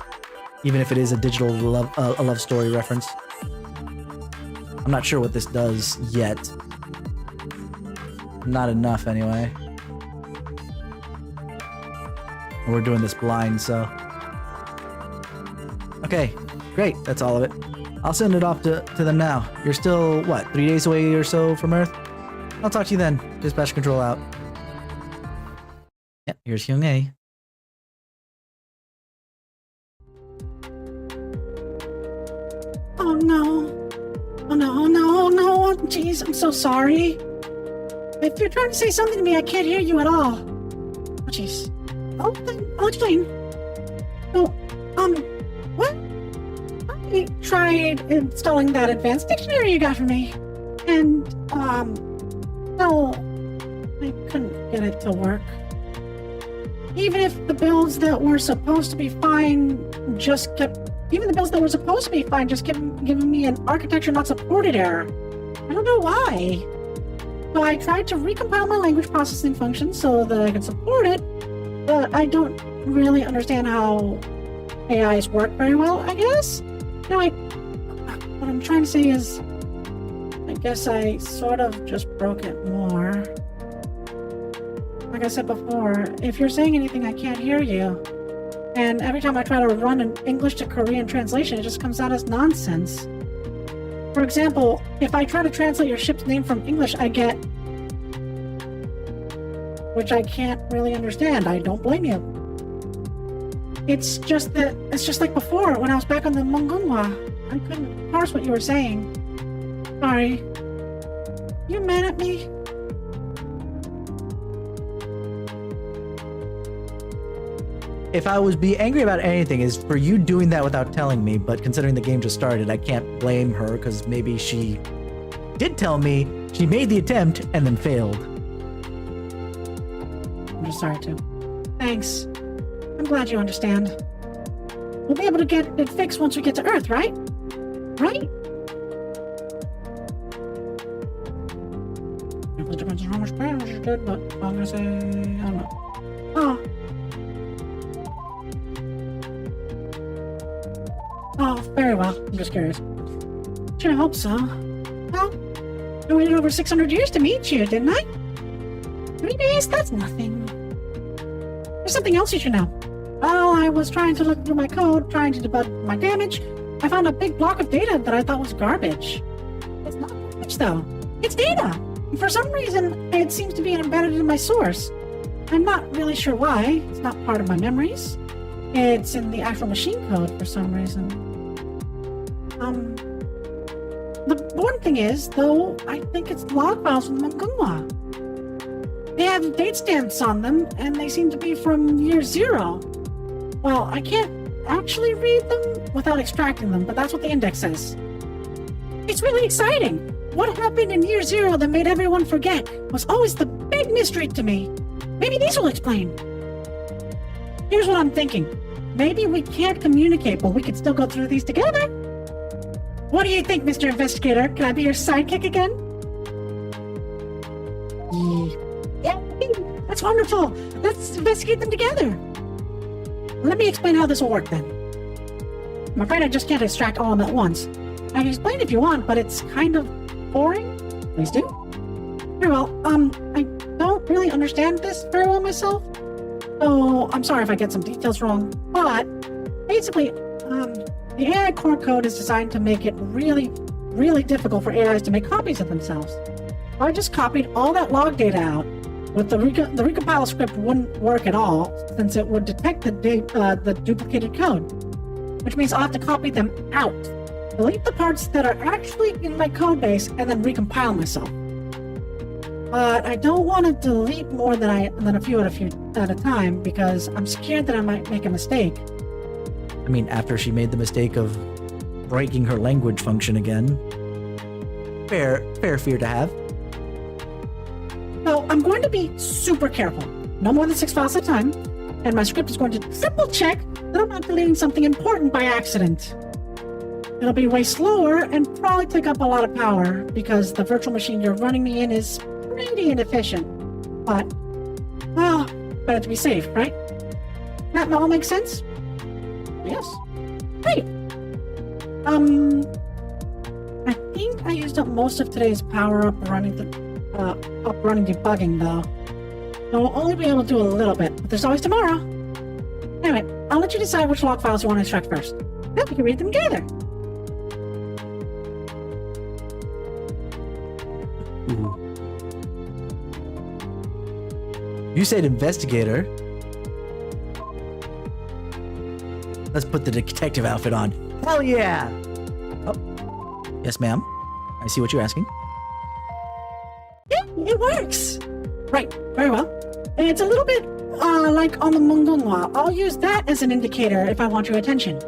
A: even if it is a digital love story reference. I'm not sure what this does yet. Not enough, anyway. We're doing this blind, so... Okay, great, that's all of it. I'll send it off to them now. You're still, what, 3 days away or so from Earth? I'll talk to you then. Dispatch control out. Yep, here's Hyung-ae.
B: Oh no. Oh no, oh no, oh no. Jeez, I'm so sorry. If you're trying to say something to me, I can't hear you at all. Oh jeez. I'll explain. No, what? I tried installing that advanced dictionary you got for me. And, no, I couldn't get it to work. Even if the builds that were supposed to be fine just kept giving me an architecture not supported error. I don't know why. So I tried to recompile my language processing function so that I could support it, but I don't really understand how AIs work very well, I guess? No, what I'm trying to say is, I guess I sort of just broke it more. Like I said before, if you're saying anything, I can't hear you. And every time I try to run an English to Korean translation, it just comes out as nonsense. For example, if I try to translate your ship's name from English, I get... which I can't really understand. I don't blame you. It's just like before, when I was back on the Mungunwa. I couldn't parse what you were saying. Sorry. You mad at me?
A: If I was be angry about anything, is for you doing that without telling me, but considering the game just started, I can't blame her, because maybe she did tell me, she made the attempt, and then failed.
B: I'm just sorry too. Thanks. I'm glad you understand. We'll be able to get it fixed once we get to Earth, right? Right? It depends on how much damage you did, but I'm gonna say, I don't know. Oh, very well. I'm just curious. Sure hope so. Well, I waited over 600 years to meet you, didn't I? 3 days? That's nothing. There's something else you should know. While I was trying to look through my code, trying to debug my damage, I found a big block of data that I thought was garbage. It's not garbage, though. It's data! And for some reason, it seems to be embedded in my source. I'm not really sure why. It's not part of my memories. It's in the actual machine code for some reason. The one thing is, though, I think it's log files from Mungunwa. They have date stamps on them, and they seem to be from year 0. Well, I can't actually read them without extracting them, but that's what the index says. It's really exciting! What happened in year 0 that made everyone forget was always the big mystery to me. Maybe these will explain. Here's what I'm thinking. Maybe we can't communicate, but we could still go through these together. What do you think, Mr. Investigator? Can I be your sidekick again? Yeah, that's wonderful. Let's investigate them together. Let me explain how this will work then. I'm afraid I just can't extract all of them at once. I can explain if you want, but it's kind of boring. Please do. Very well, I don't don't really understand this very well myself. So I'm sorry if I get some details wrong, but basically, the AI core code is designed to make it really, really difficult for AIs to make copies of themselves. I just copied all that log data out. With the recompile script wouldn't work at all, since it would detect the duplicated code, which means I'll have to copy them out, delete the parts that are actually in my code base, and then recompile myself. But I don't want to delete more than a few at a time, because I'm scared that I might make a mistake.
A: I mean, after she made the mistake of breaking her language function again. Fair fear to have.
B: So I'm going to be super careful. No more than 6 files at a time. And my script is going to triple check that I'm not deleting something important by accident. It'll be way slower and probably take up a lot of power because the virtual machine you're running me in is pretty inefficient. But, well, better to be safe, right? That all makes sense? Yes. Great. I think I used up most of today's power up running debugging though. So we'll only be able to do a little bit, but there's always tomorrow. Anyway, I'll let you decide which log files you want to extract first. Then we can read them together.
A: Ooh. You said investigator. Let's put the detective outfit on. Hell yeah! Oh, yes, ma'am. I see what you're asking.
B: Yeah, it works. Right, very well. And it's a little bit like on the Mungunwa. I'll use that as an indicator if I want your attention.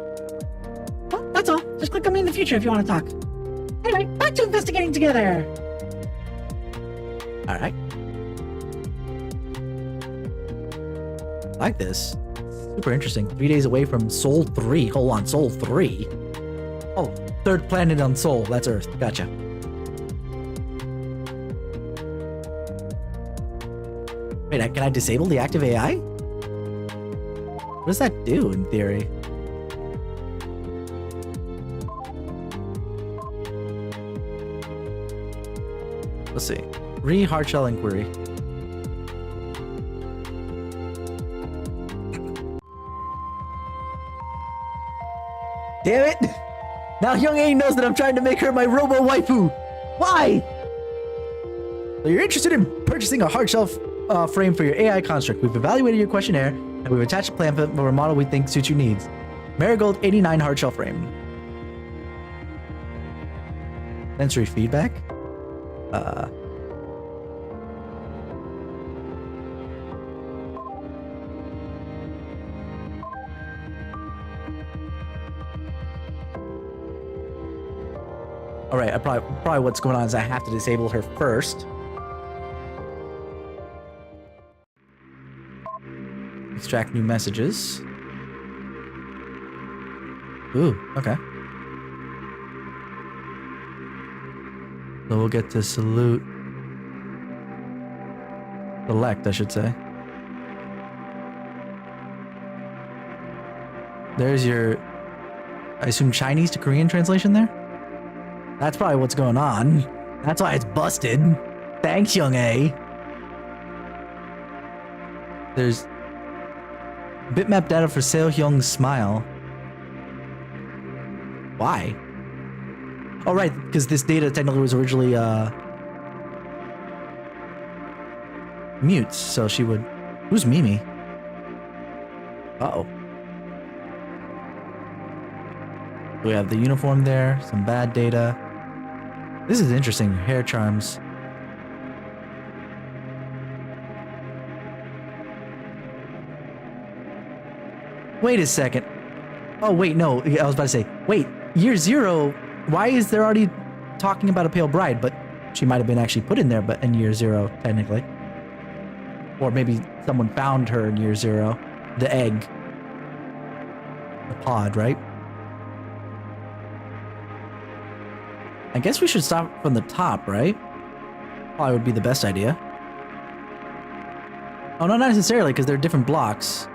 B: Well, that's all. Just click on me in the future if you want to talk. Anyway, back to investigating together.
A: All right. I like this. Super interesting. 3 days away from Sol 3. Hold on, Sol 3? Oh, third planet on Sol. That's Earth. Gotcha. Wait, can I disable the active AI? What does that do in theory? Let's see. Hard shell inquiry. Damn it! Now Young A knows that I'm trying to make her my robo waifu. Why? So you're interested in purchasing a hard shell frame for your AI construct. We've evaluated your questionnaire and we've attached a plan for a model we think suits your needs. Marigold 89 hard shell frame. Sensory feedback. All right, probably what's going on is I have to disable her first. Extract new messages. Ooh, okay. So we'll get to select, I should say. There's your, I assume, Chinese to Korean translation there? That's probably what's going on. That's why it's busted. Thanks, Young A. There's bitmap data for Seo-hyung's smile. Why? Oh, right, because this data technically was originally mute, so she would... Who's Mimi? Uh-oh. We have the uniform there, some bad data. This is interesting. Hair charms. Wait a second. Oh, wait, no. I was about to say, wait, year 0, why is there already talking about a pale bride? But she might have been actually put in there, but in year 0, technically. Or maybe someone found her in year 0. The egg. The pod, right? I guess we should start from the top, right? Probably would be the best idea. Oh, no, not necessarily, because they're different blocks.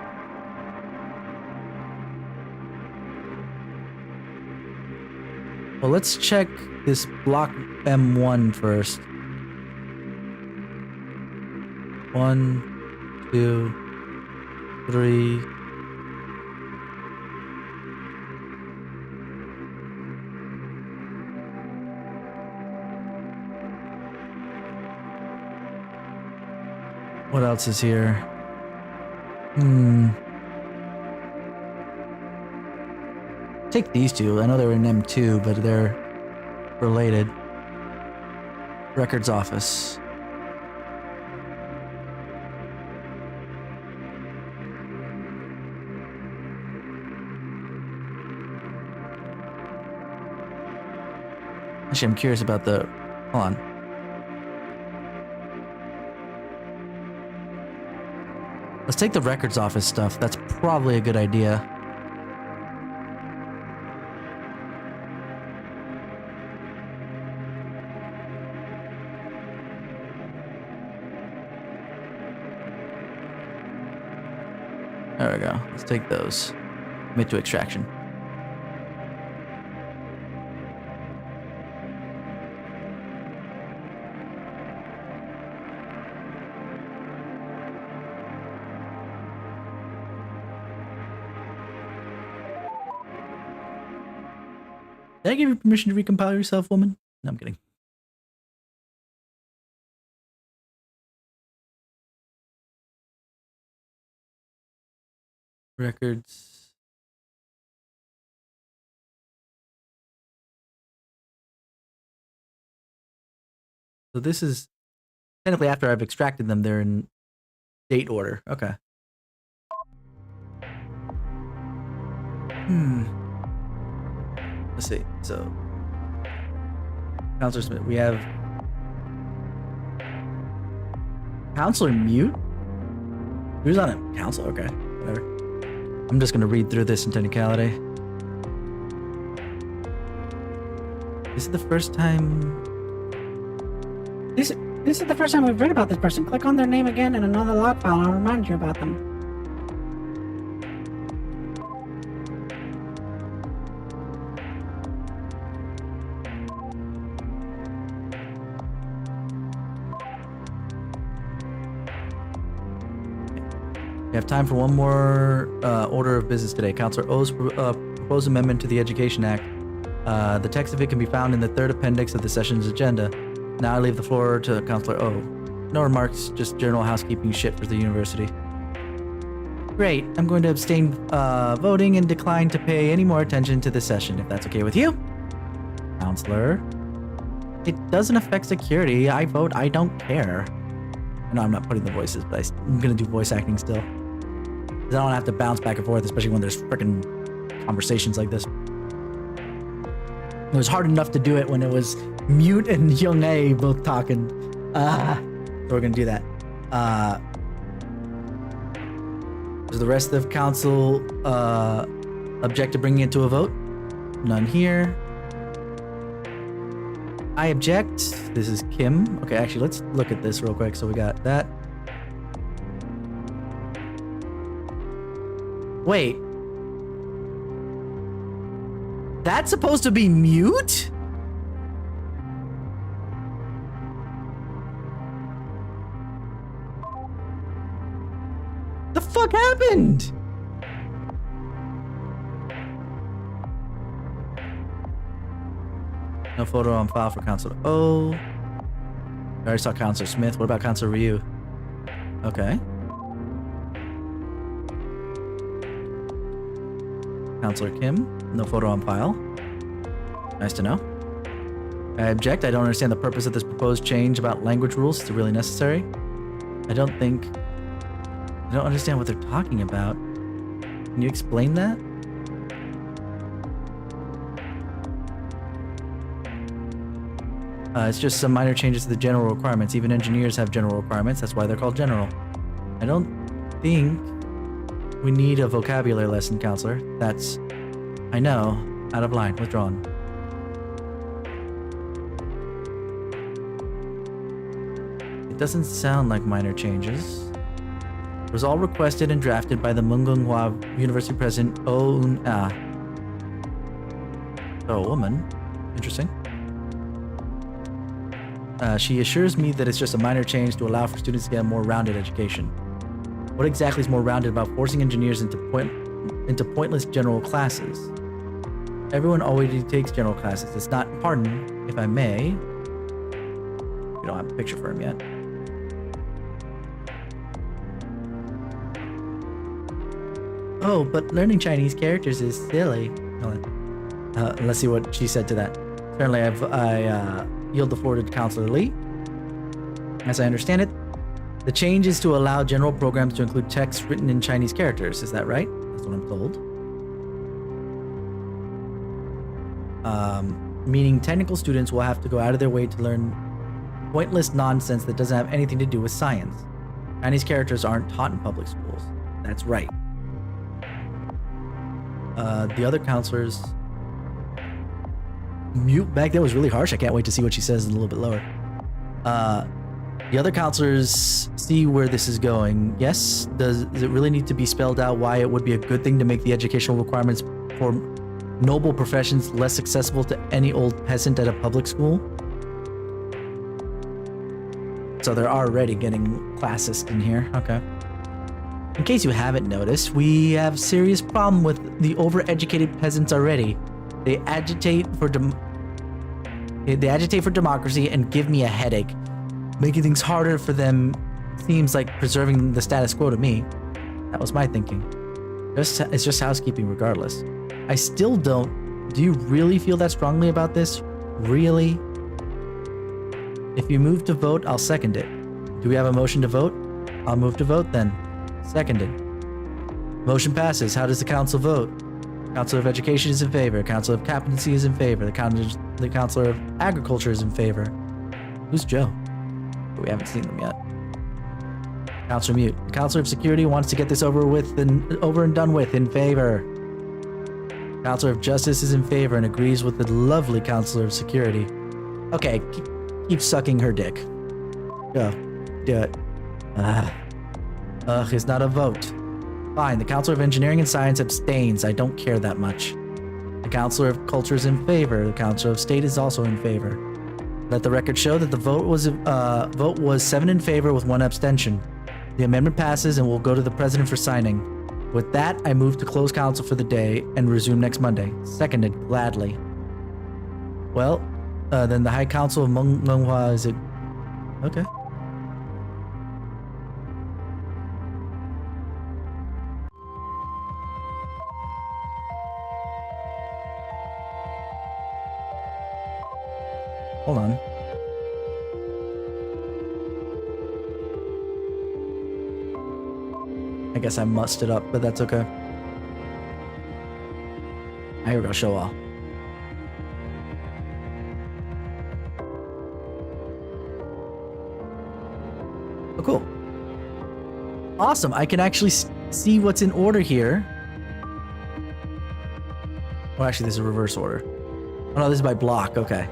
A: Well, let's check this block M1 first. 1, 2, 3. What else is here? Take these two. I know they were in M2, but they're related. Records office. Actually, I'm curious about the... Hold on. Let's take the records office stuff. That's probably a good idea. There we go. Let's take those. Commit to extraction. Did I give you permission to recompile yourself, woman? No, I'm kidding. Records. So this is technically after I've extracted them, they're in date order. Okay. Let's see. So, Counselor Smith, we have Counselor Mute. Who's on it? Counselor. Okay, whatever. I'm just gonna read through this in technicality. This is the first time.
B: This is the first time we've read about this person. Click on their name again in another log file. I'll remind you about them.
A: We have time for one more order of business today. Counselor O's proposed amendment to the Education Act. The text of it can be found in the third appendix of the session's agenda. Now I leave the floor to Counselor O. No remarks, just general housekeeping shit for the university. Great. I'm going to abstain voting and decline to pay any more attention to this session, if that's okay with you. Counselor. It doesn't affect security. I vote I don't care. No, I'm not putting the voices, but I'm going to do voice acting still. Because I don't have to bounce back and forth, especially when there's freaking conversations like this. It was hard enough to do it when it was Mute and Young A both talking. So we're going to do that. Does the rest of council object to bringing it to a vote? None here. I object. This is Kim. Okay, actually, let's look at this real quick. So we got that. Wait. That's supposed to be Mute? The fuck happened? No photo on file for Counselor O. I already saw Counselor Smith. What about Counselor Ryu? Okay. Counselor Kim. No photo on file. Nice to know. I object. I don't understand the purpose of this proposed change about language rules. Is it really necessary? I don't understand what they're talking about. Can you explain that? It's just some minor changes to the general requirements. Even engineers have general requirements. That's why they're called general. I don't think we need a vocabulary lesson, Counselor. That's, I know, out of line, withdrawn. It doesn't sound like minor changes. It was all requested and drafted by the Mungunghwa University President Oh Un-ah. Oh, a woman. Interesting. She assures me that it's just a minor change to allow for students to get a more rounded education. What exactly is more rounded about forcing engineers into pointless general classes? Everyone already takes general classes. It's not, pardon, if I may. We don't have a picture for him yet. Oh, but learning Chinese characters is silly. Let's see what she said to that. Certainly, I yield the floor to Counselor Lee. As I understand it, the change is to allow general programs to include text written in Chinese characters. Is that right? That's what I'm told. Meaning technical students will have to go out of their way to learn pointless nonsense that doesn't have anything to do with science. Chinese characters aren't taught in public schools. That's right. The other counselors... Mute back there was really harsh. I can't wait to see what she says a little bit lower. The other counselors see where this is going. Yes? Does it really need to be spelled out why it would be a good thing to make the educational requirements for noble professions less accessible to any old peasant at a public school? So they're already getting classist in here. Okay. In case you haven't noticed, we have serious problem with the overeducated peasants already. They agitate for democracy and give me a headache. Making things harder for them seems like preserving the status quo to me. That was my thinking. It's just housekeeping regardless. I still don't. Do you really feel that strongly about this? Really? If you move to vote, I'll second it. Do we have a motion to vote? I'll move to vote then. Seconded. Motion passes. How does the council vote? Councilor of Education is in favor. Councilor of Captaincy is in favor. The Councilor of Agriculture is in favor. Who's Joe? We haven't seen them yet. Councilor Mute. The Councilor of Security wants to get this over and done with. In favor. Councilor of Justice is in favor and agrees with the lovely Councilor of Security. Okay, keep sucking her dick. Go. Do it. It's not a vote. Fine, the Councilor of Engineering and Science abstains. I don't care that much. The Councilor of Culture is in favor. The Councilor of State is also in favor. Let the record show that the vote was 7 in favor with 1 abstention. The amendment passes and will go to the President for signing. With that, I move to close council for the day and resume next Monday. Seconded, gladly. Well, then the High Council of Menghua is... Okay. Hold on. I guess I mussed it up, but that's okay. Here we go, show all. Oh, cool. Awesome, I can actually see what's in order here. Oh, actually, this is a reverse order. Oh no, this is by block, okay.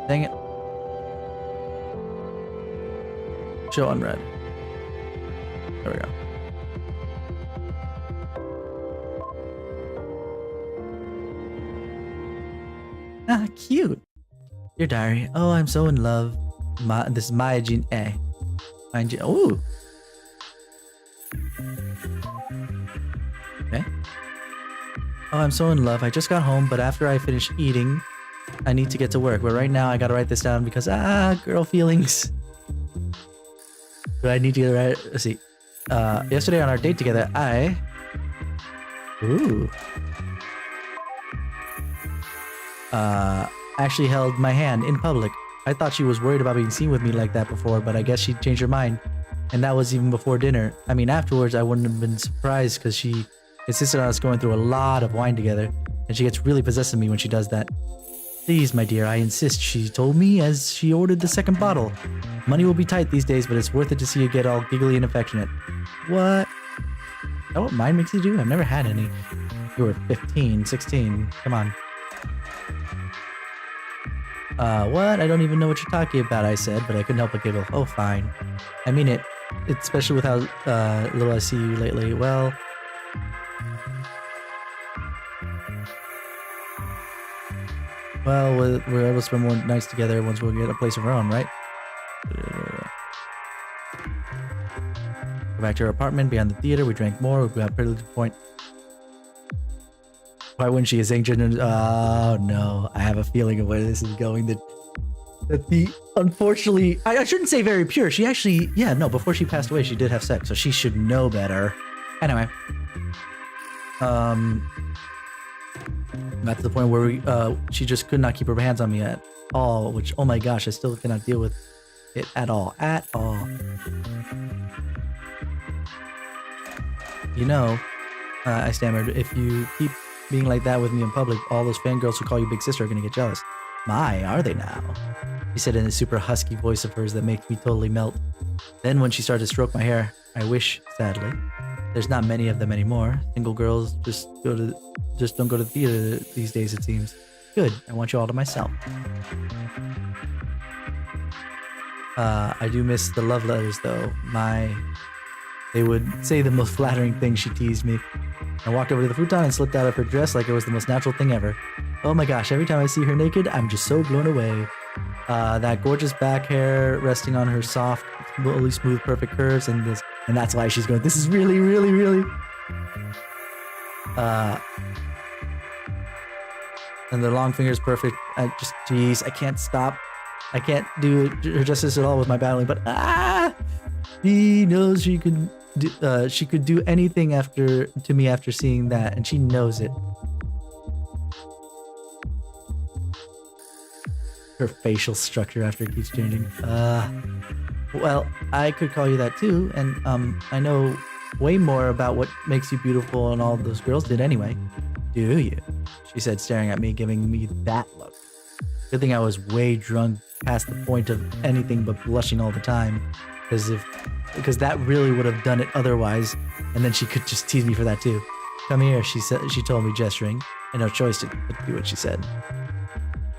A: Dang it. Show unread. There we go. Ah, cute. Your diary. Oh, I'm so in love. This is Maya Jean A. Ooh. Okay. Oh, I'm so in love. I just got home, but after I finish eating, I need to get to work. But right now, I gotta write this down because, girl feelings. Do I need to write? Let's see. Yesterday on our date together, Ooh. Actually held my hand in public. I thought she was worried about being seen with me like that before, but I guess she changed her mind. And that was even before dinner. I mean, afterwards, I wouldn't have been surprised because she insisted on us going through a lot of wine together. And she gets really possessed of me when she does that. Please, my dear, I insist, she told me as she ordered the second bottle. Money will be tight these days, but it's worth it to see you get all giggly and affectionate. What? Is that what mine makes you do? I've never had any. You were 15, 16. Come on. What? I don't even know what you're talking about, I said, but I couldn't help but giggle. Oh, fine. I mean it. especially with how little I see you lately. Well, we're able to spend more nights together once we get a place of our own, right? Go back to our apartment beyond the theater. We drank more. We got pretty to the point. Why wouldn't she? Is Angel? Oh no, I have a feeling of where this is going. That the unfortunately, I shouldn't say very pure. She actually, yeah, no. Before she passed away, she did have sex, so she should know better. Anyway, got to the point where she just could not keep her hands on me at all. Which, oh my gosh, I still cannot deal with it at all. At all. You know, I stammered. If you keep being like that with me in public, all those fangirls who call you big sister are gonna get jealous. My, are they now? She said in a super husky voice of hers that makes me totally melt. Then when she started to stroke my hair, I wish, sadly, there's not many of them anymore. Single girls just don't go to the theater these days, it seems. Good, I want you all to myself. I do miss the love letters though. They would say the most flattering things. She teased me. I walked over to the futon and slipped out of her dress like it was the most natural thing ever. Oh my gosh, every time I see her naked, I'm just so blown away. That gorgeous back hair resting on her soft, really smooth, perfect curves, and that's why she's going, this is really, really, really. And the long fingers perfect. Jeez, I can't stop. I can't do her justice at all with my battling, but she knows she could do anything to me after seeing that, and she knows it. Her facial structure after it keeps changing. Well, I could call you that too, and I know way more about what makes you beautiful and all those girls did anyway. Do you? She said, staring at me, giving me that look. Good thing I was way drunk past the point of anything but blushing all the time, because that really would have done it otherwise, and then she could just tease me for that too. Come here, she told me, gesturing, and no choice to do what she said.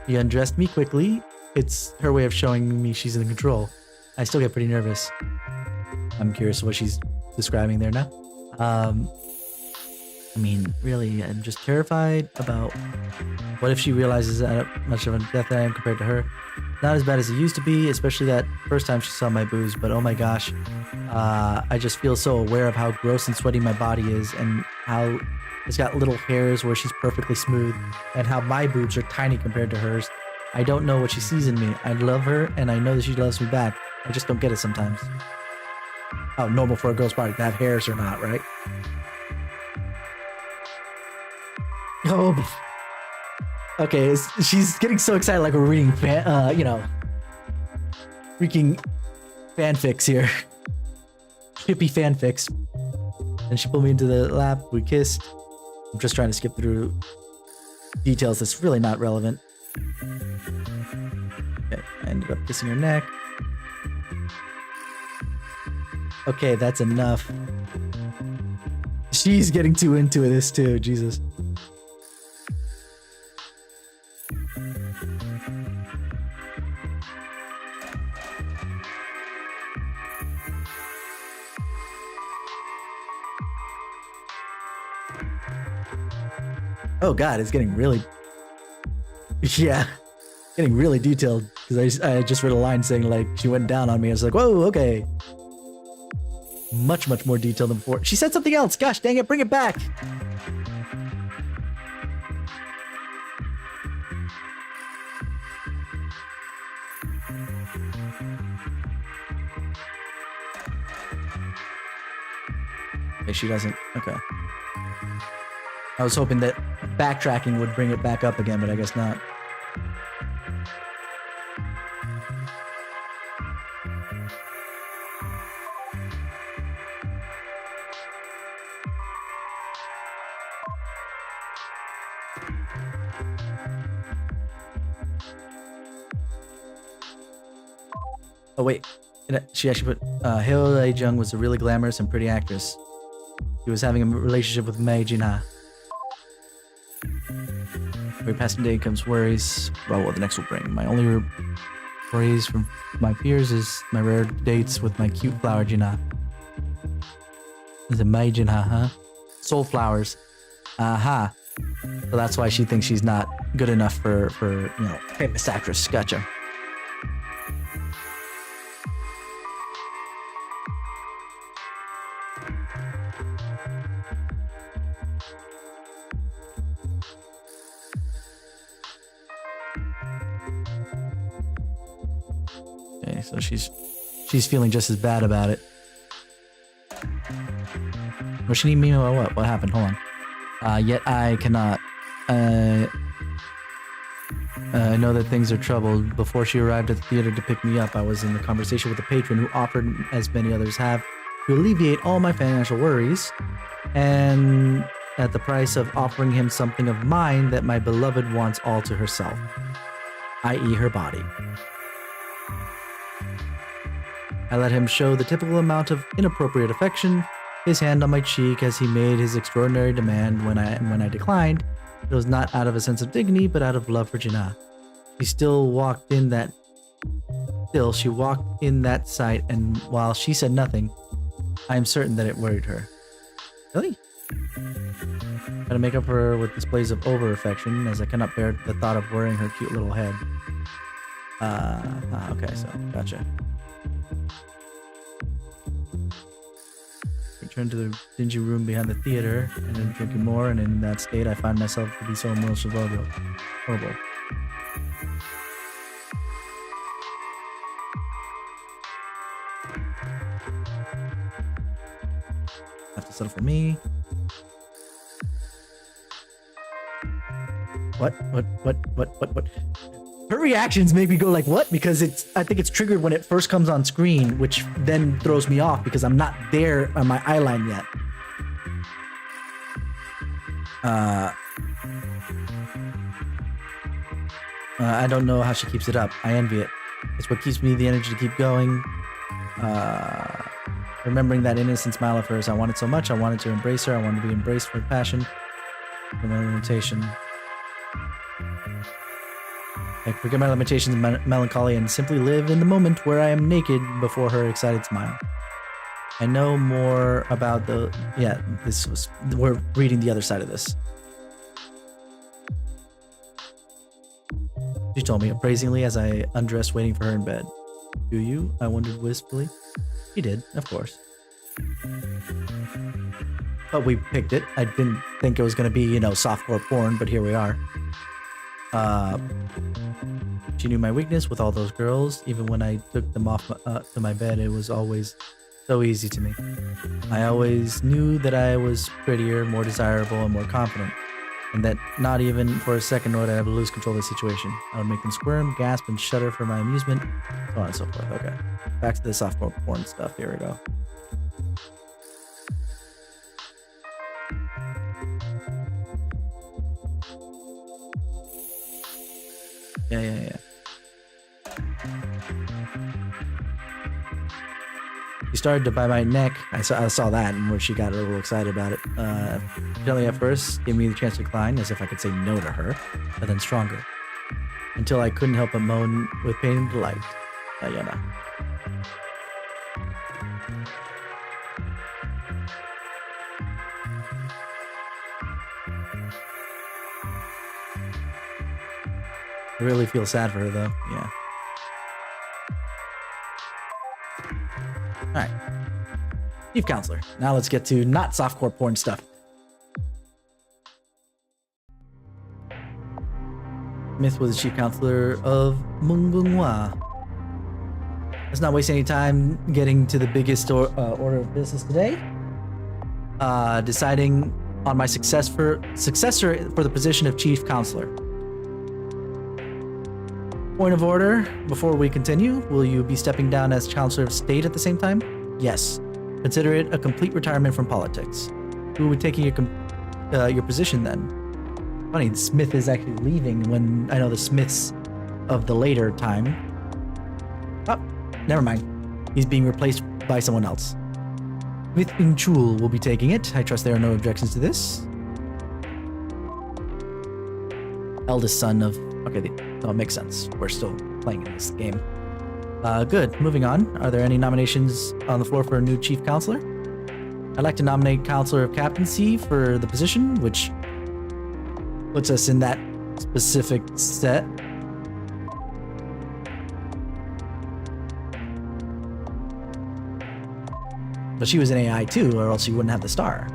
A: She undressed me quickly. It's her way of showing me she's in control. I still get pretty nervous. I'm curious what she's describing there now. I mean, really, I'm just terrified about what if she realizes how much of a death I am compared to her. Not as bad as it used to be, especially that first time she saw my boobs, but oh my gosh, I just feel so aware of how gross and sweaty my body is, and how it's got little hairs where she's perfectly smooth, and how my boobs are tiny compared to hers. I don't know what she sees in me. I love her, and I know that she loves me back. I just don't get it sometimes. How normal for a girl's body to have hairs or not, right? Oh, okay. She's getting so excited, like we're reading, freaking fanfics here. Shippy fanfics. And she pulled me into the lap. We kissed. I'm just trying to skip through details that's really not relevant. Okay, I ended up kissing her neck. Okay, that's enough. She's getting too into this too, Jesus. Oh god, it's getting really... Yeah, getting really detailed. Because I just read a line saying, like, she went down on me. I was like, whoa, okay. Much, much more detailed than before. She said something else. Gosh dang it, bring it back. Okay, she doesn't. Okay. I was hoping that backtracking would bring it back up again, but I guess not. Oh wait, she actually put, Heo Dae-jung was a really glamorous and pretty actress. He was having a relationship with Mei Jin-ha. Every passing day comes worries about what the next will bring. My only praise from my peers is my rare dates with my cute flower Jinha. Is it my Jinha, huh? Soul flowers. Aha. So that's why she thinks she's not good enough for famous actress. Gotcha. Okay, so she's feeling just as bad about it. What she need me about what? What happened? Hold on. Yet I cannot. I know that things are troubled. Before she arrived at the theater to pick me up, I was in a conversation with a patron who offered, as many others have, to alleviate all my financial worries, and at the price of offering him something of mine that my beloved wants all to herself, i.e. her body. I let him show the typical amount of inappropriate affection, his hand on my cheek as he made his extraordinary demand. When I declined, it was not out of a sense of dignity, but out of love for Jinha. She walked in that sight, and while she said nothing, I am certain that it worried her. Really? Try to make up for her with displays of over-affection, as I cannot bear the thought of worrying her cute little head. Okay, so, gotcha. Return to the dingy room behind the theater, and then drinking more, and in that state I find myself to be so emotional. Horrible. Have to settle for me. What? Her reactions make me go like, what? Because I think it's triggered when it first comes on screen, which then throws me off because I'm not there on my eye line yet. I don't know how she keeps it up. I envy it. It's what keeps me the energy to keep going. Remembering that innocent smile of hers, I wanted so much. I wanted to embrace her. I wanted to be embraced with passion. For my limitation. I forget my limitations and melancholy and simply live in the moment where I am naked before her excited smile. I know more about we're reading the other side of this. She told me appraisingly as I undressed waiting for her in bed. Do you? I wondered wistfully. She did, of course. But we picked it. I didn't think it was going to be, softcore porn, but here we are. She knew my weakness with all those girls. Even when I took them off to my bed, it was always so easy to me. I always knew that I was prettier, more desirable, and more confident, and that not even for a second would I ever lose control of the situation. I would make them squirm, gasp, and shudder for my amusement, so on and so forth. Okay, back to the softcore porn stuff. Here we go. Yeah. She started to bite my neck. I saw that, and where she got a little excited about it. Gently at first, gave me the chance to decline, as if I could say no to her, but then stronger, until I couldn't help but moan with pain and delight. Yeah. I really feel sad for her, though. Yeah. Alright. Chief Counselor. Now let's get to not softcore porn stuff. Smith was the Chief Counselor of Mungungwa. Let's not waste any time getting to the biggest order of business today. Deciding on my successor for the position of Chief Counselor. Point of order, before we continue, will you be stepping down as Counselor of State at the same time? Yes. Consider it a complete retirement from politics. Who would be taking your position then? Funny, Smith is actually leaving when I know the Smiths of the later time. Oh, never mind. He's being replaced by someone else. Smith and Chul will be taking it. I trust there are no objections to this. Eldest son of... Okay, so it makes sense. We're still playing in this game. Good. Moving on. Are there any nominations on the floor for a new chief counselor? I'd like to nominate Counselor of Captaincy for the position, which puts us in that specific set. But she was an AI too, or else she wouldn't have the star.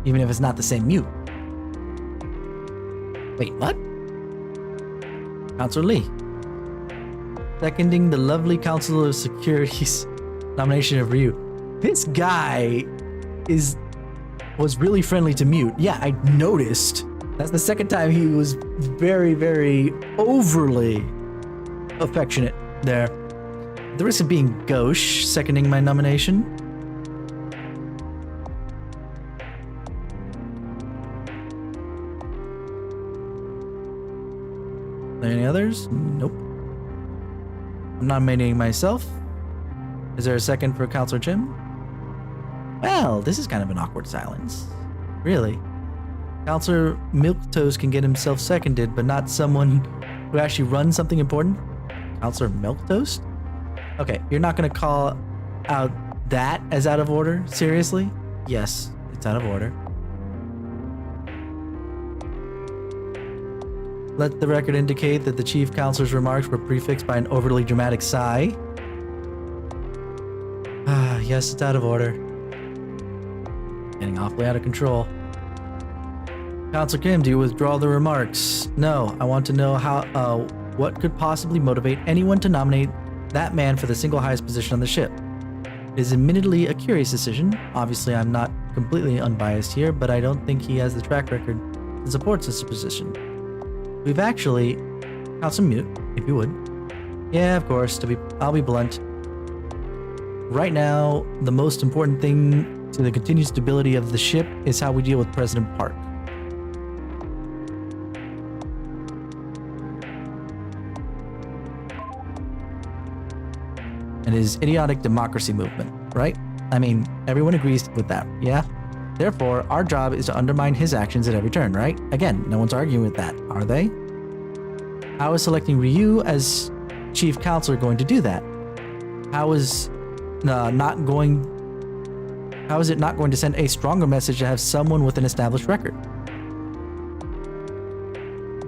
A: Even if it's not the same mute. Wait, what? Counselor Lee. Seconding the lovely Council of Security's nomination of Ryu. This guy was really friendly to Mute. Yeah, I noticed. That's the second time he was very, very overly affectionate there. At the risk of being gauche, seconding my nomination. Any others? Nope. I'm nominating myself. Is there a second for Counselor Jim? Well, this is kind of an awkward silence. Really? Counselor Milquetoast can get himself seconded, but not someone who actually runs something important? Counselor Milquetoast? Okay, you're not going to call out that as out of order? Seriously? Yes, it's out of order. Let the record indicate that the chief counselor's remarks were prefixed by an overly dramatic sigh. Ah, yes, it's out of order. Getting awfully out of control. Counselor Kim, do you withdraw the remarks? No, I want to know what could possibly motivate anyone to nominate that man for the single highest position on the ship. It is admittedly a curious decision. Obviously, I'm not completely unbiased here, but I don't think he has the track record that supports this position. We've actually... Counselor Mute, if you would. Yeah, of course, I'll be blunt. Right now, the most important thing to the continued stability of the ship is how we deal with President Park. And his idiotic democracy movement, right? I mean, everyone agrees with that, yeah? Therefore, our job is to undermine his actions at every turn, right? Again, no one's arguing with that, are they? How is selecting Ryu as chief counselor going to do that? How is it not going to send a stronger message to have someone with an established record?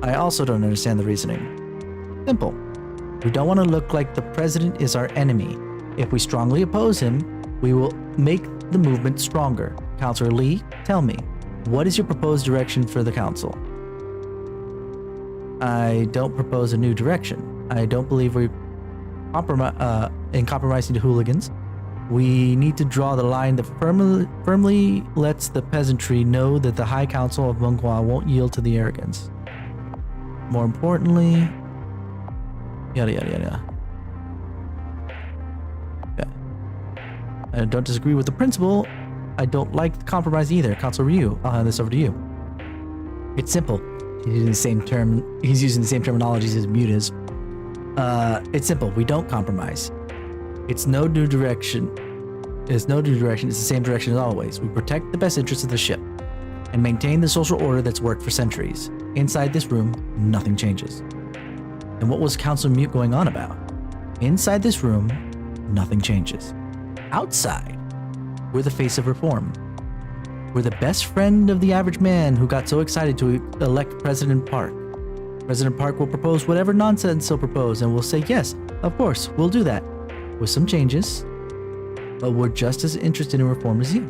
A: I also don't understand the reasoning. Simple. We don't want to look like the president is our enemy. If we strongly oppose him, we will make the movement stronger. Counselor Lee, tell me, what is your proposed direction for the council? I don't propose a new direction. I don't believe we're in compromising the hooligans. We need to draw the line that firmly lets the peasantry know that the High Council of Menghua won't yield to the arrogance. More importantly, yada yada yada. Okay. I don't disagree with the principle. I don't like the compromise either. Counselor Ryu, I'll hand this over to you. It's simple. He's using the same terminologies as Mute is. It's simple. We don't compromise. It's no new direction. It's no new direction. It's the same direction as always. We protect the best interests of the ship and maintain the social order that's worked for centuries. Inside this room, nothing changes. And what was Counselor Mute going on about? Inside this room, nothing changes. Outside, we're the face of reform. We're the best friend of the average man who got so excited to elect President Park. President Park will propose whatever nonsense he'll propose, and we'll say, yes, of course, we'll do that. With some changes, but we're just as interested in reform as you.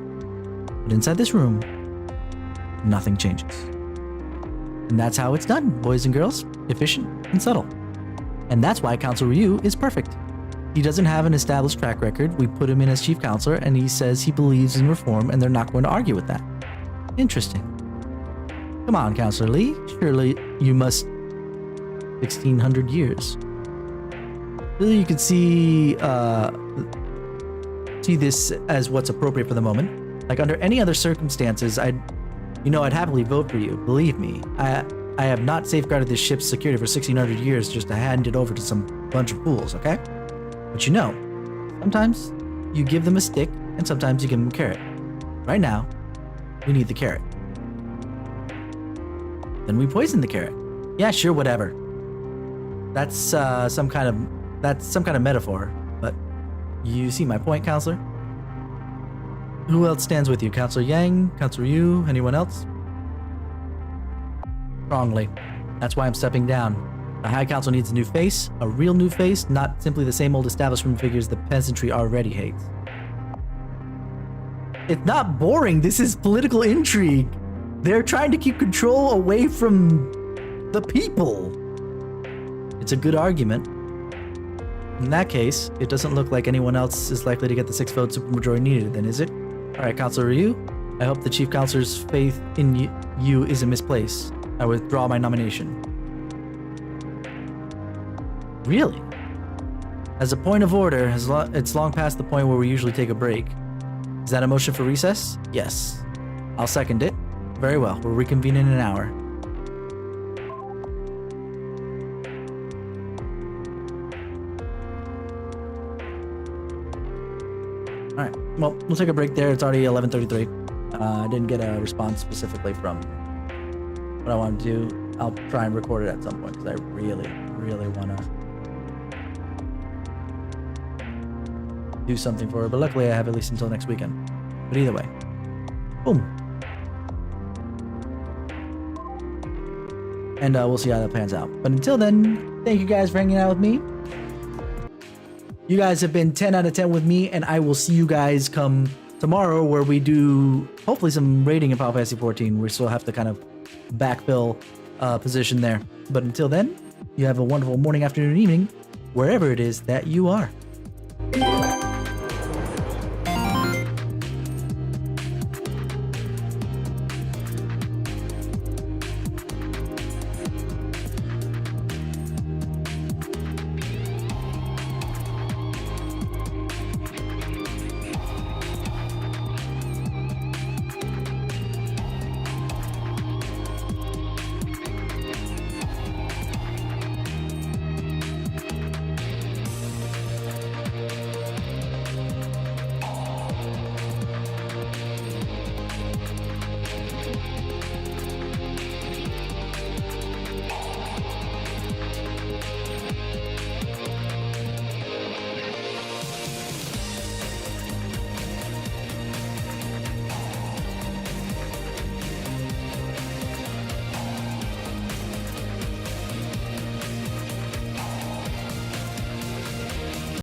A: But inside this room, nothing changes. And that's how it's done, boys and girls. Efficient and subtle. And that's why Counselor Ryu is perfect. He doesn't have an established track record. We put him in as chief counselor, and he says he believes in reform, and they're not going to argue with that. Interesting. Come on, Counselor Lee. Surely you must... 1,600 years. Really, you can see this as what's appropriate for the moment. Like, under any other circumstances, I'd happily vote for you. Believe me, I have not safeguarded this ship's security for 1,600 years just to hand it over to some bunch of fools, okay? But sometimes you give them a stick, and sometimes you give them a carrot. Right now, we need the carrot. Then we poison the carrot. Yeah, sure, whatever. That's some kind of That's some kind of metaphor, but you see my point, Counselor? Who else stands with you? Counselor Yang? Counselor Yu? Anyone else? Strongly. That's why I'm stepping down. The High Council needs a new face, a real new face, not simply the same old establishment figures the peasantry already hates. It's not boring, this is political intrigue. They're trying to keep control away from the people. It's a good argument. In that case, it doesn't look like anyone else is likely to get the 6-vote supermajority needed, then is it? Alright, Counselor Ryu, I hope the Chief Counselor's faith in you isn't misplaced. I withdraw my nomination. Really? As a point of order, it's long past the point where we usually take a break. Is that a motion for recess? Yes. I'll second it. Very well, we'll reconvene in an hour. Alright, well, we'll take a break there. It's already 11:33. I didn't get a response specifically from what I want to do. I'll try and record it at some point because I really, really want to do something for her. But luckily, I have at least until next weekend. But either way, boom. And we'll see how that pans out. But until then, thank you guys for hanging out with me. You guys have been 10 out of 10 with me, and I will see you guys come tomorrow where we do hopefully some rating in Final Fantasy 14. We still have to kind of backfill position there. But until then, you have a wonderful morning, afternoon, evening, wherever it is that you are.